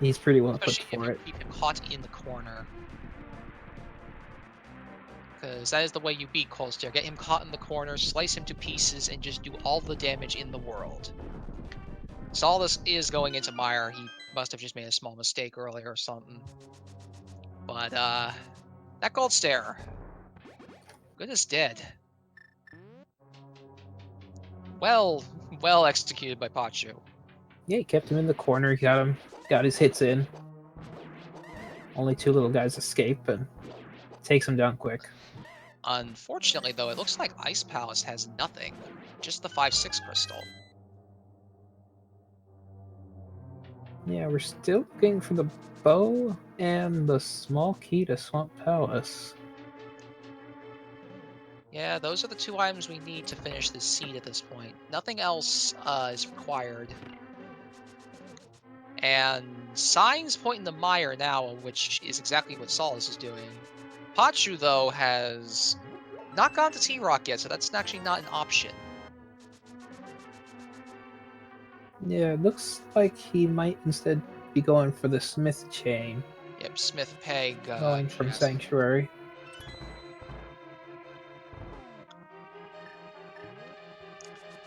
Speaker 1: He's pretty well equipped for it.
Speaker 2: Keep him caught in the corner. Because that is the way you beat Cold Stare. Get him caught in the corner, slice him to pieces, and just do all the damage in the world. Solidus is going into Mire. He must have just made a small mistake earlier or something. But, that Cold Stare. Good as dead. Well executed by Pachu.
Speaker 1: Yeah, he kept him in the corner, got his hits in. Only 2 little guys escape, and takes him down quick.
Speaker 2: Unfortunately, though, it looks like Ice Palace has nothing. Just the 5/6 crystal.
Speaker 1: Yeah, we're still looking for the bow and the small key to Swamp Palace.
Speaker 2: Yeah, those are the 2 items we need to finish this seed at this point. Nothing else is required. And signs point in the mire now, which is exactly what Solidus is doing. Pachu, though, has not gone to T-Rock yet, so that's actually not an option.
Speaker 1: Yeah, it looks like he might instead be going for the Smith chain.
Speaker 2: Yep, Smith Peg.
Speaker 1: Going from
Speaker 2: Yes.
Speaker 1: Sanctuary.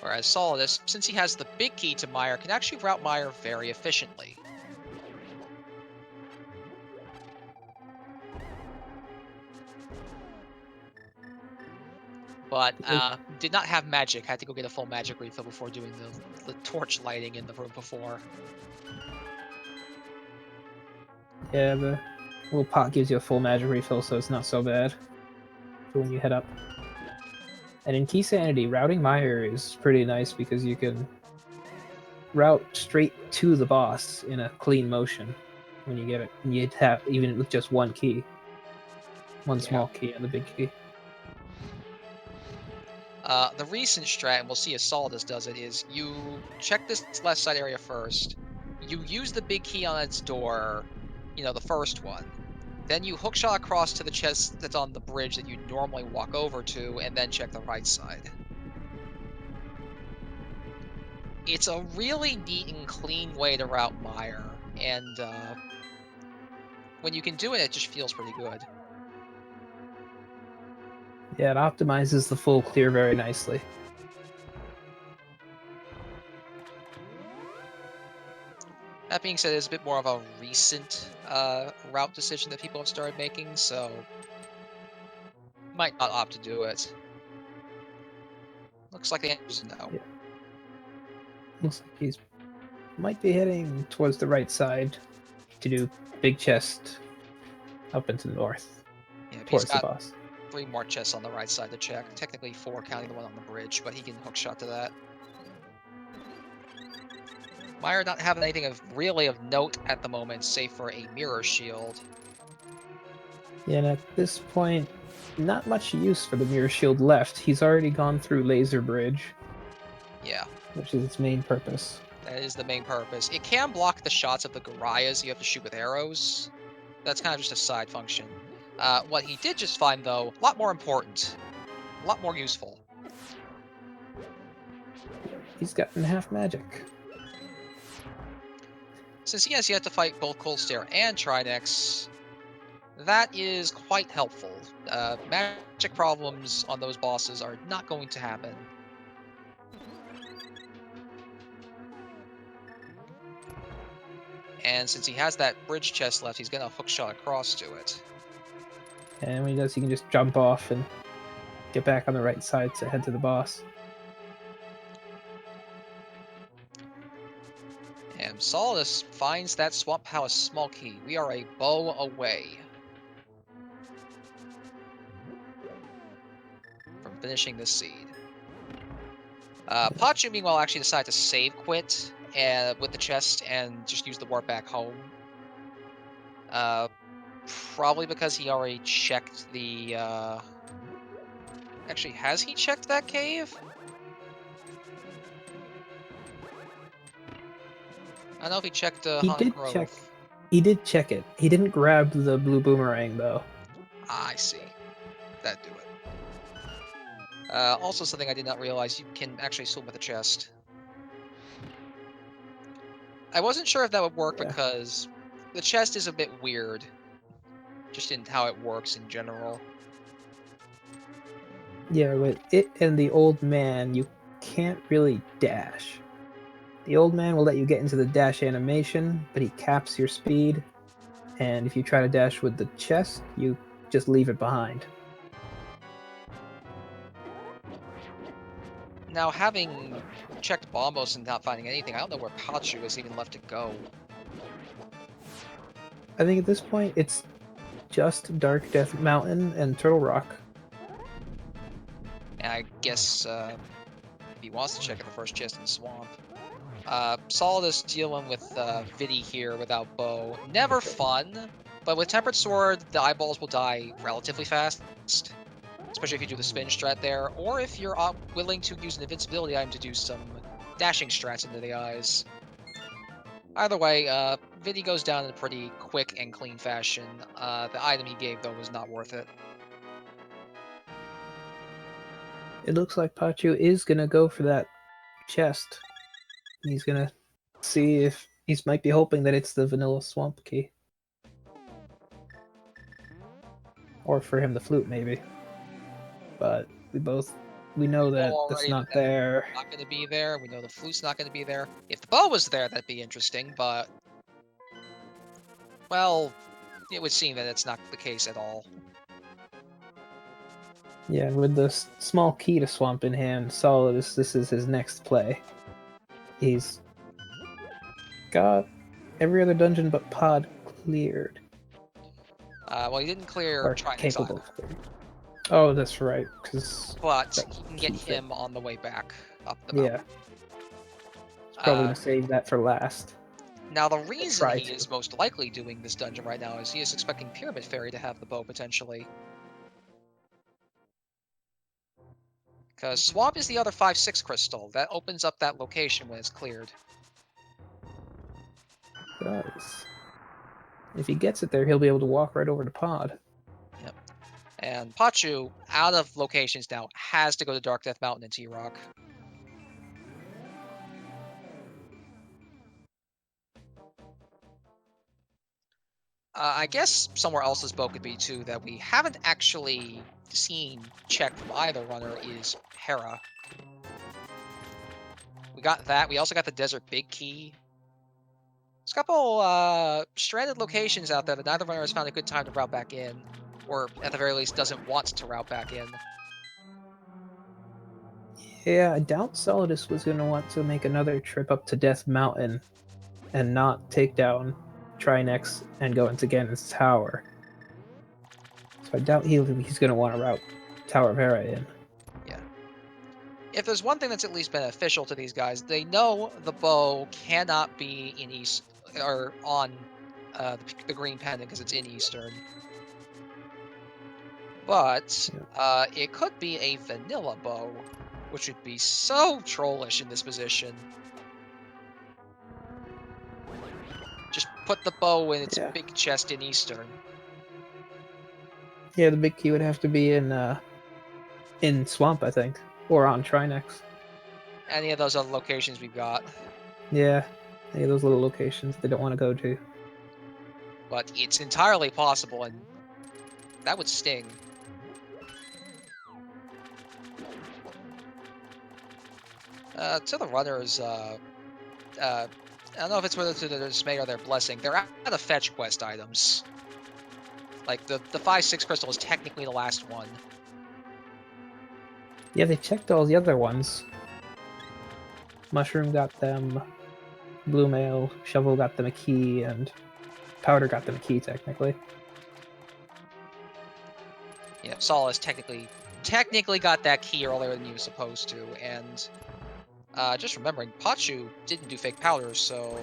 Speaker 2: Whereas Solidus, since he has the big key to Mire, can actually route Mire very efficiently. But did not have magic. Had to go get a full magic refill before doing the torch lighting in the room before.
Speaker 1: Yeah, the little pot gives you a full magic refill, so it's not so bad for when you head up. And in Keysanity, routing Mire is pretty nice because you can route straight to the boss in a clean motion when you get it. And you'd have even with just one key. One small key and the big key.
Speaker 2: The recent strat, and we'll see if Solidus does it, is you check this left side area first. You use the big key on its door, the first one. Then you hookshot across to the chest that's on the bridge that you normally walk over to, and then check the right side. It's a really neat and clean way to route Mire, and when you can do it, it just feels pretty good.
Speaker 1: Yeah, it optimizes the full clear very nicely.
Speaker 2: That being said, it's a bit more of a recent route decision that people have started making, so might not opt to do it. Looks like the answer is no.
Speaker 1: Yeah. Looks like he's might be heading towards the right side to do big chest up into the north.
Speaker 2: Yeah,
Speaker 1: towards
Speaker 2: he's got
Speaker 1: the boss.
Speaker 2: 3 more chests on the right side to check. Technically 4 counting the one on the bridge, but he can hookshot to that. Mire not having anything really of note at the moment, save for a mirror shield.
Speaker 1: Yeah, and at this point, not much use for the mirror shield left. He's already gone through Laser Bridge.
Speaker 2: Yeah.
Speaker 1: Which is its main purpose.
Speaker 2: That is the main purpose. It can block the shots of the Garayas you have to shoot with arrows. That's kind of just a side function. What he did just find, though, a lot more important. A lot more useful.
Speaker 1: He's gotten half magic.
Speaker 2: Since he has yet to fight both Cold Stare and Trinex, that is quite helpful. Magic problems on those bosses are not going to happen. And since he has that bridge chest left, he's going to hookshot across to it.
Speaker 1: And when he does, he can just jump off and get back on the right side to head to the boss.
Speaker 2: And Solidus finds that Swamp Palace small key. We are a bow away from finishing this seed. Pachu, meanwhile, actually decided to save quit with the chest and just use the warp back home. Probably because he already checked the... Actually, has he checked that cave? I don't know if he checked Haunted Grove.
Speaker 1: He did check it. He didn't grab the blue boomerang, though.
Speaker 2: I see. That'd do it. Also, something I did not realize, you can actually swim with a chest. I wasn't sure if that would work because the chest is a bit weird. Just in how it works in general.
Speaker 1: Yeah, with it and the old man, you can't really dash. The old man will let you get into the dash animation, but he caps your speed. And if you try to dash with the chest, you just leave it behind.
Speaker 2: Now, having checked Bombos and not finding anything, I don't know where Pachu has even left to go.
Speaker 1: I think at this point, it's just Dark Death Mountain and Turtle Rock.
Speaker 2: And I guess if he wants to check in the first chest in the swamp. Solidus dealing with Vidi here without bow. Never fun, but with Tempered Sword, the eyeballs will die relatively fast. Especially if you do the spin strat there, or if you're willing to use an invincibility item to do some dashing strats into the eyes. Either way, Vidi goes down in a pretty quick and clean fashion. The item he gave, though, was not worth it.
Speaker 1: It looks like Pachu is going to go for that chest. He's going to see if he might be hoping that it's the vanilla swamp key. Or for him, the flute, maybe. But we know that that's not there.
Speaker 2: Not going to be there. We know the flute's not going to be there. If the bow was there, that'd be interesting, but... Well, it would seem that it's not the case at all.
Speaker 1: Yeah, with the small key to swamp in hand, Solidus, this is his next play. He's got every other dungeon but pod cleared.
Speaker 2: Well, he didn't clear
Speaker 1: Or
Speaker 2: Trinex
Speaker 1: capable
Speaker 2: either.
Speaker 1: of clearing. Oh, that's right, because...
Speaker 2: But he can get him on the way back up the
Speaker 1: Yeah.
Speaker 2: mountain.
Speaker 1: He's probably going to save that for last.
Speaker 2: Now, the reason he is most likely doing this dungeon right now is he is expecting Pyramid Fairy to have the bow, potentially. Because Swamp is the other 5-6 crystal. That opens up that location when it's cleared.
Speaker 1: It does. If he gets it there, he'll be able to walk right over to pod.
Speaker 2: Yep. And Pachu, out of locations now, has to go to Dark Death Mountain and T-Rock. I guess somewhere else this bow could be, too, that we haven't actually seen checked from either runner is Hera. We got that. We also got the Desert Big Key. There's a couple stranded locations out there that neither runner has found a good time to route back in. Or, at the very least, doesn't want to route back in.
Speaker 1: Yeah, I doubt Solidus was going to want to make another trip up to Death Mountain and not take down Trinex and go into Ganon's Tower. So I doubt he's going to want to route Tower of Hera in.
Speaker 2: Yeah. If there's one thing that's at least beneficial to these guys, they know the bow cannot be in East or on the green pendant because it's in Eastern. But it could be a vanilla bow, which would be so trollish in this position. Just put the bow in its big chest in Eastern.
Speaker 1: Yeah, the big key would have to be in Swamp, I think, or on Trinex.
Speaker 2: Any of those other locations we've got.
Speaker 1: Yeah, any of those little locations they don't want to go to.
Speaker 2: But it's entirely possible, and that would sting. To the runners, I don't know if it's whether to their dismay or their blessing. They're out of fetch quest items. Like, the 5-6 crystal is technically the last one.
Speaker 1: Yeah, they checked all the other ones. Mushroom got them, Blue Mail, Shovel got them a key, and Powder got them a key, technically.
Speaker 2: Yeah, Solidus technically got that key earlier than he was supposed to, and just remembering, Pachu didn't do fake powder, so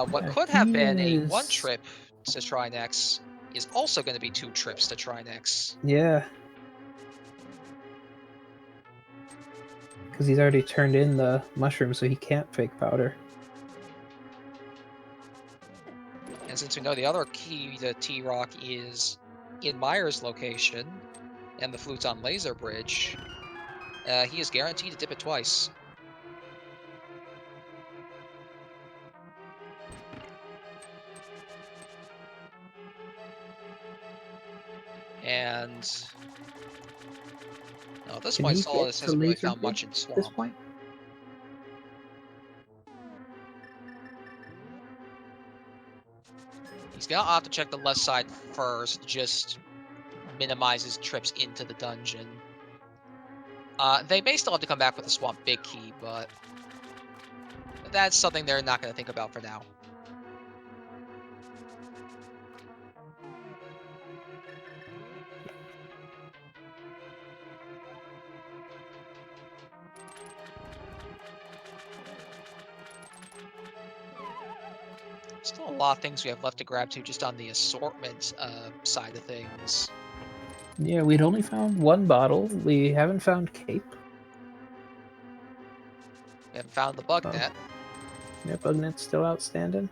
Speaker 2: what could have been a 1 trip to Trinex is also going to be 2 trips to Trinex.
Speaker 1: Yeah. Because he's already turned in the mushroom, so he can't fake powder.
Speaker 2: And since we know the other key to T-Rock is in Myers' location, and the flute's on Laser Bridge, he is guaranteed to dip it twice. And at this point, Solidus hasn't really found much in Swamp.
Speaker 1: At this point?
Speaker 2: He's gonna opt to check the left side first, just minimizes trips into the dungeon. They may still have to come back with a Swamp Big Key, but that's something they're not going to think about for now. Still a lot of things we have left to grab to just on the assortment side of things.
Speaker 1: Yeah, we'd only found one bottle. We haven't found Cape.
Speaker 2: We haven't found the bug net.
Speaker 1: Yeah, bug net's still outstanding.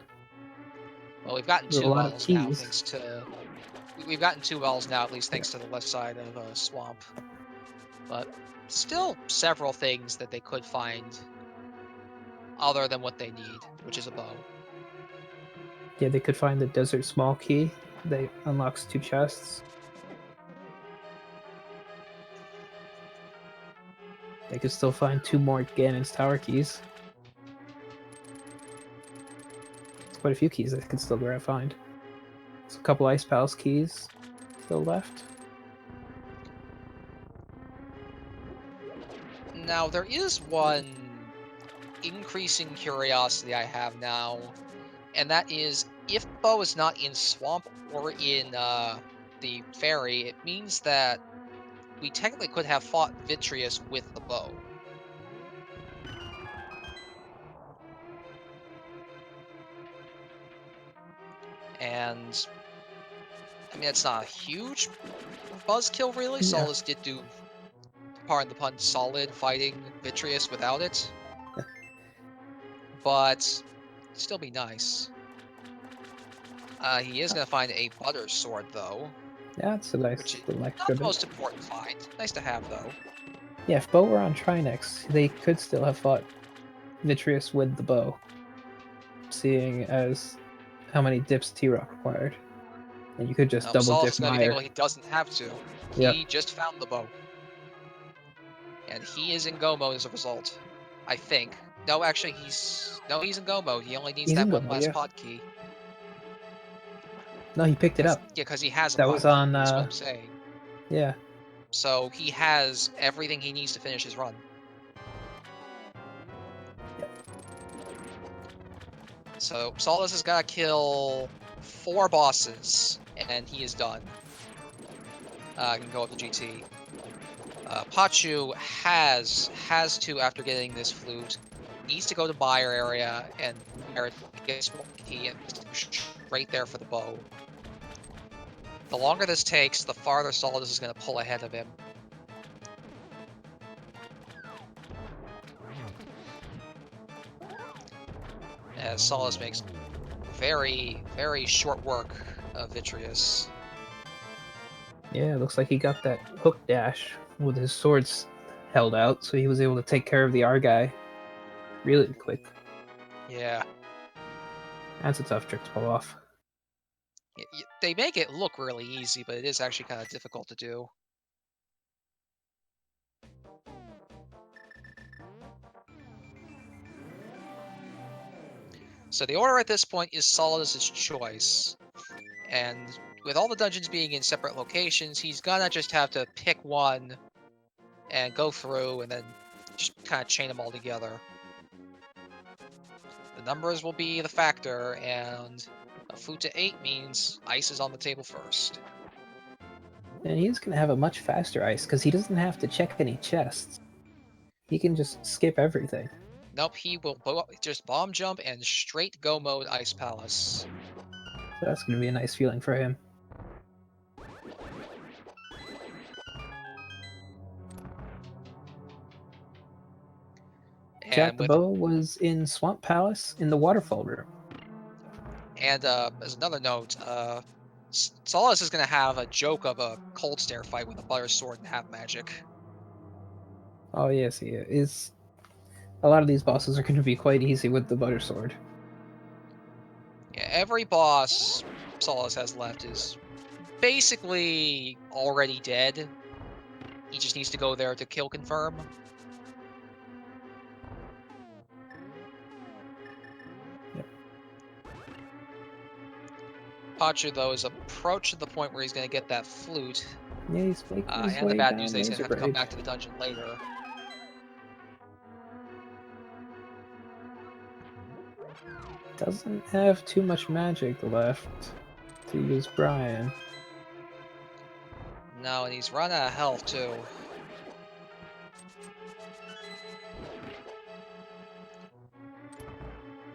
Speaker 2: Well, we've gotten
Speaker 1: There's a
Speaker 2: two
Speaker 1: lot of
Speaker 2: wells now,
Speaker 1: keys.
Speaker 2: thanks to... We've gotten 2 wells now, at least thanks to the left side of Swamp. But still several things that they could find other than what they need, which is a bow.
Speaker 1: Yeah, they could find the desert small key. That unlocks 2 chests. They could still find 2 more Ganon's tower keys. There's quite a few keys they could still find. There's a couple Ice Palace keys still left.
Speaker 2: Now, there is one increasing curiosity I have now, and that is if bow is not in Swamp or in the Ferry, it means that we technically could have fought Vitreous with the bow. And I mean, it's not a huge buzzkill, really.
Speaker 1: Yeah.
Speaker 2: Solidus did do, pardon the pun, solid fighting Vitreous without it. But still be nice. He is going to find a butter sword, though.
Speaker 1: Yeah, it's a nice
Speaker 2: Which is
Speaker 1: little
Speaker 2: not
Speaker 1: extra
Speaker 2: the
Speaker 1: bit.
Speaker 2: most important find. Nice to have, though.
Speaker 1: Yeah, if bow were on Trinex, they could still have fought Vitreous with the bow, seeing as how many dips T-Rock required. And you could just double
Speaker 2: Solidus
Speaker 1: dip
Speaker 2: is going to be
Speaker 1: Meyer.
Speaker 2: thankful he doesn't have to.
Speaker 1: Yep.
Speaker 2: He just found the bow. And he is in go mode as a result. I think. No, actually, he's in go mode. He only needs
Speaker 1: He's
Speaker 2: that
Speaker 1: in go
Speaker 2: one
Speaker 1: mode,
Speaker 2: last
Speaker 1: yeah.
Speaker 2: pod key.
Speaker 1: No, he picked it up.
Speaker 2: Yeah, because he has a
Speaker 1: That
Speaker 2: pod
Speaker 1: was
Speaker 2: key,
Speaker 1: on,
Speaker 2: is what I'm saying.
Speaker 1: yeah.
Speaker 2: So he has everything he needs to finish his run.
Speaker 1: Yep.
Speaker 2: So Solidus has got to kill 4 bosses, and he is done. Can go up to GT. Pachu has to, after getting this flute, needs to go to buyer area and get one key and straight there for the bow. The longer this takes, the farther Solidus is going to pull ahead of him. As Solidus makes very, very short work of Vitreous.
Speaker 1: Yeah, it looks like he got that hook dash with his swords held out, so he was able to take care of the R guy really quick.
Speaker 2: Yeah.
Speaker 1: That's a tough trick to pull off.
Speaker 2: They make it look really easy, but it is actually kind of difficult to do. So the order at this point is Solidus' choice. And with all the dungeons being in separate locations, he's gonna just have to pick one and go through and then just kind of chain them all together. The numbers will be the factor, and a food to 8 means ice is on the table first.
Speaker 1: And he's going to have a much faster ice because he doesn't have to check any chests. He can just skip everything.
Speaker 2: Nope, he will just bomb jump and straight go mode Ice Palace.
Speaker 1: So that's going to be a nice feeling for him. Jack the Bow was in Swamp Palace in the waterfall room.
Speaker 2: And as another note, Solidus is going to have a joke of a cold stare fight with a butter sword and half magic.
Speaker 1: Oh yes, he is. A lot of these bosses are going to be quite easy with the butter sword.
Speaker 2: Yeah, every boss Solidus has left is basically already dead. He just needs to go there to kill confirm.
Speaker 1: Yep.
Speaker 2: Pachu, though, is approaching the point where he's going to get that flute.
Speaker 1: Yeah, he's making his
Speaker 2: and the
Speaker 1: way
Speaker 2: bad
Speaker 1: down
Speaker 2: news that he's going to have to come
Speaker 1: Razorblade.
Speaker 2: back to the dungeon later.
Speaker 1: Doesn't have too much magic left to use Brian.
Speaker 2: No, and he's run out of health, too.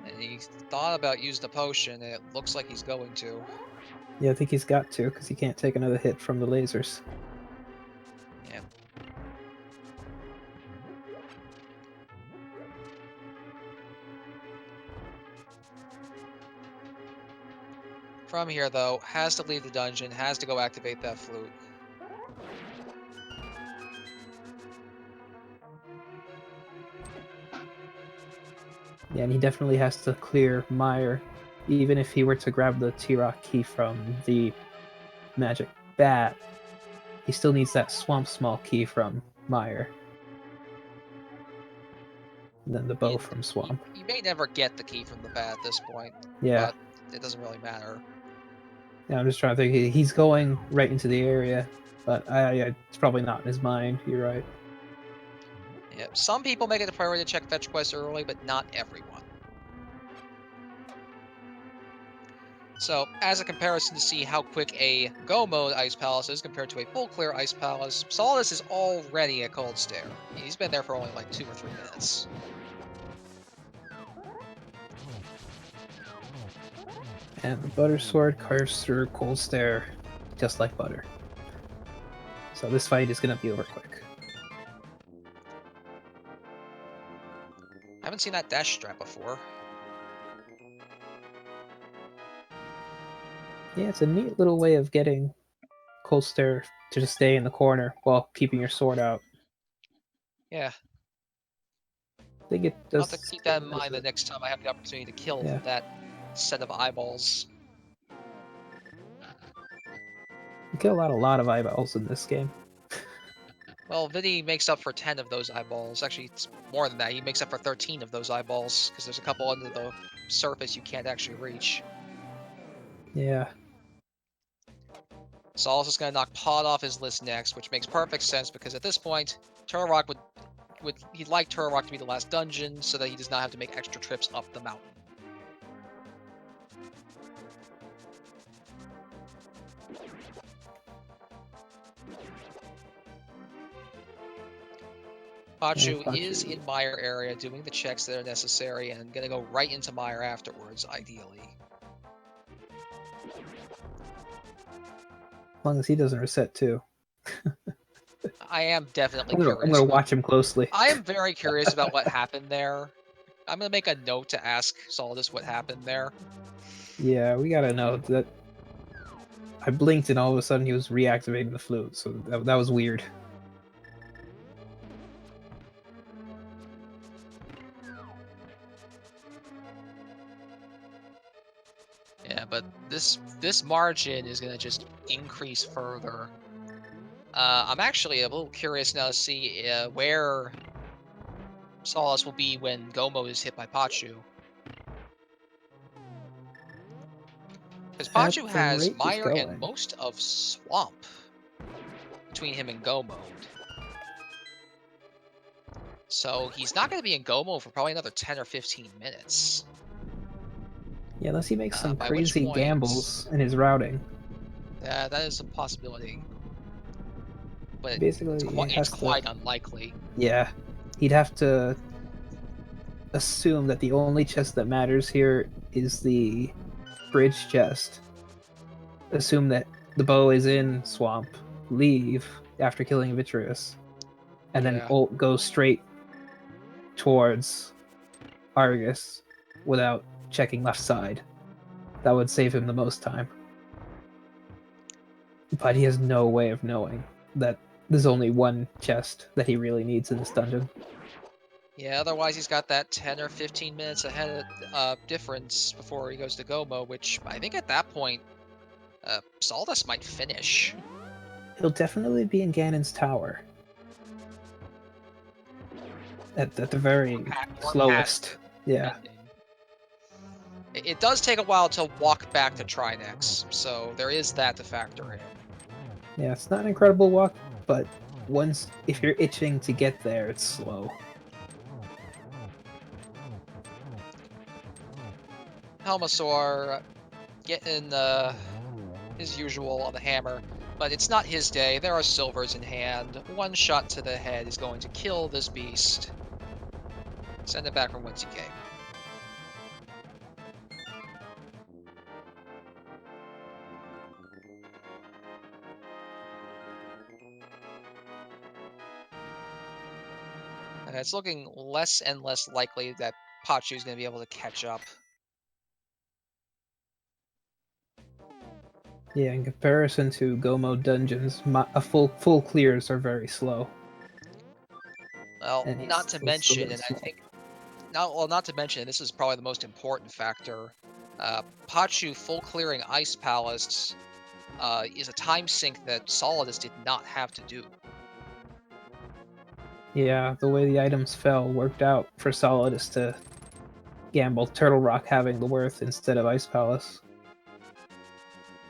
Speaker 2: And And he thought about using the potion, and it looks like he's going to.
Speaker 1: Yeah, I think he's got to, because he can't take another hit from the lasers.
Speaker 2: Yeah. From here, though, has to leave the dungeon, has to go activate that flute.
Speaker 1: Yeah, and he definitely has to clear Meyer. Even if he were to grab the T-Rock key from the magic bat, he still needs that Swamp Small key from Meyer. And then the bow from Swamp.
Speaker 2: You may never get the key from the bat at this point.
Speaker 1: Yeah.
Speaker 2: But it doesn't really matter.
Speaker 1: Yeah, I'm just trying to think. He's going right into the area, but it's probably not in his mind. You're right.
Speaker 2: Yeah, some people make it a priority to check fetch quests early, but not everyone. So, as a comparison to see how quick a go mode Ice Palace is compared to a full clear Ice Palace, Solidus is already at Cold Stare. He's been there for only like 2 or 3 minutes.
Speaker 1: And the Butter Sword carves through Cold Stare just like butter. So this fight is going to be over quick.
Speaker 2: I haven't seen that dash strap before.
Speaker 1: Yeah, it's a neat little way of getting Cold Stare to just stay in the corner while keeping your sword out.
Speaker 2: Yeah.
Speaker 1: I think it does.
Speaker 2: I'll have to keep that in mind the next time I have the opportunity to kill that set of eyeballs.
Speaker 1: You kill a lot of eyeballs in this game.
Speaker 2: Well, Vinny makes up for 10 of those eyeballs. Actually, it's more than that. He makes up for 13 of those eyeballs, because there's a couple under the surface you can't actually reach.
Speaker 1: Yeah.
Speaker 2: Solidus is going to knock Pod off his list next, which makes perfect sense, because at this point, Turtle Rock he'd like Turtle Rock to be the last dungeon, so that he does not have to make extra trips up the mountain. Pachu is in Meyer area doing the checks that are necessary and going to go right into Meyer afterwards, ideally.
Speaker 1: As long as he doesn't reset too.
Speaker 2: I am definitely
Speaker 1: curious. I'm going to watch him closely.
Speaker 2: I am very curious about what happened there. I'm going to make a note to ask Solidus what happened there.
Speaker 1: Yeah, we got to know that. I blinked and all of a sudden he was reactivating the flute, so that was weird.
Speaker 2: Yeah, but this margin is going to just increase further. I'm actually a little curious now to see where Solidus will be when Gomo is hit by Pachu. Because Pachu has Meyer and most of Swamp between him and Go mode. So he's not going to be in Go mode for probably another 10 or 15 minutes.
Speaker 1: Yeah, unless he makes some crazy gambles in his routing.
Speaker 2: Yeah, that is a possibility. But
Speaker 1: basically,
Speaker 2: it's quite unlikely.
Speaker 1: Yeah, he'd have to assume that the only chest that matters here is the bridge chest. Assume that the bow is in Swamp, leave after killing Vitreous, and then ult go straight towards Argus without checking left side. That would save him the most time. But he has no way of knowing that there's only one chest that he really needs in this dungeon.
Speaker 2: Yeah, otherwise he's got that 10 or 15 minutes ahead of difference before he goes to Gomo, which I think at that point, Solidus might finish.
Speaker 1: He'll definitely be in Ganon's tower. At the very slowest. Yeah.
Speaker 2: It does take a while to walk back to Trinex, so there is that to factor in.
Speaker 1: Yeah, it's not an incredible walk, but if you're itching to get there, it's slow.
Speaker 2: Helmasaur getting his usual on the hammer, but it's not his day. There are silvers in hand. One shot to the head is going to kill this beast. Send it back from whence he came. And it's looking less and less likely that Pachu is going to be able to catch up.
Speaker 1: Yeah, in comparison to Go mode dungeons, full clears are very slow.
Speaker 2: Well,
Speaker 1: And he's
Speaker 2: not to
Speaker 1: still
Speaker 2: mention,
Speaker 1: very
Speaker 2: and I
Speaker 1: small.
Speaker 2: think not to mention, this is probably the most important factor. Pachu full clearing Ice Palace is a time sink that Solidus did not have to do.
Speaker 1: Yeah, the way the items fell worked out for Solidus to gamble Turtle Rock having the worth instead of Ice Palace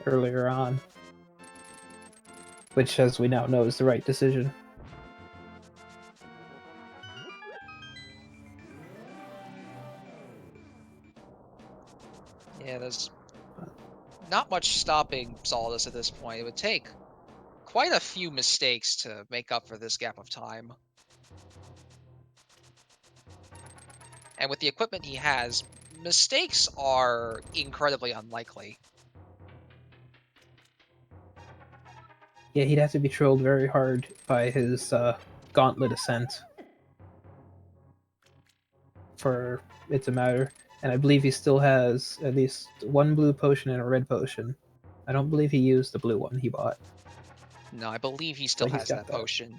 Speaker 1: earlier on. Which, as we now know, is the right decision.
Speaker 2: Yeah, there's not much stopping Solidus at this point. It would take quite a few mistakes to make up for this gap of time. And with the equipment he has, mistakes are incredibly unlikely.
Speaker 1: Yeah, he'd have to be trolled very hard by his Gauntlet Ascent for it to matter. And I believe he still has at least one blue potion and a red potion. I don't believe he used the blue one he bought.
Speaker 2: No, I believe he still
Speaker 1: But he's
Speaker 2: has
Speaker 1: got
Speaker 2: that
Speaker 1: that.
Speaker 2: potion.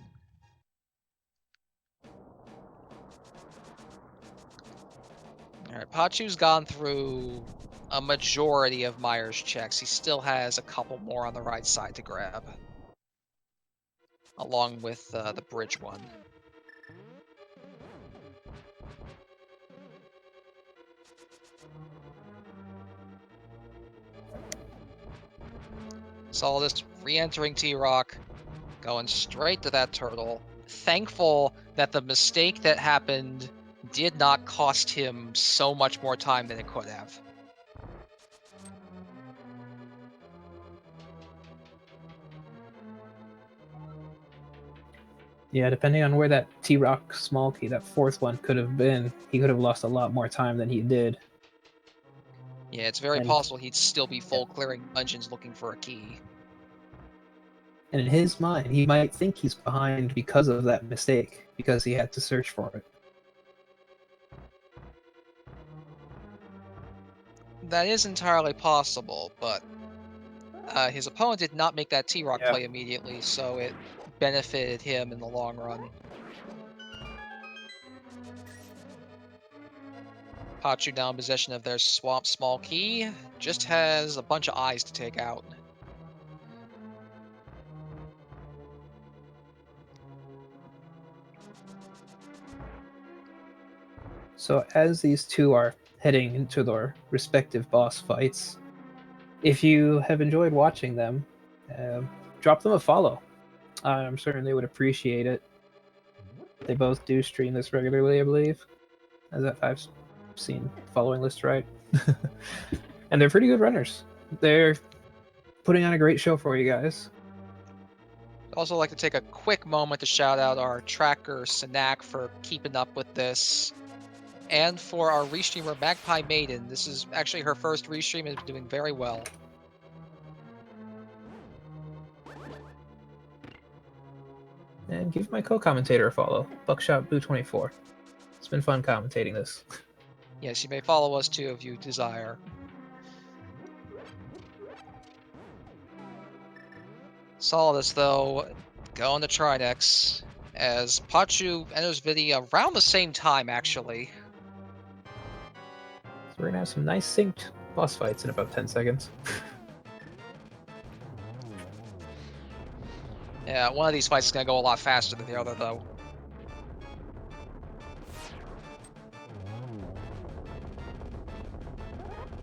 Speaker 2: Alright, Pachu's gone through a majority of Myers' checks. He still has a couple more on the right side to grab. Along with the bridge one. Solidus re-entering T-Rock, going straight to that turtle. Thankful that the mistake that happened did not cost him so much more time than it could have.
Speaker 1: Yeah, depending on where that T-Rock small key, that fourth one, could have been, he could have lost a lot more time than he did.
Speaker 2: Yeah, it's very
Speaker 1: And
Speaker 2: possible he'd still be
Speaker 1: yeah.
Speaker 2: full clearing dungeons looking for a key.
Speaker 1: And in his mind, he might think he's behind because of that mistake, because he had to search for it.
Speaker 2: That is entirely possible, but his opponent did not make that T-Rock
Speaker 1: Yeah.
Speaker 2: play immediately, so it benefited him in the long run. Pachu now in possession of their swamp small key, just has a bunch of eyes to take out.
Speaker 1: So as these two are heading into their respective boss fights, if you have enjoyed watching them, drop them a follow. I'm certain they would appreciate it. They both do stream this regularly, I believe, as if I've seen following list right. And they're pretty good runners. They're putting on a great show for you guys.
Speaker 2: I'd also like to take a quick moment to shout out our tracker, Sanak, for keeping up with this. And for our restreamer, Magpie Maiden. This is actually her first restream and is doing very well.
Speaker 1: And give my co-commentator a follow, Buckshot Boo 24. It's been fun commentating this.
Speaker 2: Yes, you may follow us too if you desire. Solidus, though, going to Trinex, as Pachu enters video around the same time, actually.
Speaker 1: So we're gonna have some nice synced boss fights in about 10 seconds.
Speaker 2: Yeah, one of these fights is going to go a lot faster than the other, though.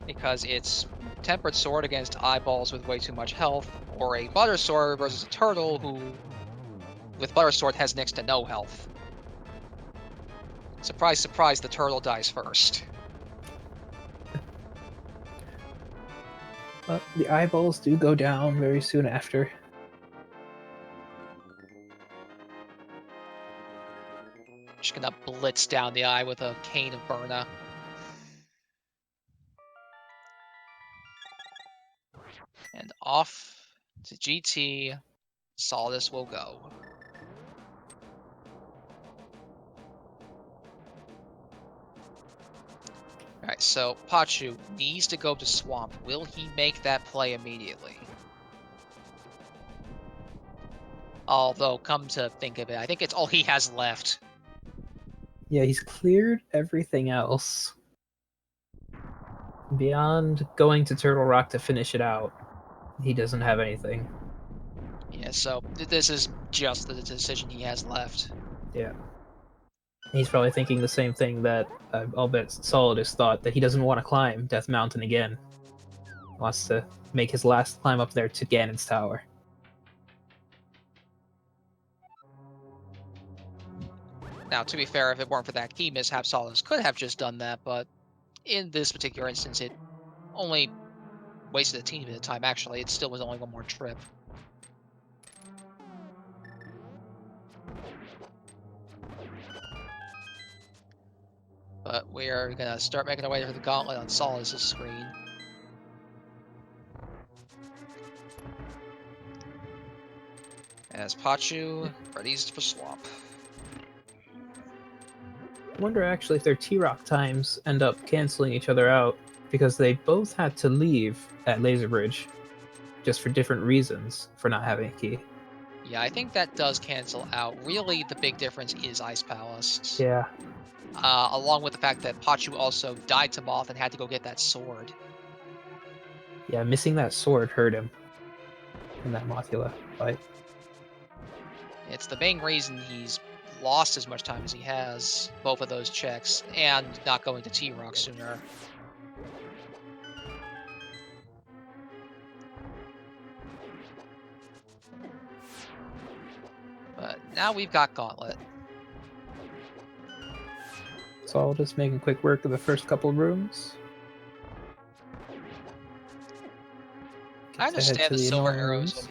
Speaker 2: Because it's Tempered Sword against eyeballs with way too much health, or a Butter Sword versus a turtle who, with Butter Sword, has next to no health. Surprise, surprise, the turtle dies first.
Speaker 1: But the eyeballs do go down very soon after.
Speaker 2: Just gonna blitz down the eye with a Cane of Burna. And off to GT, Solidus will go. Alright, so Pachu needs to go to Swamp. Will he make that play immediately? Although, come to think of it, I think it's all he has left.
Speaker 1: Yeah, he's cleared everything else. Beyond going to Turtle Rock to finish it out, he doesn't have anything.
Speaker 2: Yeah, so this is just the decision he has left.
Speaker 1: Yeah. He's probably thinking the same thing that I'll bet Solidus thought, that he doesn't want to climb Death Mountain again. Wants to make his last climb up there to Ganon's Tower.
Speaker 2: Now, to be fair, if it weren't for that key mishap, Solidus could have just done that, but in this particular instance, it only wasted a teeny bit of time. Actually, it still was only one more trip. But we're gonna start making our way to the gauntlet on Solidus' screen. As Pachu readies for Swamp.
Speaker 1: I wonder actually if their T-Rock times end up canceling each other out, because they both had to leave at Laser Bridge, just for different reasons for not having a key.
Speaker 2: Yeah, I think that does cancel out. Really, the big difference is Ice Palace.
Speaker 1: Yeah.
Speaker 2: Along with the fact that Pachu also died to Moth and had to go get that sword.
Speaker 1: Yeah, missing that sword hurt him in that Mothula fight.
Speaker 2: It's the main reason he's lost as much time as he has, both of those checks, and not going to T-Rock sooner. But now we've got Gauntlet.
Speaker 1: So I'll just making quick work of the first couple of rooms.
Speaker 2: I understand the silver arrows will be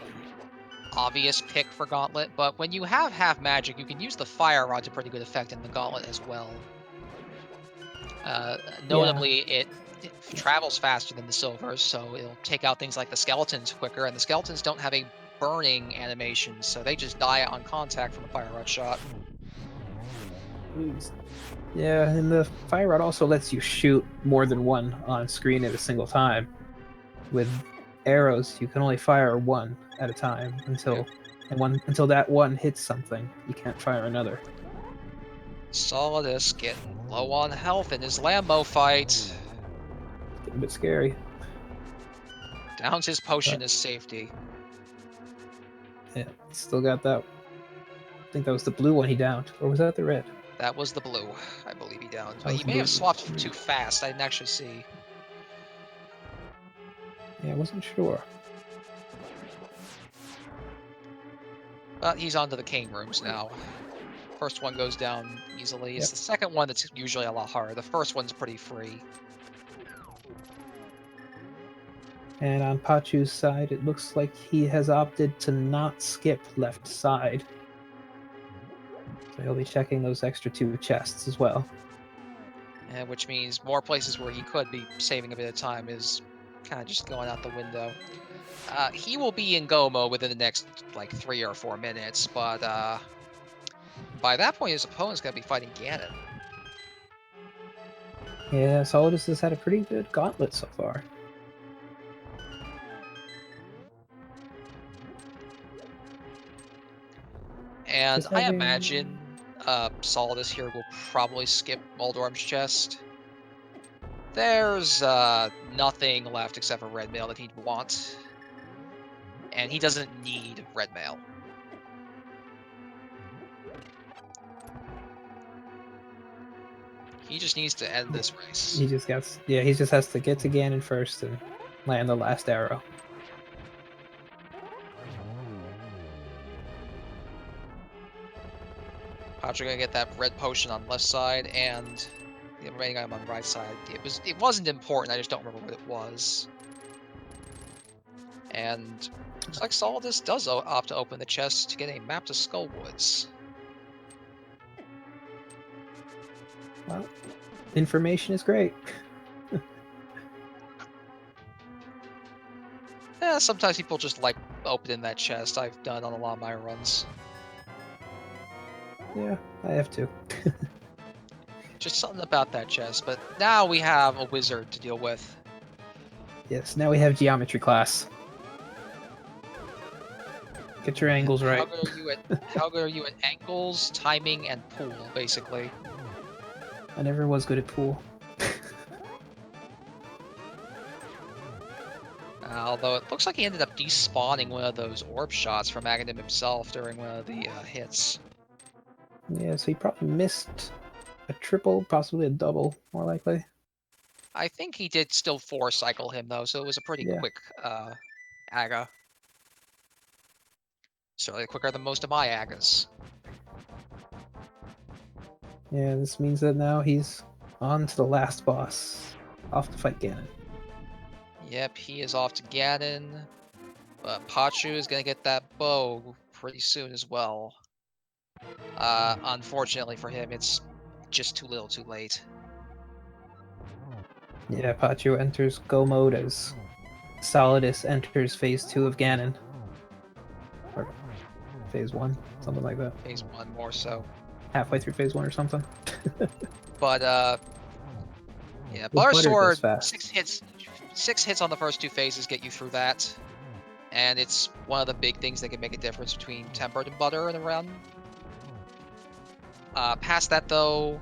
Speaker 2: obvious pick for Gauntlet, but when you have half magic, you can use the fire rod to pretty good effect in the Gauntlet as well. Notably, it travels faster than the silvers, so it'll take out things like the skeletons quicker, and the skeletons don't have a burning animation, so they just die on contact from a fire rod shot.
Speaker 1: Yeah, and the fire rod also lets you shoot more than one on screen at a single time. With arrows, you can only fire one at a time until that one hits something. You can't fire another.
Speaker 2: Solidus getting low on health in his Lambo fight.
Speaker 1: Getting a bit scary.
Speaker 2: Downs his potion as safety.
Speaker 1: Yeah, still got that. I think that was the blue one he downed, or was that the red?
Speaker 2: That was the blue, I believe he downed.
Speaker 1: That
Speaker 2: But
Speaker 1: was
Speaker 2: he may
Speaker 1: blue.
Speaker 2: have swapped too fast. I didn't actually see.
Speaker 1: Yeah, I wasn't sure.
Speaker 2: But he's onto the king rooms now. First one goes down easily. It's
Speaker 1: Yep.
Speaker 2: the second one that's usually a lot harder. The first one's pretty free.
Speaker 1: And on Pachu's side, it looks like he has opted to not skip left side. So he'll be checking those extra 2 chests as well.
Speaker 2: Which means more places where he could be saving a bit of time is kind of just going out the window. He will be in go mode within the next, like, 3 or 4 minutes, but by that point, his opponent's going to be fighting Ganon.
Speaker 1: Yeah, Solidus has had a pretty good gauntlet so far.
Speaker 2: And I imagine Solidus here will probably skip Moldorm's chest. There's nothing left except for red mail that he'd want. And he doesn't need red mail. He just needs to end this race.
Speaker 1: He just has to get to Ganon first and land the last arrow.
Speaker 2: Pachu gonna get that red potion on left side and the remaining item on right side. It wasn't important, I just don't remember what it was. And looks like Solidus does opt to open the chest to get a map to Skullwoods.
Speaker 1: Well, information is great.
Speaker 2: Yeah, sometimes people just like opening that chest. I've done on a lot of my runs.
Speaker 1: Yeah, I have to.
Speaker 2: Just something about that chest. But now we have a wizard to deal with.
Speaker 1: Yes, now we have geometry class. Get your angles right.
Speaker 2: How good are you at angles, timing, and pool, basically?
Speaker 1: I never was good at pool.
Speaker 2: Although it looks like he ended up despawning one of those orb shots from Aghanim himself during one of the hits.
Speaker 1: Yeah, so he probably missed a triple, possibly a double, more likely.
Speaker 2: I think he did still 4-cycle him, though, so it was a pretty quick Aga. Certainly quicker than most of my Agas.
Speaker 1: Yeah, this means that now he's on to the last boss. Off to fight Ganon.
Speaker 2: Yep, he is off to Ganon. But Pachu is going to get that bow pretty soon as well. Unfortunately for him, it's just too little too late.
Speaker 1: Yeah, Pachu enters Go mode as Solidus enters Phase 2 of Ganon. Or Phase 1, something like that.
Speaker 2: Phase 1 more so.
Speaker 1: Halfway through Phase 1 or something.
Speaker 2: But, yeah, Butter Sword, 6 hits on the first 2 phases get you through that. And it's one of the big things that can make a difference between Tempered and Butter in a run. Past that, though,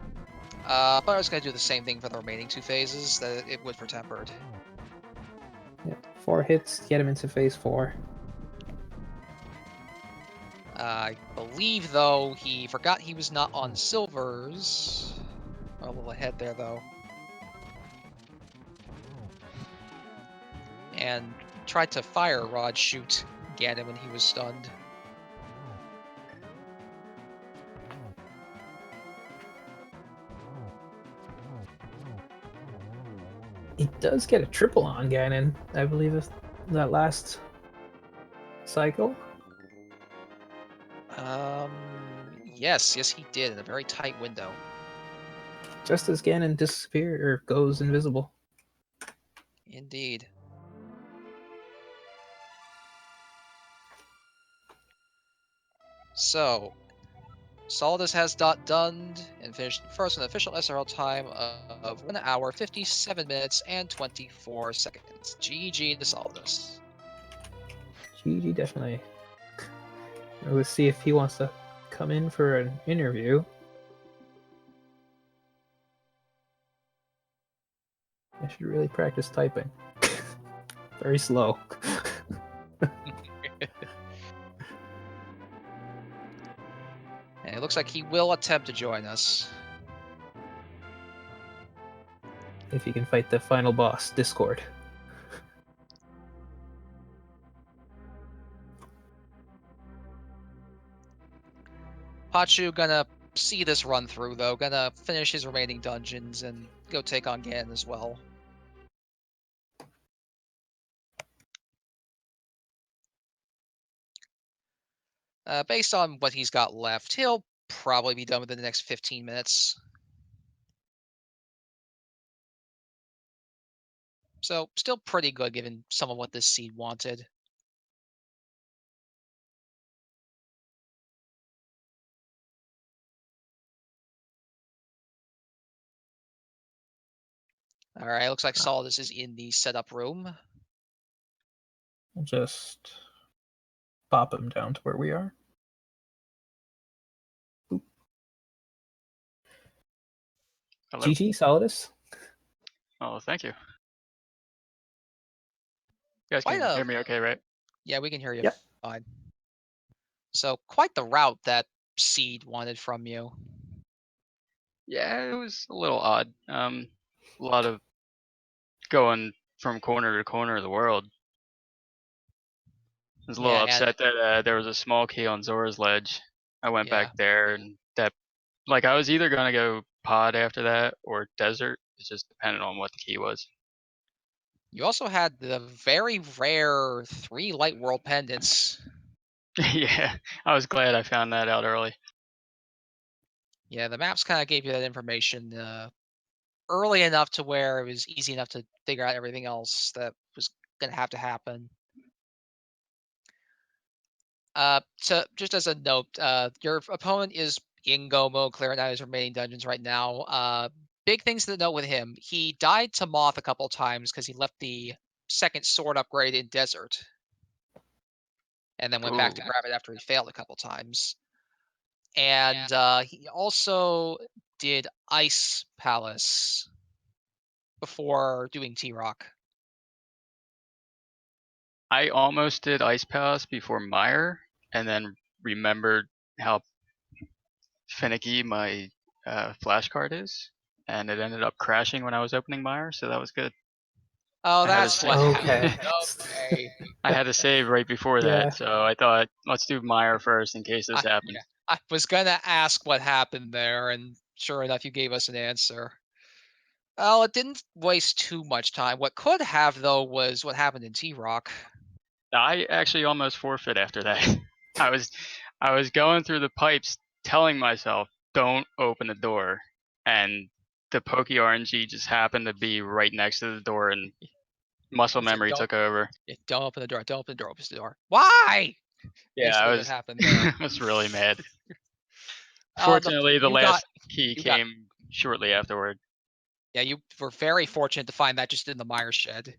Speaker 2: Butter's going to do the same thing for the remaining 2 phases that it would for Tempered.
Speaker 1: Yeah, 4 hits, get him into Phase 4.
Speaker 2: I believe, though, he forgot he was not on Silvers. A little ahead there, though. And tried to fire Rod shoot Ganon when he was stunned.
Speaker 1: He does get a triple on Ganon, I believe, if that last cycle.
Speaker 2: Yes, he did in a very tight window.
Speaker 1: Just as Ganon disappears or goes invisible.
Speaker 2: Indeed. So, Solidus has done and finished first an official SRL time of 1 hour, 57 minutes, and 24 seconds. GG to Solidus.
Speaker 1: GG, definitely. Let's see if he wants to come in for an interview. I should really practice typing. Very slow.
Speaker 2: And it looks like he will attempt to join us.
Speaker 1: If he can fight the final boss, Discord.
Speaker 2: Pachu gonna see this run through, though. Gonna finish his remaining dungeons and go take on Ganon as well. Based on what he's got left, he'll probably be done within the next 15 minutes. So, still pretty good given some of what this seed wanted. Alright, looks like Solidus is in the setup room.
Speaker 1: We'll just pop him down to where we are. Boop.
Speaker 3: Hello.
Speaker 1: GG, Solidus.
Speaker 3: Oh, thank you. You guys can hear me okay, right?
Speaker 2: Yeah, we can hear you
Speaker 1: Yep.
Speaker 2: fine. So, quite the route that seed wanted from you.
Speaker 3: Yeah, it was a little odd. A lot of going from corner to corner of the world. I was a little upset that there was a small key on Zora's Ledge. I went back there, and that, like, I was either gonna go pod after that or desert. It just depended on what the key was.
Speaker 2: You also had the very rare 3 light world pendants.
Speaker 3: Yeah, I was glad I found that out early.
Speaker 2: Yeah, the maps kind of gave you that information early enough to where it was easy enough to figure out everything else that was going to have to happen. So just as a note, your opponent is in go mode, clearing out his remaining dungeons right now. Big things to note with him. He died to Moth a couple times because he left the second sword upgrade in Desert. And then went back to grab it after he failed a couple times. And he also did Ice Palace before doing T-Rock.
Speaker 3: I almost did Ice Palace before Mire, and then remembered how finicky my flashcard is, and it ended up crashing when I was opening Mire, so that was good.
Speaker 2: Oh, that's what happened.
Speaker 1: Okay.
Speaker 3: I had to save right before that, so I thought, let's do Mire first in case this happens.
Speaker 2: I was gonna ask what happened there, and sure enough, you gave us an answer. Well, it didn't waste too much time. What could have, though, was what happened in T-Rock.
Speaker 3: I actually almost forfeit after that. I was going through the pipes telling myself, don't open the door. And the Pokey RNG just happened to be right next to the door, and muscle memory took over.
Speaker 2: Don't open the door. Don't open the door. Open the door. Why?
Speaker 3: Yeah, I
Speaker 2: what happened there.
Speaker 3: I was really mad. Fortunately, the last key came shortly afterward.
Speaker 2: Yeah, you were very fortunate to find that just in the Mire shed.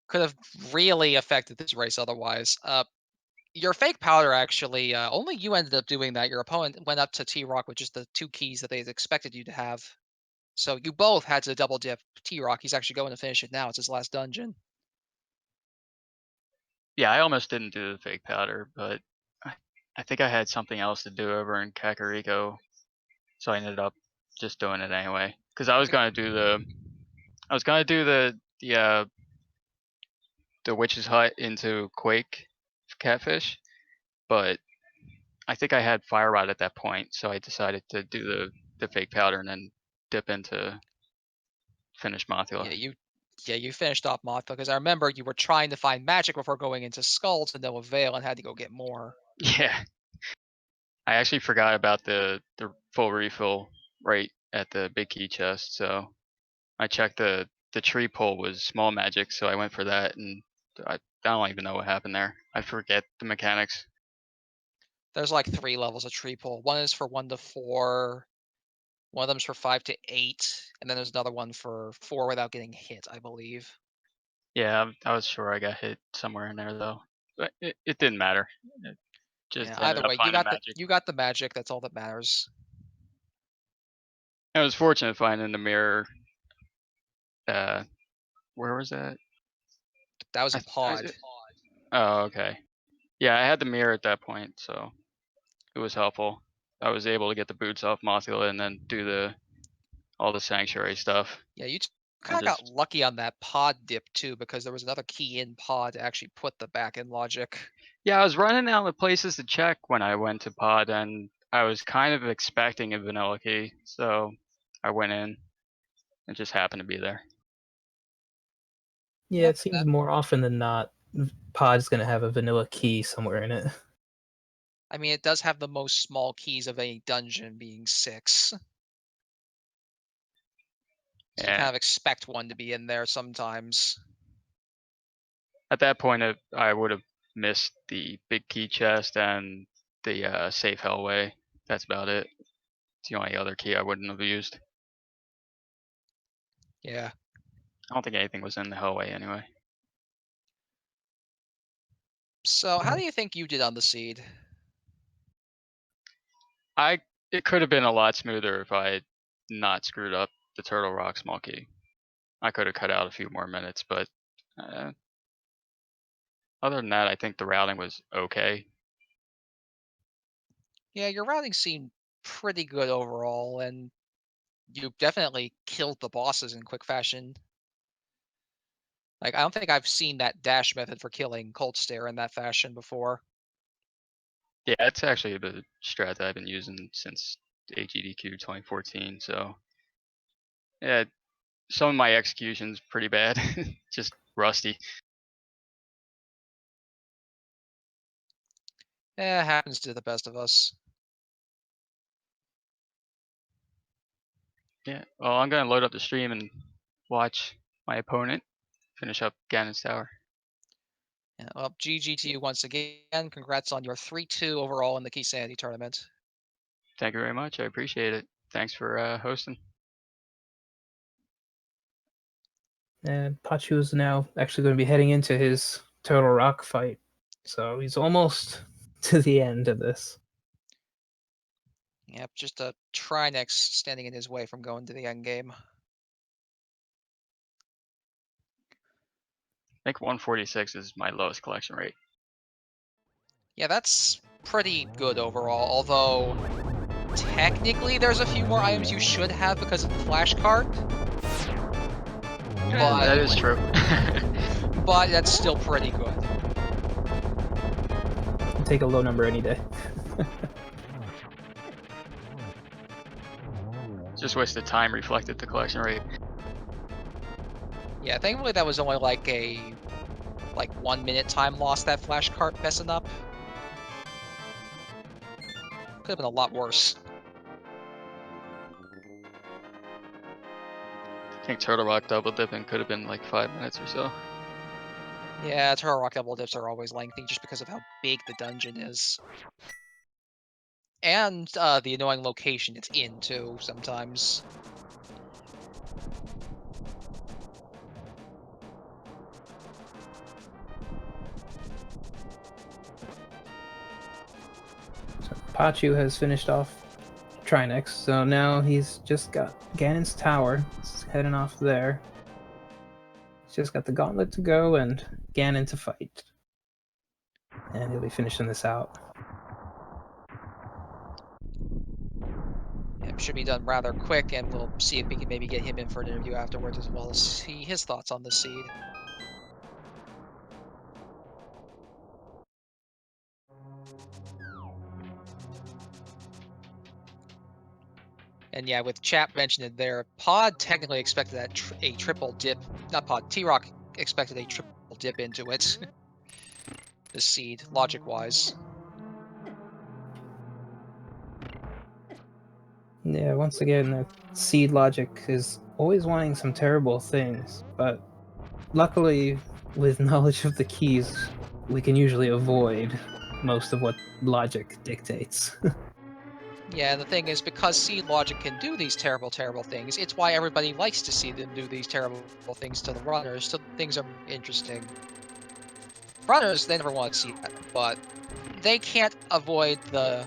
Speaker 2: Could have really affected this race otherwise. Your fake powder actually, only you ended up doing that. Your opponent went up to T-Rock with just the 2 keys that they expected you to have. So you both had to double dip T-Rock. He's actually going to finish it now. It's his last dungeon.
Speaker 3: Yeah, I almost didn't do the fake powder, but I think I had something else to do over in Kakariko, so I ended up just doing it anyway. Because I was gonna do the Witch's Hut into Quake Catfish, but I think I had Fire Rod at that point, so I decided to do the fake powder and then dip into finish Mothula.
Speaker 2: Yeah, you finished off Mothula because I remember you were trying to find magic before going into Skull to no avail and had to go get more.
Speaker 3: Yeah. I actually forgot about the full refill right at the big key chest, so I checked the tree pull was small magic, so I went for that, and I don't even know what happened there. I forget the mechanics.
Speaker 2: There's like 3 levels of tree pull. One is for 1 to 4. One of them's for 5 to 8, and then there's another one for 4 without getting hit, I believe.
Speaker 3: Yeah, I was sure I got hit somewhere in there though, but it didn't matter. It just
Speaker 2: Either way, you got the magic. That's all that matters.
Speaker 3: I was fortunate finding the mirror. Where was that?
Speaker 2: That was in Pod.
Speaker 3: Oh, okay. Yeah, I had the mirror at that point, so it was helpful. I was able to get the boots off Mothula and then do all the sanctuary stuff.
Speaker 2: Yeah, you kind of got lucky on that pod dip too, because there was another key in pod to actually put the back end logic.
Speaker 3: Yeah, I was running out of places to check when I went to pod, and I was kind of expecting a vanilla key, so I went in. It just happened to be there.
Speaker 1: Yeah, it seems more often than not, pod's gonna have a vanilla key somewhere in it.
Speaker 2: I mean, it does have the most small keys of any dungeon, being 6. So you kind of expect one to be in there sometimes.
Speaker 3: At that point, I would have missed the big key chest and the safe hellway. That's about it. It's the only other key I wouldn't have used.
Speaker 2: Yeah.
Speaker 3: I don't think anything was in the hellway anyway.
Speaker 2: So how do you think you did on the seed?
Speaker 3: It could have been a lot smoother if I had not screwed up the Turtle Rock small key. I could have cut out a few more minutes, but other than that, I think the routing was okay.
Speaker 2: Yeah, your routing seemed pretty good overall, and you definitely killed the bosses in quick fashion. Like, I don't think I've seen that dash method for killing Cold Stare in that fashion before.
Speaker 3: Yeah, it's actually the strat that I've been using since AGDQ 2014, so yeah, some of my execution's pretty bad. Just rusty.
Speaker 2: Eh, happens to the best of us.
Speaker 3: Yeah, well, I'm gonna load up the stream and watch my opponent finish up Ganon's Tower.
Speaker 2: Yeah, well, GG to you once again. Congrats on your 3-2 overall in the Keysanity tournament.
Speaker 3: Thank you very much. I appreciate it. Thanks for hosting.
Speaker 1: And Pachu is now actually going to be heading into his Turtle Rock fight. So he's almost to the end of this.
Speaker 2: Yep, just a Trinex standing in his way from going to the end game.
Speaker 3: I think 146 is my lowest collection rate.
Speaker 2: Yeah, that's pretty good overall, although technically there's a few more items you should have because of the flash cart. But
Speaker 3: That is true.
Speaker 2: but that's still pretty good.
Speaker 1: I'll take a low number any day.
Speaker 3: Just wish the time reflected the collection rate.
Speaker 2: Yeah, thankfully that was only like a 1 minute time loss, that flash cart messing up. Could have been a lot worse.
Speaker 3: I think Turtle Rock double dipping could have been like 5 minutes or so.
Speaker 2: Yeah, Turtle Rock double dips are always lengthy just because of how big the dungeon is. And the annoying location it's in, too, sometimes.
Speaker 1: So Pachu has finished off Trinex, so now he's just got Ganon's Tower. He's heading off there. He's just got the Gauntlet to go and Ganon to fight. And he'll be finishing this out.
Speaker 2: It should be done rather quick, and we'll see if we can maybe get him in for an interview afterwards as well as see his thoughts on the seed. And yeah, with Chap mentioned it there, Pod technically expected that a triple dip, not Pod, T-Rock expected a triple dip into it. The seed, logic-wise.
Speaker 1: Yeah, once again, the seed logic is always wanting some terrible things, but luckily, with knowledge of the keys, we can usually avoid most of what logic dictates.
Speaker 2: Yeah, the thing is, because seed logic can do these terrible, terrible things, it's why everybody likes to see them do these terrible things to the runners, so things are interesting. Runners, they never want to see that, but they can't avoid the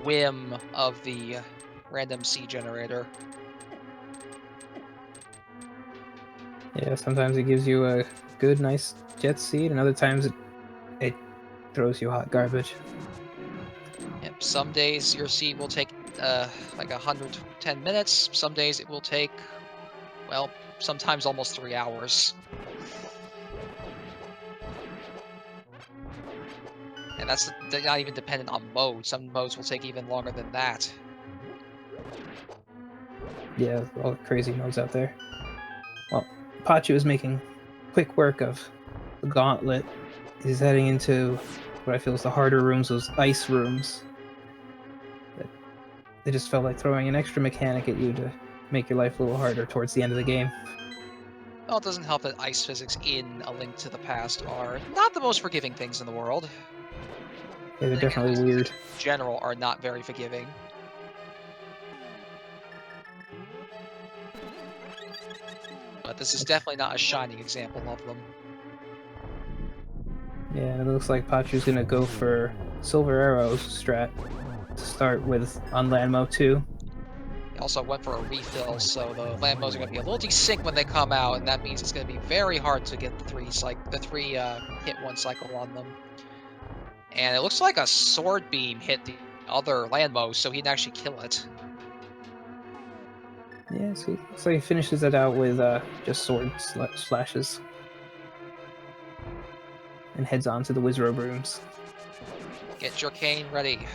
Speaker 2: whim of the random seed generator.
Speaker 1: Yeah, sometimes it gives you a good, nice jet seed, and other times it throws you hot garbage.
Speaker 2: Yep, some days your seed will take like 110 minutes, some days it will take, well, sometimes almost 3 hours. And that's not even dependent on mode. Some modes will take even longer than that.
Speaker 1: Yeah, all the crazy modes out there. Well, Pachu is making quick work of the gauntlet. He's heading into what I feel is the harder rooms, those ice rooms. They just felt like throwing an extra mechanic at you to make your life a little harder towards the end of the game.
Speaker 2: Well, it doesn't help that ice physics in A Link to the Past are not the most forgiving things in the world.
Speaker 1: Yeah, they're definitely weird.
Speaker 2: In general, are not very forgiving. But this is definitely not a shining example of them.
Speaker 1: Yeah, it looks like Pachu's gonna go for Silver Arrows strat to start with on Landmo 2.
Speaker 2: He also went for a refill, so the Lambos are going to be a little desync when they come out, and that means it's going to be very hard to get the three hit one cycle on them. And it looks like a sword beam hit the other Landmo, so he'd actually kill it.
Speaker 1: Yeah, so he finishes it out with just sword slashes. And heads on to the Wizrobe rooms.
Speaker 2: Get your cane ready.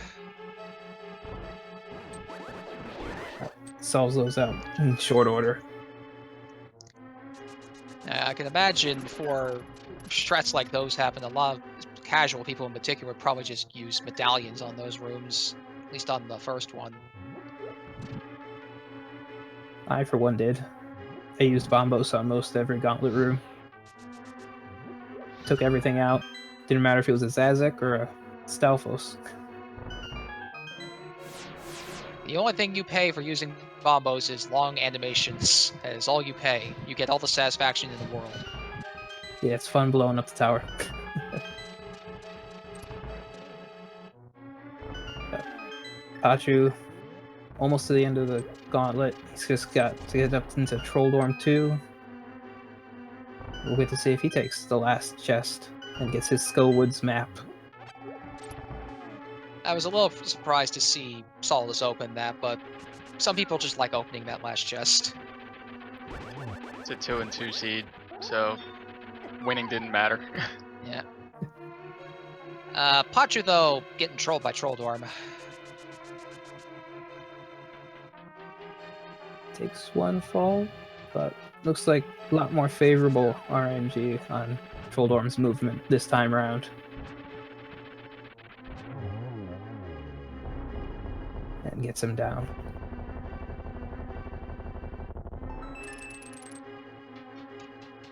Speaker 1: Solves those out in short order.
Speaker 2: I can imagine for strats like those happen, a lot of casual people in particular would probably just use medallions on those rooms, at least on the first one.
Speaker 1: I, for one, did. I used Bombos on most every gauntlet room. Took everything out, Didn't matter if it was a Zazek or a Stalfos.
Speaker 2: The only thing you pay for using bombos is long animations. That is all you pay. You get all the satisfaction in the world.
Speaker 1: Yeah, it's fun blowing up the tower. Pachu, almost to the end of the gauntlet. He's just got to get up into Trolldorm 2. We'll get to see if he takes the last chest and gets his Skullwoods map.
Speaker 2: I was a little surprised to see Solidus open that, but some people just like opening that last chest.
Speaker 3: It's a 2 and 2 seed, so winning didn't matter.
Speaker 2: Yeah. Pachu, though, getting trolled by Trolldorm.
Speaker 1: Takes one fall, but looks like a lot more favorable RNG on Trolldorm's movement this time around. And gets him down.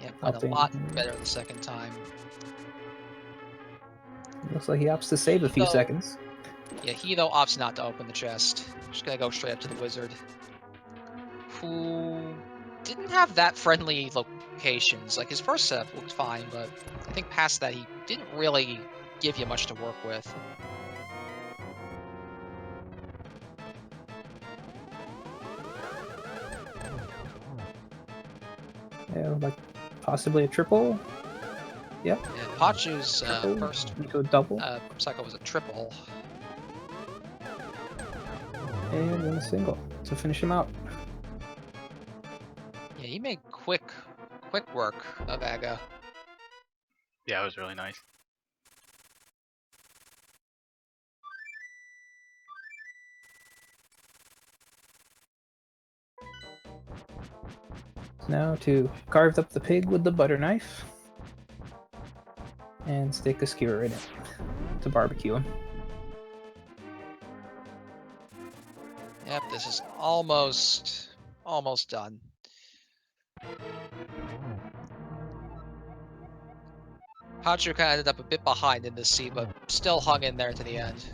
Speaker 2: Yeah, went a lot better the second time.
Speaker 1: Looks like he opts to save a few seconds.
Speaker 2: Yeah, he, though, opts not to open the chest. Just gonna go straight up to the wizard. Who didn't have that friendly locations. Like, his first setup looked fine, but I think past that, he didn't really give you much to work with.
Speaker 1: Yeah, like possibly a triple. Yep.
Speaker 2: Yeah, Pachu's first
Speaker 1: into a double.
Speaker 2: cycle was a triple.
Speaker 1: And then a single to finish him out.
Speaker 2: Yeah, he made quick work of Aga.
Speaker 3: Yeah, it was really nice.
Speaker 1: Now to carve up the pig with the butter knife. And stick a skewer in it to barbecue him.
Speaker 2: Yep, this is almost done. Pachu kind of ended up a bit behind in this seed, but still hung in there to the end.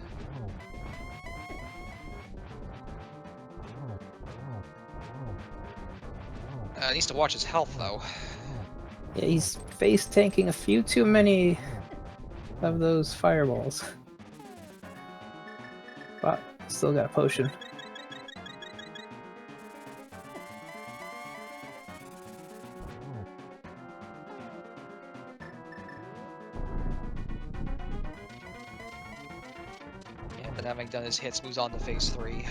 Speaker 2: Needs to watch his health, though.
Speaker 1: Yeah, he's face tanking a few too many of those fireballs. But still got a potion.
Speaker 2: Yeah, but having done his hits, moves on to phase 3.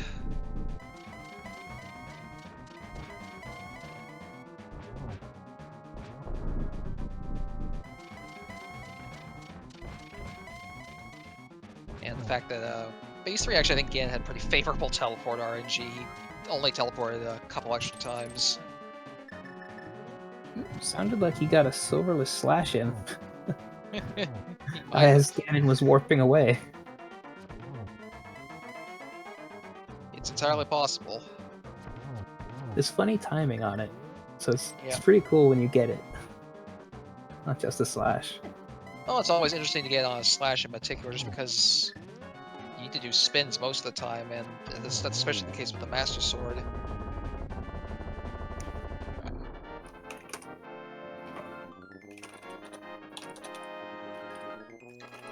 Speaker 2: And the fact that phase 3 actually, I think Gan had pretty favorable teleport RNG. He only teleported a couple extra times.
Speaker 1: Sounded like he got a silverless slash in. As Ganon was warping away.
Speaker 2: It's entirely possible.
Speaker 1: There's funny timing on it. So it's pretty cool when you get it. Not just a slash.
Speaker 2: Well, it's always interesting to get on a slash in particular, just because you need to do spins most of the time, and that's especially the case with the Master Sword.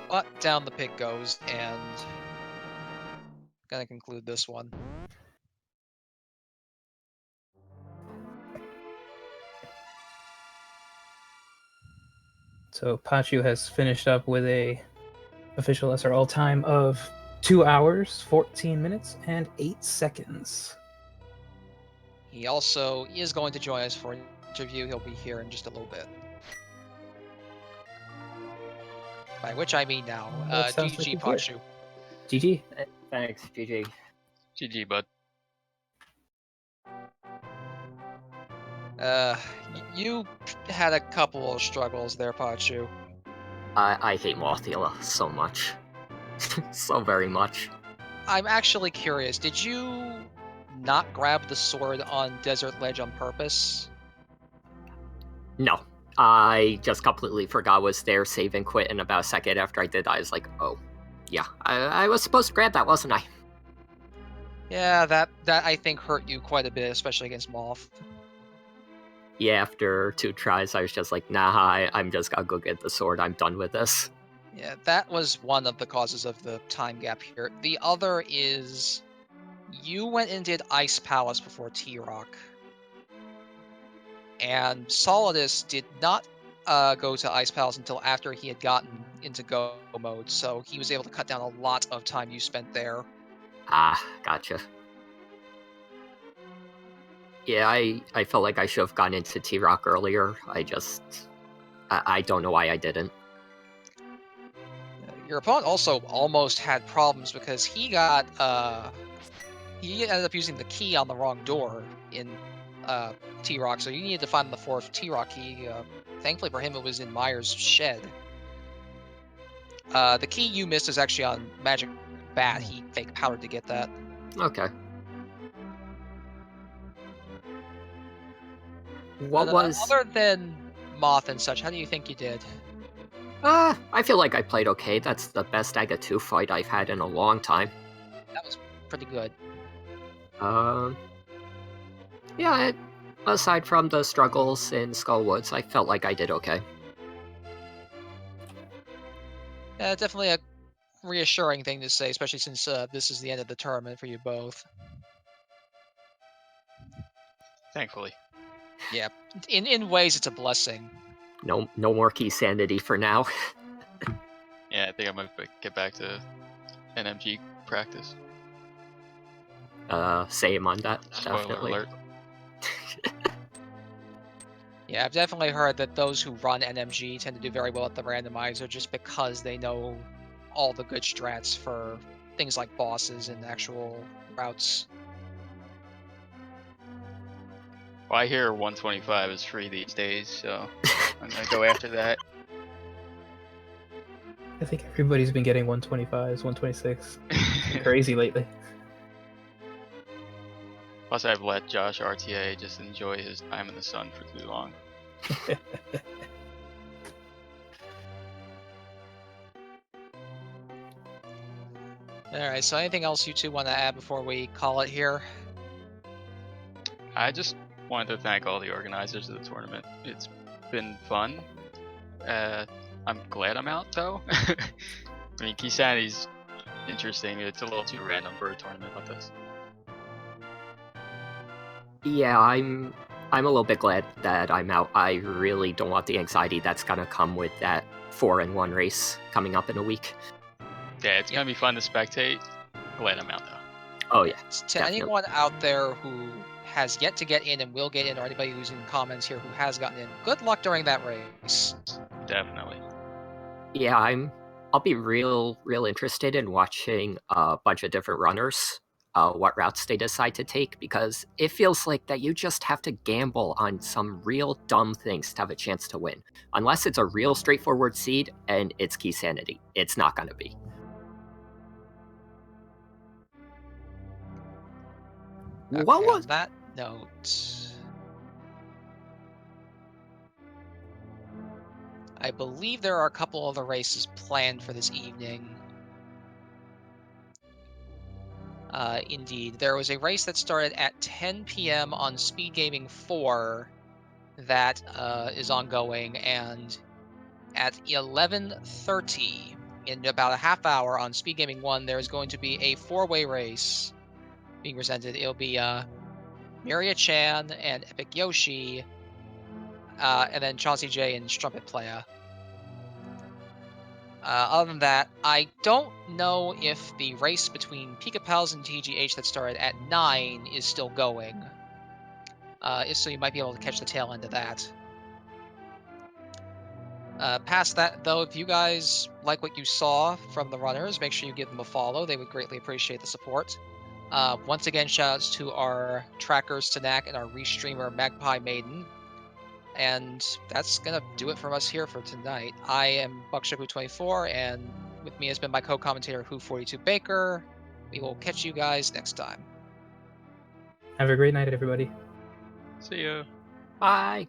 Speaker 2: But down the pit goes, and gonna conclude this one.
Speaker 1: So Pachu has finished up with a official SRL time of 2 hours, 14 minutes, and 8 seconds.
Speaker 2: He also is going to join us for an interview. He'll be here in just a little bit. By which I mean now. GG, Pachu.
Speaker 1: GG.
Speaker 4: Thanks, GG.
Speaker 3: GG, bud.
Speaker 2: You had a couple of struggles there, Pachu.
Speaker 4: I hate Mothula so much. So very much.
Speaker 2: I'm actually curious, did you not grab the sword on Desert Ledge on purpose?
Speaker 4: No. I just completely forgot was there, save and quit, and about a second after I did, I was like, oh, yeah, I was supposed to grab that, wasn't I?
Speaker 2: Yeah, that I think hurt you quite a bit, especially against Moth.
Speaker 4: Yeah, after 2 tries, I was just like, nah, I'm just gonna go get the sword, I'm done with this.
Speaker 2: Yeah, that was one of the causes of the time gap here. The other is you went and did Ice Palace before T-Rock. And Solidus did not go to Ice Palace until after he had gotten into go mode, so he was able to cut down a lot of time you spent there.
Speaker 4: Ah, gotcha. Yeah, I felt like I should have gone into T-Rock earlier. I don't know why I didn't.
Speaker 2: Your opponent also almost had problems because he got he ended up using the key on the wrong door in T-Rock, so you needed to find the fourth T-Rock key. Thankfully for him, it was in Myers' shed. The key you missed is actually on Magic Bat. He fake powdered to get that.
Speaker 4: Okay.
Speaker 2: Other than Moth and such, how do you think you did?
Speaker 4: I feel like I played okay. That's the best Aga 2 fight I've had in a long time.
Speaker 2: That was pretty good.
Speaker 4: Yeah, aside from the struggles in Skull Woods, I felt like I did okay.
Speaker 2: Yeah, definitely a reassuring thing to say, especially since this is the end of the tournament for you both.
Speaker 3: Thankfully.
Speaker 2: Yeah, in ways it's a blessing.
Speaker 4: No more Keysanity for now.
Speaker 3: Yeah, I think I might get back to NMG practice.
Speaker 4: Same on that,
Speaker 3: Spoiler
Speaker 4: definitely.
Speaker 3: alert.
Speaker 2: Yeah, I've definitely heard that those who run NMG tend to do very well at the randomizer just because they know all the good strats for things like bosses and actual routes.
Speaker 3: Well, I hear 125 is free these days, so I'm gonna go after that.
Speaker 1: I think everybody's been getting 125s, 126. It's been crazy lately.
Speaker 3: Plus, I've let Josh RTA just enjoy his time in the sun for too long.
Speaker 2: Alright, so anything else you two want to add before we call it here?
Speaker 3: I just wanted to thank all the organizers of the tournament. It's been fun. I'm glad I'm out though. I mean, Keysanity's interesting. It's a little too random for a tournament like this.
Speaker 4: Yeah, I'm a little bit glad that I'm out. I really don't want the anxiety that's gonna come with that 4-in-1 race coming up in a week.
Speaker 3: Yeah, it's gonna be fun to spectate. Glad I'm out though.
Speaker 4: Oh yeah.
Speaker 2: To
Speaker 4: definitely.
Speaker 2: anyone out there who has yet to get in and will get in, or anybody who's in the comments here who has gotten in, good luck during that race.
Speaker 3: Definitely.
Speaker 4: Yeah, I'll be real interested in watching a bunch of different runners, what routes they decide to take, because it feels like that you just have to gamble on some real dumb things to have a chance to win. Unless it's a real straightforward seed and it's Keysanity. It's not gonna be.
Speaker 2: Okay,
Speaker 4: What was
Speaker 2: on that note, I believe there are a couple other races planned for this evening. Indeed, there was a race that started at 10 p.m. on Speed Gaming 4 that is ongoing, and at 11:30, in about a half hour on Speed Gaming 1, there is going to be a 4-way race being presented. It'll be Miria Chan and Epic Yoshi, and then Chauncey J and Strumpet Playa. Other than that, I don't know if the race between Pika Pals and TGH that started at 9 is still going. If so, you might be able to catch the tail end of that. Past that, though, if you guys like what you saw from the runners, make sure you give them a follow. They would greatly appreciate the support. Once again, shoutouts to our trackers, Tanak, and our restreamer, Magpie Maiden. And that's gonna do it from us here for tonight. I am BuckShabu24, and with me has been my co-commentator Who42 Baker. We will catch you guys next time.
Speaker 1: Have a great night, everybody.
Speaker 3: See ya.
Speaker 4: Bye.